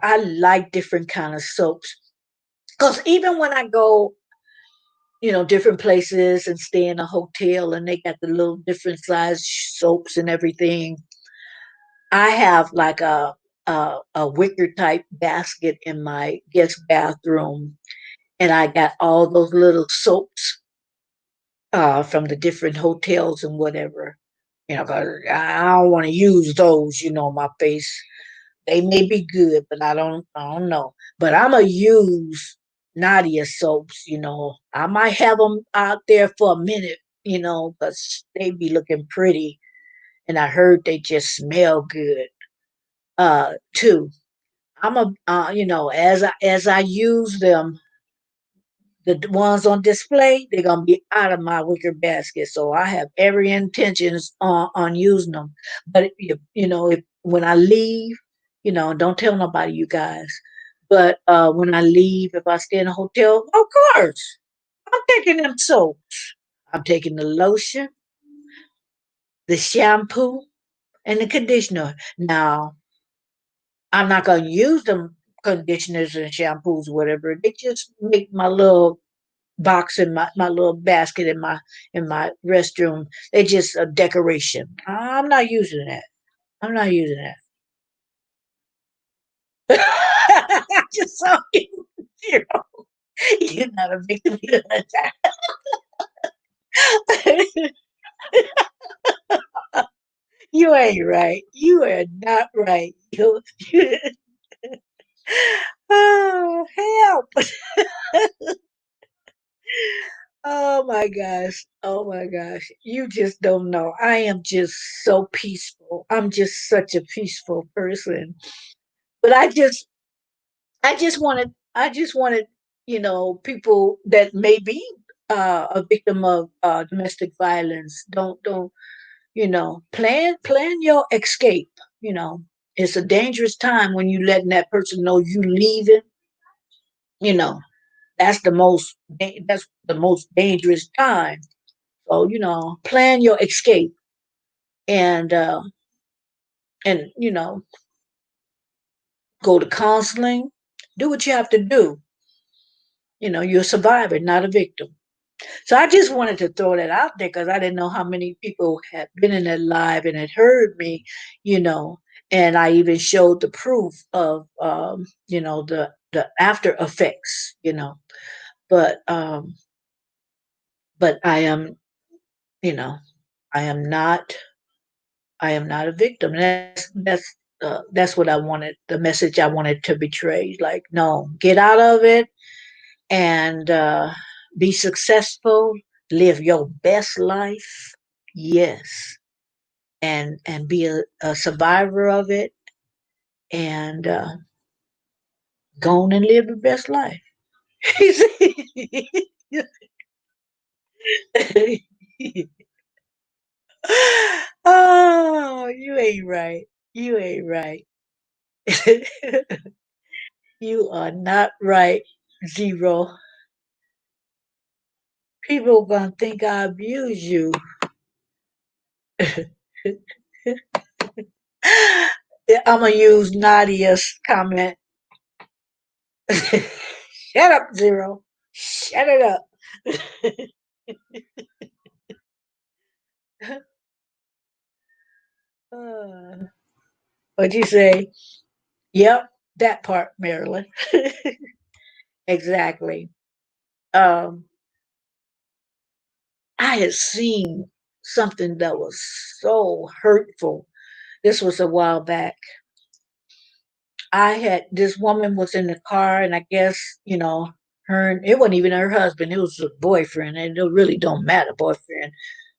I like different kind of soaps because even when I go, different places and stay in a hotel, and they got the little different size soaps and everything. I have like a wicker type basket in my guest bathroom, and I got all those little soaps from the different hotels and whatever. 'Cause I don't want to use those, on my face. They may be good, but I don't know. But I'm gonna use Nadia soaps. I might have them out there for a minute, because they be looking pretty, and I heard they just smell good, too. I'm a, as I use them, the ones on display, they're gonna be out of my wicker basket. So I have every intentions on using them. But if when I leave, don't tell nobody, you guys. But when I leave, if I stay in a hotel, of course, I'm taking them soaps. I'm taking the lotion, the shampoo, and the conditioner. Now, I'm not gonna use them conditioners and shampoos, whatever. They just make my little box in my little basket in my restroom. They just a decoration. I'm not using that. I'm not using that. I just saw you. Zero. You're not a victim. You're an attack. You ain't right. You are not right. Oh, help. Oh my gosh. Oh my gosh. You just don't know. I am just so peaceful. I'm just such a peaceful person. But I just wanted, people that may be a victim of domestic violence. Don't, plan your escape. You know, it's a dangerous time when you letting that person know you leaving. You know, that's the most dangerous time. So plan your escape, and and go to counseling, do what you have to do. You're a survivor, not a victim. So I just wanted to throw that out there because I didn't know how many people had been in that live and had heard me, you know, and I even showed the proof of, the after effects, but, but you know, I am not, I am not a victim. And that's what I wanted, the message I wanted to betray. Like, no, get out of it and be successful, live your best life. Yes, and be a survivor of it, and go on and live the best life. Oh, you ain't right. You ain't right. You are not right. Zero. People gonna think I abuse you. I'm gonna use Nadia's comment. Shut up, Zero. Shut it up. uh, what'd you say? Yep, that part, Marilyn. Exactly. Um, I had seen something that was so hurtful. This was a while back. I had this woman was in the car, and I guess it wasn't even her husband; it was a boyfriend, and it really don't matter, boyfriend,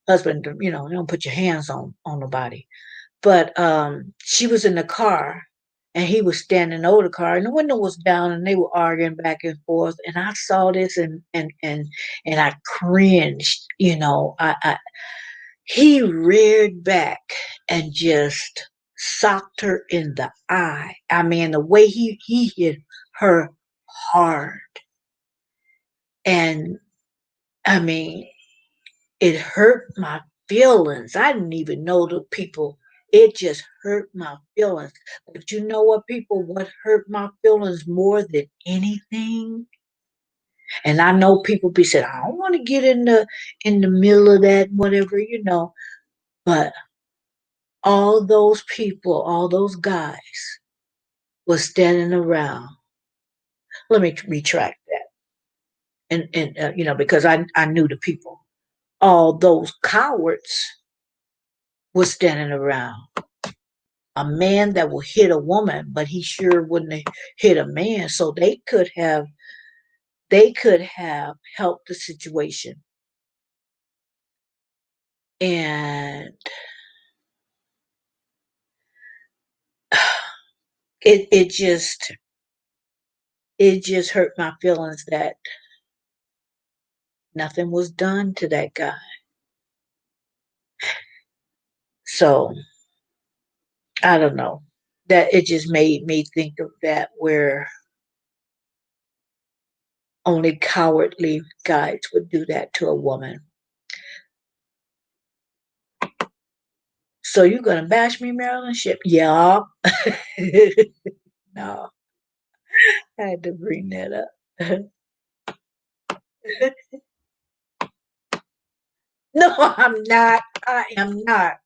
husband. You don't put your hands on nobody. But she was in the car, and he was standing over the car, and the window was down, and they were arguing back and forth. And I saw this, and I cringed. He reared back and just socked her in the eye. I mean, the way he hit her hard, and I mean, it hurt my feelings. I didn't even know the people. It just hurt my feelings. But you know what, people? What hurt my feelings more than anything? And I know people be saying, I don't want to get in the middle of that, whatever. But all those people, all those guys was standing around. Let me retract that. And because I knew the people. All those cowards was standing around. A man that will hit a woman, but he sure wouldn't hit a man. So they could have helped the situation. And it it just it just hurt my feelings that nothing was done to that guy. So I don't know. That it just made me think of that where only cowardly guys would do that to a woman. So you gonna bash me, Marilyn? Ship? Yeah. No, I had to bring that up. No, I'm not. I am not.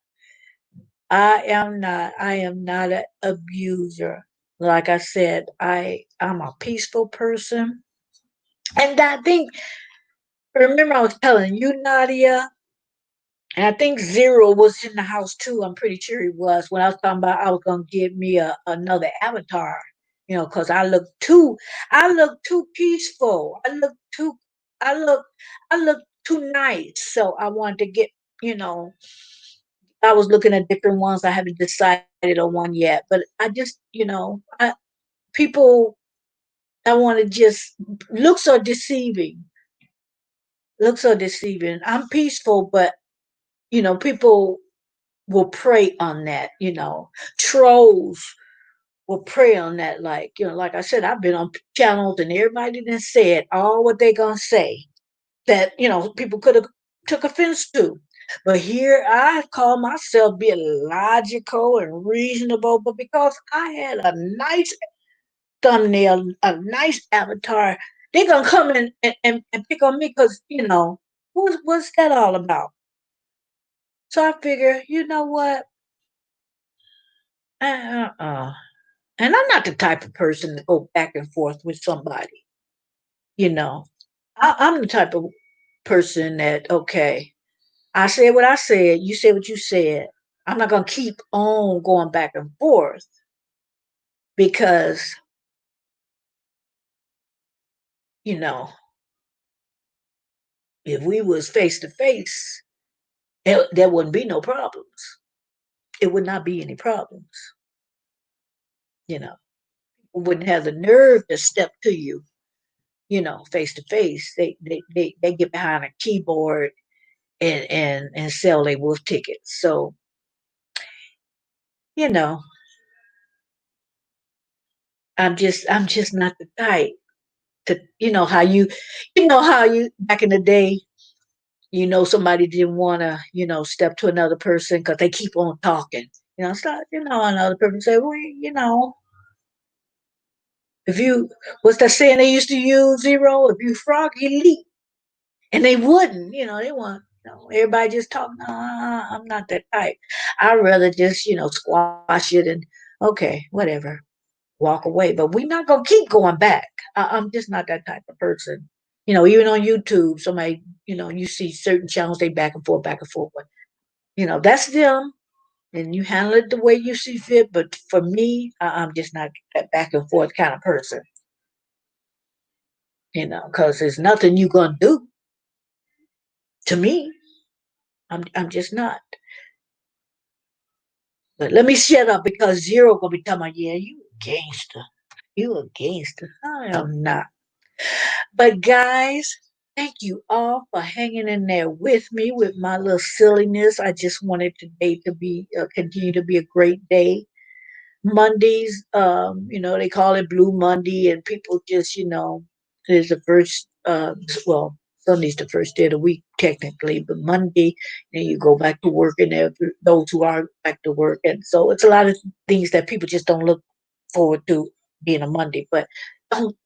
I am not. I am not an abuser. Like I said, I'm a peaceful person. And I think remember I was telling you, Nadia, and I think Zero was in the house too. I'm pretty sure he was when I was talking about I was gonna get me another avatar. Because I look too peaceful. I look I look too nice. So I wanted to get, you know, I was looking at different ones. I haven't decided on one yet, but I just, people, I want to just looks are deceiving. Looks are deceiving. I'm peaceful, but people will prey on that. Trolls will prey on that. Like I said, I've been on channels and everybody done said all what they gonna say that people could have took offense to. But here I call myself being logical and reasonable, but because I had a nice thumbnail, a nice avatar, they're gonna come in and pick on me because what's that all about? So I figure, you know what? Uh. And I'm not the type of person to go back and forth with somebody. You know, I'm the type of person that, okay, I said what I said, you said what you said. I'm not going to keep on going back and forth because, you know, if we was face to face, there wouldn't be no problems. It would not be any problems. You know, we wouldn't have the nerve to step to you, face to face. They get behind a keyboard and sell their wolf tickets. So, you know, I'm just not the type to how you back in the day, somebody didn't want to, step to another person because they keep on talking. Start, another person say, well, if you what's that saying they used to use, Zero? If you frog, you leap. And they wouldn't, they want, everybody just talking. No, I'm not that type. I'd rather just, squash it and okay, whatever, walk away. But we're not gonna keep going back. I'm just not that type of person. Even on YouTube, somebody, you see certain channels they back and forth, back and forth. But that's them, and you handle it the way you see fit. But for me, I'm just not that back and forth kind of person. Because there's nothing you gonna do to me. I'm just not. But let me shut up because Zero gonna be talking about, yeah, you a gangster. You a gangster. I am not. But guys, thank you all for hanging in there with me with my little silliness. I just wanted today to be continue to be a great day. Mondays, they call it Blue Monday, and people just, is the first, well, Sunday's the first day of the week technically, but Monday, and you go back to work, and those who are back to work, and so it's a lot of things that people just don't look forward to being a Monday. But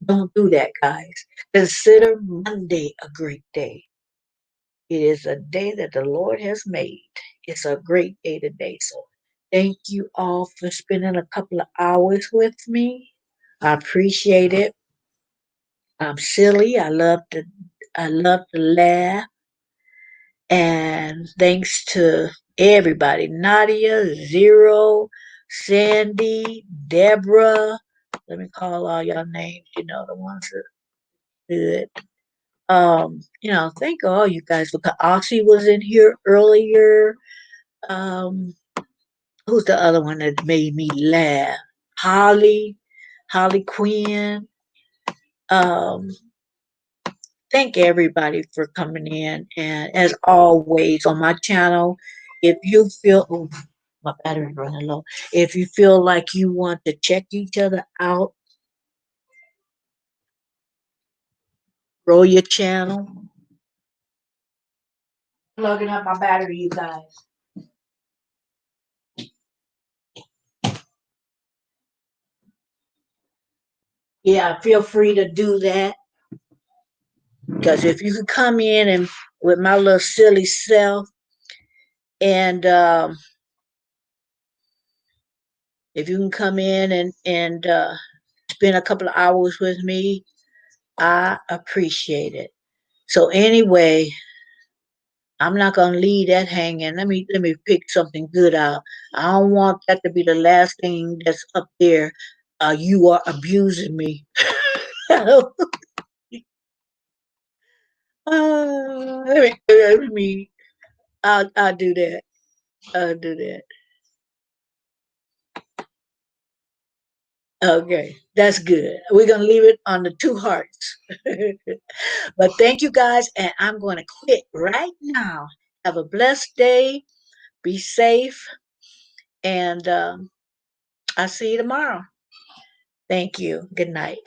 don't do that, guys. Consider Monday a great day. It is a day that the Lord has made. It's a great day today. So thank you all for spending a couple of hours with me. I appreciate it. I'm silly. I love to laugh. And thanks to everybody. Nadia, Zero, Sandy, Deborah. Let me call all y'all names, the ones that good. Thank all you guys. Look, Oxy was in here earlier. Um, who's the other one that made me laugh? Holly, Holly Quinn. Um, thank everybody for coming in. And as always on my channel, if you feel my battery's running low. If you feel like you want to check each other out, grow your channel. Plugging up my battery, you guys. Yeah, feel free to do that. Because if you could come in and with my little silly self, and if you can come in and spend a couple of hours with me, I appreciate it. So anyway, I'm not gonna leave that hanging. Let me pick something good out. I don't want that to be the last thing that's up there. You are abusing me. let me. I'll do that. I'll do that. Okay, that's good. We're gonna leave it on the two hearts. But thank you guys, and I'm going to quit right now. Have a blessed day. Be safe, and I'll see you tomorrow. Thank you. Good night.